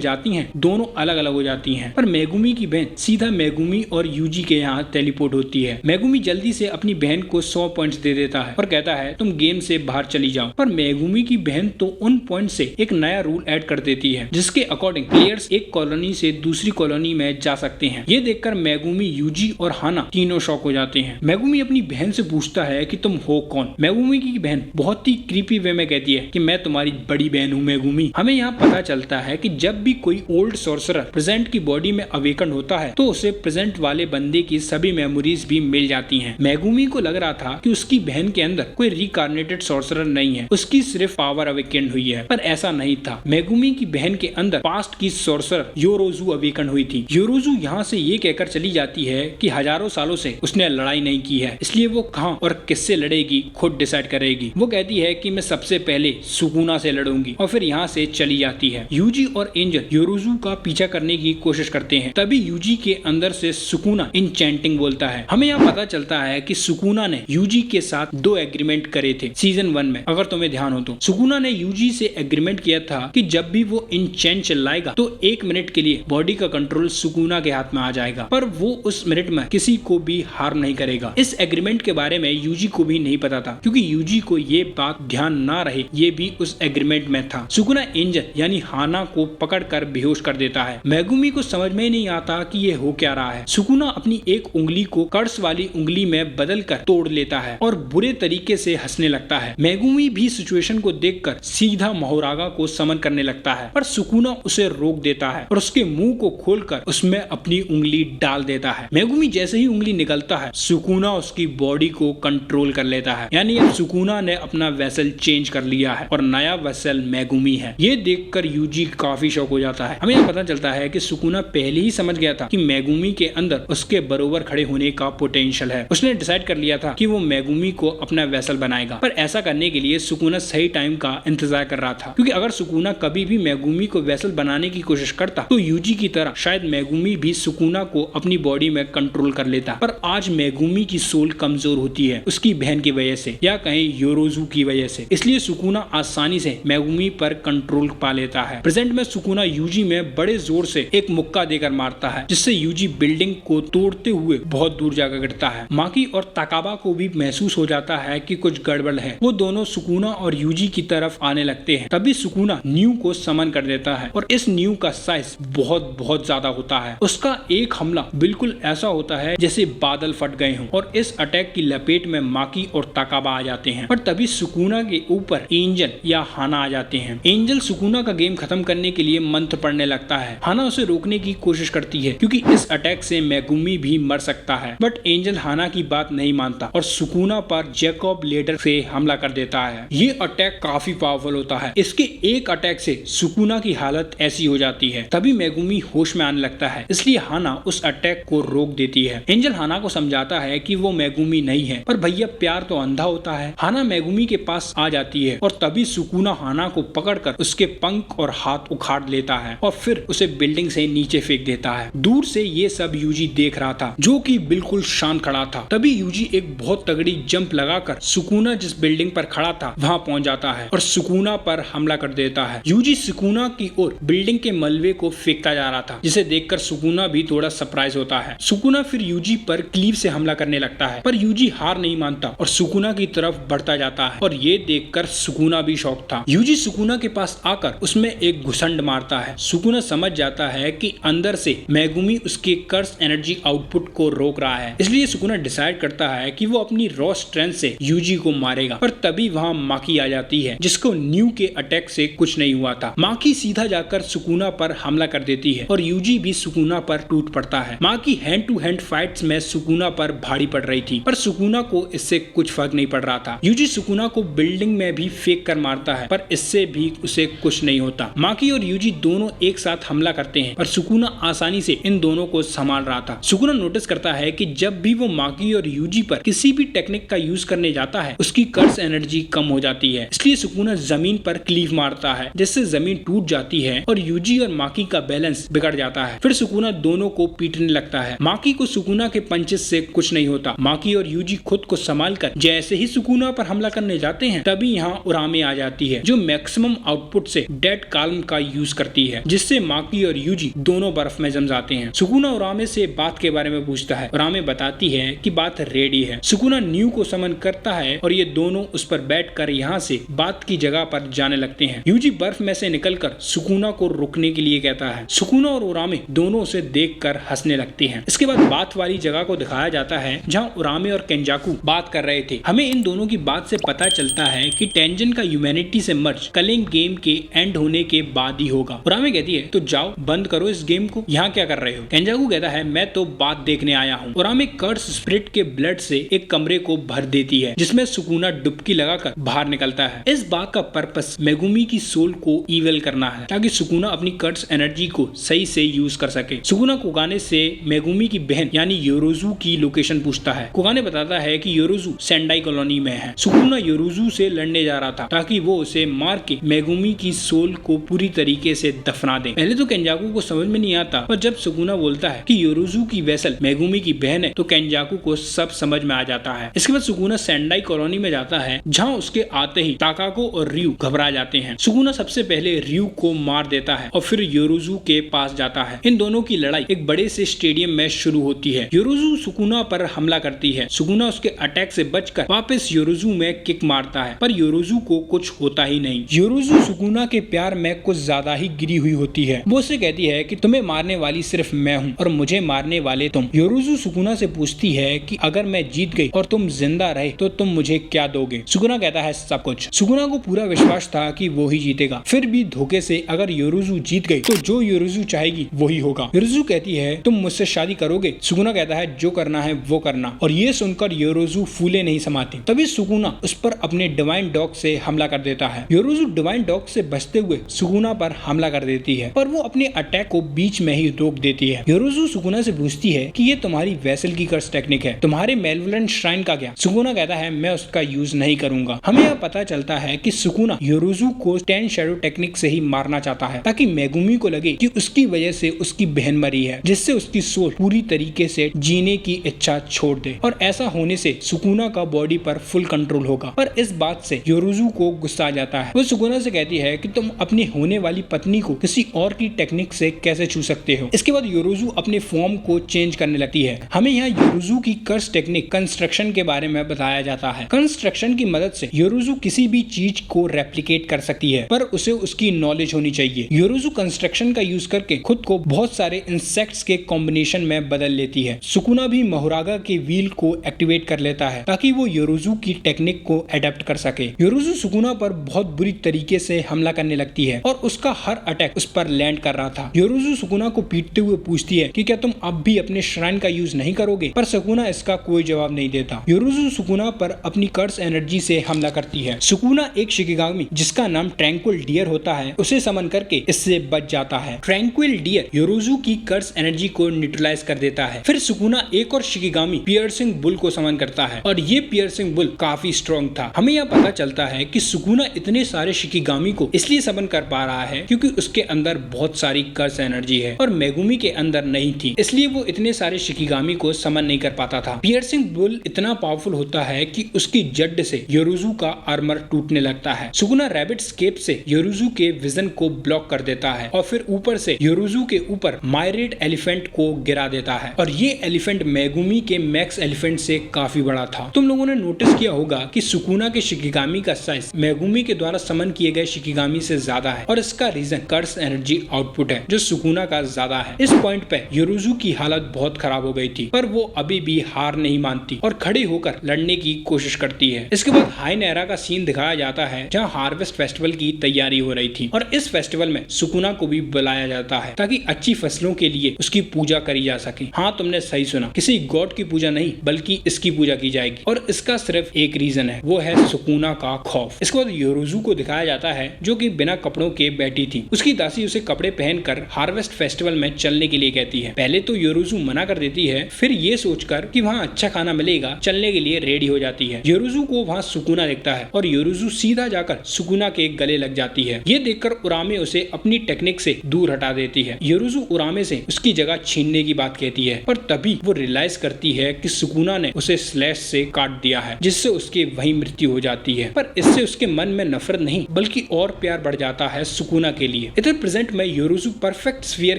जाती हैं दोनों अलग अलग हो जाती हैं, पर मेगुमी की बहन सीधा मेगुमी और यूजी के यहाँ टेलीपोर्ट होती है। मेगुमी जल्दी से अपनी बहन को 100 पॉइंट्स दे देता है और कहता है तुम गेम से बाहर चली जाओ, पर मेगुमी की बहन तो उन पॉइंट से एक नया रूल ऐड कर देती है जिसके अकॉर्डिंग प्लेयर्स एक कॉलोनी से दूसरी कॉलोनी में जा सकते हैं। ये देखकर मेगुमी, यूजी और हाना तीनों शॉक हो जाते हैं। मेगुमी अपनी बहन से पूछता है कि तुम हो कौन। मेगुमी की बहन बहुत ही क्रीपी वे में कहती है कि मैं तुम्हारी बड़ी बहन हूँ मेगुमी। हमें यहाँ पता चलता है कि जब भी कोई ओल्ड सॉर्सरर प्रेजेंट की बॉडी में अवेकन होता है तो उसे प्रेजेंट वाले बंदे की सभी मेमोरीज भी मिल जाती हैं। मेगुमी को लग रहा था कि उसकी बहन के अंदर कोई रिकार्नेटेड सॉर्सरर नहीं है, उसकी सिर्फ पावर अवेकन हुई है, पर ऐसा नहीं था। मेगुमी की बहन के अंदर पास्ट की सॉर्सरर योरोजू अवेकन हुई थी। योरोजू यहाँ से ये कहकर चली जाती है कि हजारों सालों से उसने लड़ाई नहीं की है, इसलिए वो कहाँ और किससे लड़ेगी खुद डिसाइड करेगी। वो कहती है कि मैं सबसे पहले सुकुना से लड़ूंगी और फिर यहाँ से चली जाती है। यूजी और एंजल योरोजू का पीछा करने की कोशिश करते हैं, तभी यूजी के अंदर से सुकुना इंचेंटिंग बोलता है। हमें यहाँ पता चलता है कि सुकुना ने यूजी के साथ 2 एग्रीमेंट करे थे सीजन 1 में, अगर तुम्हें ध्यान हो तो। सुकुना ने यूजी से एग्रीमेंट किया था कि जब भी वो इंचेंट चिल्लाएगा तो 1 मिनट के लिए बॉडी का कंट्रोल सुकुना के हाथ में आ जाएगा, पर वो उस मिनट में किसी को भी हार्म नहीं करेगा। इस एग्रीमेंट के बारे में यूजी को भी नहीं पता था क्योंकि यूजी को ये बात ध्यान ना रहे ये भी उस एग्रीमेंट में था। सुकुना एंजल यानी हाना को पकड़कर बेहोश कर देता है। मेगुमी को समझ में नहीं आता कि ये हो क्या रहा है। सुकुना अपनी एक उंगली को कर्स वाली उंगली में बदलकर तोड़ लेता है और बुरे तरीके से हंसने लगता है। मेगुमी भी सिचुएशन को देखकर सीधा मोहरागा को समन करने लगता है, पर सुकुना उसे रोक देता है और उसके मुंह को खोलकर उसमें अपनी उंगली डाल देता है। मेगुमी जैसे ही उंगली निकलता है सुकुना उसकी बॉडी को कंट्रोल कर लेता है, यानी अब सुकुना ने अपना वेसल चेंज कर लिया है और नया वेसल मेगुमी है। ये देखकर यूजी काफी शॉक हो जाता है। हमें यह पता चलता है कि सुकुना पहले ही समझ गया था कि मेगुमी के अंदर उसके बरोबर खड़े होने का पोटेंशियल है। उसने डिसाइड कर लिया था कि वो मेगुमी को अपना वेसल बनाएगा, पर ऐसा करने के लिए सुकुना सही टाइम का इंतजार कर रहा था क्योंकि अगर सुकुना कभी भी मेगुमी को वेसल बनाने की कोशिश करता तो यूजी की तरह शायद मेगुमी भी सुकुना को अपनी बॉडी में कंट्रोल कर लेता। पर आज मेगुमी की सोल कमजोर होती है उसकी बहन की वजह से या कहीं योरोजू की वजह से, इसलिए सुकुना आसानी से मेगुमी पर कंट्रोल पा लेता है। प्रेजेंट में सुकुना यूजी में बड़े जोर से एक मुक्का देकर मारता है, जिससे यूजी बिल्डिंग को तोड़ते हुए बहुत दूर जाकर गिरता है। माकी और ताकाबा को भी महसूस हो जाता है कि कुछ गड़बड़ है। वो दोनों सुकुना और यूजी की तरफ आने लगते हैं। तभी सुकुना न्यू को समन कर देता है और इस न्यू का साइज बहुत ज्यादा होता है। उसका एक हमला बिल्कुल ऐसा होता है जैसे बादल फट गए हों और इस अटैक की लपेट में माकी और ताकाबा आ जाते हैं। और तभी सुकुना के ऊपर एंजल या हाना आ जाते हैं। एंजल सुकुना का गेम खत्म करने के लिए मंत्र पढ़ने लगता है। हाना उसे रोकने की कोशिश करती है क्योंकि इस अटैक से मेगुमी भी मर सकता है, बट एंजल हाना की बात नहीं मानता और सुकुना पर जैकब लेडर से हमला कर देता है। ये अटैक काफी पावरफुल होता है। इसके एक अटैक से सुकुना की हालत ऐसी हो जाती है। तभी मेगुमी होश में आने लगता है, इसलिए हाना उस अटैक को रोक देती है। एंजल हाना को समझाता है कि वो मेगुमी नहीं है, पर भैया प्यार तो अंधा होता है। हाना मेगुमी के पास आ जाती है और तभी सुकुना हाना को पकड़कर उसके पंख और हाथ उखाड़ लेता है और फिर उसे बिल्डिंग से नीचे फेंक देता है। दूर से ये सब यूजी देख रहा था, जो कि बिल्कुल शांत खड़ा था। तभी यूजी एक बहुत तगड़ी जंप लगाकर सुकुना जिस बिल्डिंग पर खड़ा था वहां पहुंच जाता है और सुकुना पर हमला कर देता है। यूजी सुकुना की ओर बिल्डिंग के मलबे को फेंकता जा रहा था, जिसे देखकर सुकुना भी थोड़ा सरप्राइज होता है। सुकुना फिर यूजी पर क्लीव से हमला करने लगता है, पर यूजी हार नहीं मानता और सुकुना की तरफ बढ़ता जाता है और ये देखकर सुकुना भी शॉक था। यूजी सुकुना के पास आकर उसमें एक घुसंड मारता है। सुकुना समझ जाता है कि अंदर से मेगुमी उसके कर्स एनर्जी आउटपुट को रोक रहा है, इसलिए सुकुना डिसाइड करता है कि वो अपनी रॉ स्ट्रेंथ से यूजी को मारेगा। पर तभी वहाँ माकी आ जाती है, जिसको न्यू के अटैक से कुछ नहीं हुआ था। माकी सीधा जाकर सुकुना पर हमला कर देती है और यूजी भी सुकुना पर टूट पड़ता है। माकी हैंड टू हैंड फाइट्स में सुकुना पर भारी पड़ रही थी, पर सुकुना को इससे कुछ फर्क नहीं पड़ रहा था। यूजी सुकुना को बिल्डिंग में भी फेंक कर मारता है, पर इससे भी उसे कुछ नहीं होता। माकी और यूजी दोनों एक साथ हमला करते हैं और सुकुना आसानी से इन दोनों को संभाल रहा था। सुकुना नोटिस करता है कि जब भी वो माकी और यूजी पर किसी भी टेक्निक का यूज करने जाता है, उसकी कर्स एनर्जी कम हो जाती है। इसलिए सुकुना जमीन पर क्लीव मारता है, जिससे जमीन टूट जाती है और यूजी और माकी का बैलेंस बिगड़ जाता है। फिर सुकुना दोनों को पीटने लगता है। माकी को सुकुना के पंचेस से कुछ नहीं होता। माकी और यूजी खुद को संभाल कर जैसे ही सुकुना पर हमला करने जाते हैं, तभी यहाँ उरामे आ जाती है, जो मैक्सिमम आउटपुट से डेड काल्म का यूज करती है, जिससे माकी और यूजी दोनों बर्फ में जम जाते हैं। सुकुना उरामे से बात के बारे में पूछता है। उरामे बताती है कि बात रेडी है। सुकुना न्यू को समन करता है और ये दोनों उस पर बैठकर यहाँ से बात की जगह पर जाने लगते हैं। यूजी बर्फ में से निकलकर सुकुना को रुकने के लिए कहता है। सुकुना और उरामे दोनों उसे देखकर हंसने लगते हैं। इसके बाद बात वाली जगह को दिखाया जाता है जहाँ उरामे और केंजाकू बात कर रहे थे। हमें इन दोनों की बात से पता चलता है कि टेंजन का ह्यूमैनिटी से मर्ज कलिंग गेम के एंड होने के बाद ही होगा। उरामे कहती है, तो जाओ बंद करो इस गेम को, यहाँ क्या कर रहे हो? केंजाकू कहता है, मैं तो बात देखने आया हूँ। उरामे कर्स स्पिरिट के ब्लड से एक कमरे को भर देती है, जिसमें सुकुना डुबकी लगाकर बाहर निकलता है। इस बात का पर्पस मेगुमी की सोल को इविल करना है, ताकि सुकुना अपनी कर्स एनर्जी को सही से यूज कर सके। सुकुना कोगाने से मेगुमी की बहन यानी योरोजू की लोकेशन पूछता है। कोगाने बताता है कि योरोजू सेंडाई कॉलोनी में है। सुकुना योरोजू से लड़ने जा रहा था ताकि वो उसे मार के मेगुमी की सोल को पूरी तरीके से दफना दे। पहले तो केंजाकू को समझ में नहीं आता, पर जब सुकुना बोलता है कि योरोजू की वेसल मेगुमी की बहन है, तो केंजाकू को सब समझ में आ जाता है। इसके बाद सुकुना सेंडाई कॉलोनी में जाता है, जहाँ उसके आते ही ताकाको और रियू घबरा जाते हैं। सुकुना सबसे पहले रियू को मार देता है और फिर योरोजू के पास जाता है। इन दोनों की लड़ाई एक बड़े से स्टेडियम में शुरू होती है। योरोजू सुकुना पर हमला करती है। सुकुना उसके अटैक से बचकर वापस योरोजू में किक मारता है, पर योरोजू को कुछ होता ही नहीं। योरोजू सुकुना के प्यार में कुछ ज्यादा ही गिरी हुई होती है। वो उससे कहती है कि तुम्हें मारने वाली सिर्फ मैं हूँ और मुझे मारने वाले तुम। योरोजू सुकुना से पूछती है कि अगर मैं जीत गई और तुम जिंदा रहे तो तुम मुझे क्या दोगे? सुकुना कहता है, सब कुछ। सुकुना को पूरा विश्वास था कि वो ही जीतेगा। फिर भी धोखे से अगर योरोजू जीत गई तो जो योरोजू चाहेगी वही होगा। योरोजू कहती है, तुम मुझसे शादी करोगे? सुकुना कहता है, जो करना है वो करना। और ये सुनकर योरोजू फूले नहीं समाती। तभी सुकुना उस पर अपने डिवाइन डॉग से हमला कर देता है। योरोजू डिवाइन डॉग से बचते हुए सुकुना पर हमला कर देती है, पर वो अपने अटैक को बीच में ही रोक देती है। योरोजू सुकुना से पूछती है कि ये तुम्हारी वेसल की कर्स टेक्निक है, तुम्हारे मेलेवोलेंट श्राइन का क्या? सुकुना कहता है, मैं उसका यूज नहीं करूंगा। हमें यह पता चलता है कि सुकुना योरोजू को 10 शैडो टेक्निक से ही मारना चाहता है, ताकि मेगुमी को लगे कि उसकी वजह से उसकी बहन मरी है, जिससे उसकी सोच पूरी तरीके से जीने की इच्छा छोड़ दे। और ऐसा होने से सुकुना का बॉडी पर फुल कंट्रोल होगा। पर इस बात से योरोजू को गुस्सा आ जाता है। वो सुकुना से कहती है कि तुम अपनी होने वाली पत्नी को किसी और की टेक्निक से कैसे छू सकते हो। इसके बाद योरोजू अपने फॉर्म को चेंज करने लगती है। हमें यहाँ योरोजू की कर्स टेक्निक कंस्ट्रक्शन के बारे में बताया जाता है। कंस्ट्रक्शन की मदद से योरोजू किसी भी चीज को रेप्लिकेट कर सकती है, पर उसे उसकी नॉलेज होनी चाहिए। योरोजू कंस्ट्रक्शन का यूज करके खुद को बहुत सारे इंसेक्ट्स के कॉम्बिनेशन में बदल लेती है। सुकुना भी मोहरागा के व्हील को एक्टिवेट कर लेता है ताकि वो योरोजू की टेक्निक को अडेप्ट कर सके। योरोजू सुकुना पर बहुत बुरी तरीके से हमला करने लगती है और उसका हर अटैक उस पर लैंड कर रहा था। योरोजू सुकुना को पीटते हुए पूछती है कि क्या तुम अब भी अपने श्राइन का यूज नहीं करोगे, पर सुकुना इसका कोई जवाब नहीं देता। योरोजू सुकुना पर अपनी कर्स एनर्जी से हमला करती है। सुकुना एक शिकिगामी जिसका नाम ट्रैंक्विल डियर होता है उसे समन करके इससे बच जाता है। ट्रैंक्विल डियर योरोजू की कर्स एनर्जी को न्यूट्रलाइज कर देता है। फिर सुकुना एक और शिकिगामी पियर्सिंग बुल को समन करता है और ये पियर्सिंग बुल काफी स्ट्रॉन्ग था। हमें यह पता चलता है कि सुकुना इतने सारे शिकिगामी को इसलिए समन कर पा रहा है क्योंकि उसके अंदर बहुत सारी कर्स एनर्जी है और मेगुमी के अंदर नहीं थी, इसलिए वो इतने सारे शिकिगामी को समन नहीं कर पाता था। पियर्सिंग बुल इतना पावरफुल होता है कि उसकी जड़ से योरोजू का आर्मर टूटने लगता है। सुकुना रैबिट स्केप से योरोजू के विजन को ब्लॉक कर देता है और फिर ऊपर से योरोजू के ऊपर मायरेट एलिफेंट को गिरा देता है और ये एलिफेंट मेगुमी के मैक्स एलिफेंट से काफी बड़ा था। तुम लोगों ने नोटिस किया होगा कि सुकुना के शिकिगामी का साइज मेगुमी के द्वारा समन किए गए शिकिगामी से ज्यादा है और इसका रीजन कर्स एनर्जी आउटपुट है जो सुकुना का ज्यादा है। इस पॉइंट पे योरोजू की हालत बहुत खराब हो गई थी, पर वो अभी भी हार नहीं मानती और खड़ी होकर लड़ने की कोशिश करती है। इसके बाद हाई नेरा का सीन दिखाया जाता है जहाँ हार्वेस्ट फेस्टिवल की तैयारी हो रही थी और इस फेस्टिवल में सुकुना को भी बुलाया जाता है ताकि अच्छी फसलों के लिए उसकी पूजा करी जा सके। हाँ, तुमने सही सुना, किसी गॉड की पूजा नहीं बल्कि इसकी पूजा की जाएगी और इसका सिर्फ एक रीजन है, वो है सुकुना का खौफ। इसके बाद योरोजू को दिखाया जाता है जो कि बिना कपड़ों के बैठी थी। उसकी दासी उसे कपड़े पहनकर हार्वेस्ट फेस्टिवल में चलने के लिए कहती है। पहले तो योरोजू मना कर देती है, फिर ये सोचकर कि वहाँ अच्छा खाना मिलेगा चलने के लिए रेडी हो जाती है। योरोजू को वहाँ सुकुना देखता है और योरोजू सीधा जाकर सुकुना के गले लग जाती है। ये देखकर उरामे उसे अपनी टेक्निक से दूर हटा देती है। योरोजू उरामे से उसकी जगह छीनने की बात कहती है, पर तभी वो रियलाइज करती है कि सुकुना ने उसे स्लैश से काट दिया है जिससे उसकी वही मृत्यु हो जाती है। पर इससे उसके मन में नफरत नहीं बल्कि और प्यार बढ़ जाता है सुकुना के लिए। इधर प्रेजेंट में योरोजू परफेक्ट स्फीयर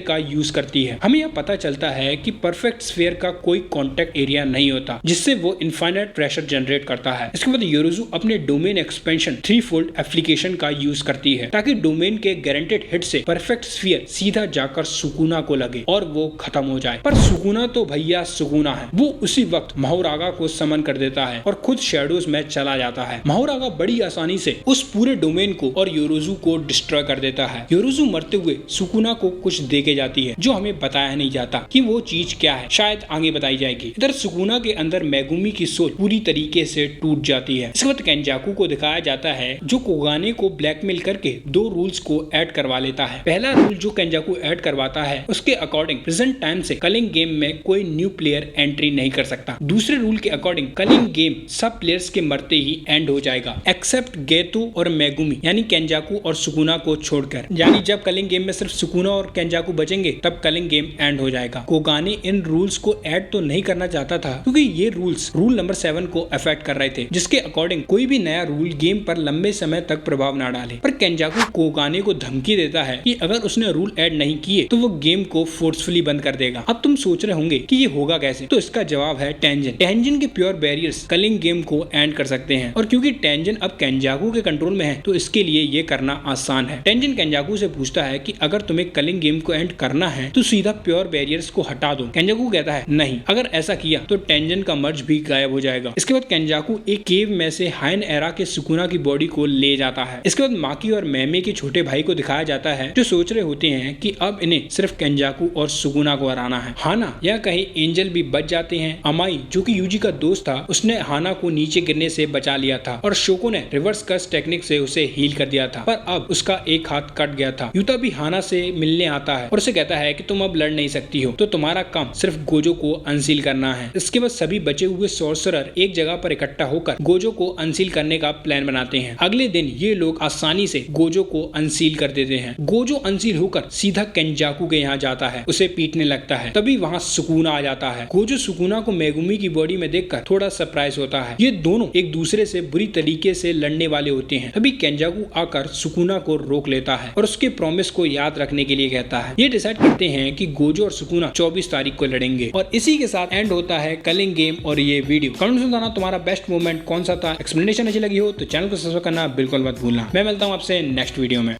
का यूज करती है। हमें यह पता चलता है कि परफेक्ट स्फीयर का कोई कांटेक्ट एरिया नहीं होता जिससे वो इनफाइनाइट प्रेशर जनरेट करता है। इसके बाद योरोजू अपने डोमेन एक्सपेंशन 3-fold एप्लीकेशन का यूज करती है ताकि डोमेन के गारंटेड हिट से परफेक्ट स्फीयर सीधा जाकर सुकुना को लगे और वो खत्म हो जाए। पर सुकुना तो भैया सुकुना है, वो उसी वक्त मोहरागा को समन कर देता है और खुद शैडोज में चला जाता है। मोहरागा बड़ी आसानी से उस पूरे डोमेन को और योरोजू को डिस्ट्रॉय कर देता है। योरोजू मरते हुए सुकुना को कुछ देके जाती है जो हमें बताया नहीं जाता कि वो चीज क्या है, शायद आगे बताई जाएगी। इधर सुकुना के अंदर मेगुमी की सोच पूरी तरीके से टूट जाती है। इसके बाद केंजाकू को दिखाया जाता है जो कोगाने को ब्लैकमेल करके 2 रूल्स को ऐड करवा लेता है। पहला रूल जो केंजाकू ऐड करवाता है उसके अकॉर्डिंग प्रेजेंट टाइम से कलिंग गेम में कोई न्यू प्लेयर एंट्री नहीं कर सकता। दूसरे रूल के अकॉर्डिंग कलिंग गेम सब प्लेयर्स के मरते ही एंड हो जाएगा एक्सेप्ट गेतो और मेगुमी यानी केंजाकू और सुकुना को छोड़कर। यानी जब कलिंग गेम में सिर्फ सुकुना और केंजाकू बचेंगे तब कलिंग गेम एंड हो जाएगा। कोगाने इन रूल्स को ऐड तो नहीं करना चाहता था क्योंकि ये रूल्स रूल नंबर 7 को अफेक्ट कर रहे थे जिसके अकॉर्डिंग कोई भी नया रूल गेम पर लंबे समय तक प्रभाव न डाले। पर केंजाकू कोगाने को धमकी देता है कि अगर उसने रूल ऐड नहीं किए तो वो गेम को फोर्सफुली बंद कर देगा। अब तुम सोच रहे होंगे कि ये होगा कैसे, तो इसका जवाब है टेंजन। टेंजन के प्योर बैरियर्स कलिंग गेम को एंड कर सकते हैं और क्योंकि टेंजन अब केंजाकू के कंट्रोल में है तो इसके लिए ये करना आसान है। टेंजन केंजाकू से पूछता है कि अगर तुम्हें कलिंग गेम को एंड करना है तो सीधा प्योर बैरियर्स को हटा दो। केंजाकू कहता है नहीं, अगर ऐसा किया तो टेंजन का मर्ज भी गायब हो जाएगा। इसके बाद केंजाकू एक केव में से हाइन एरा के सुकुना की बॉडी को ले जाता है। इसके बाद माकी और मैमे के छोटे भाई को दिखाया जाता है जो सोच रहे होते हैं कि अब इन्हें सिर्फ केंजाकू और सुकुना को हराना है। हाना या कहीं एंजल भी बच जाते हैं। अमाई जो कि यूजी का दोस्त था उसने हाना को नीचे गिरने से बचा लिया था और शोको ने रिवर्स कर्स टेक्निक से उसे हील कर दिया था, पर अब उसका एक हाथ कट गया था। यूता भी हाना से मिलने आता है और उसे कहता है कि तुम अब लड़ नहीं सकती हो तो तुम्हारा काम सिर्फ गोजो को अनसील करना है। इसके बाद सभी बचे हुए सॉर्सरर एक जगह पर इकट्ठा होकर गोजो को अनसील करने का प्लान बनाते हैं। अगले दिन ये लोग आसानी से गोजो को अनसील कर देते हैं। गोजो अनसील होकर सीधा केंजाकू के यहाँ जाता है, उसे पीटने लगता है। तभी वहाँ सुकुना आ जाता है। गोजो सुकुना को मेगुमी की बॉडी में देखकर थोड़ा सरप्राइज होता है। ये दोनों एक दूसरे से बुरी तरीके से लड़ने वाले होते हैं। तभी केंजाकू मैडोगू आकर सुकुना को रोक लेता है और उसके प्रॉमिस को याद रखने के लिए कहता है। ये डिसाइड करते हैं कि गोजो और सुकुना 24 तारीख को लड़ेंगे और इसी के साथ एंड होता है कलिंग गेम और ये वीडियो। कमेंट में बताना तुम्हारा बेस्ट मोमेंट कौन सा था। एक्सप्लेनेशन अच्छी लगी हो तो चैनल को सब्सक्राइब करना बिल्कुल मत भूलना। मैं मिलता हूँ आपसे नेक्स्ट वीडियो में।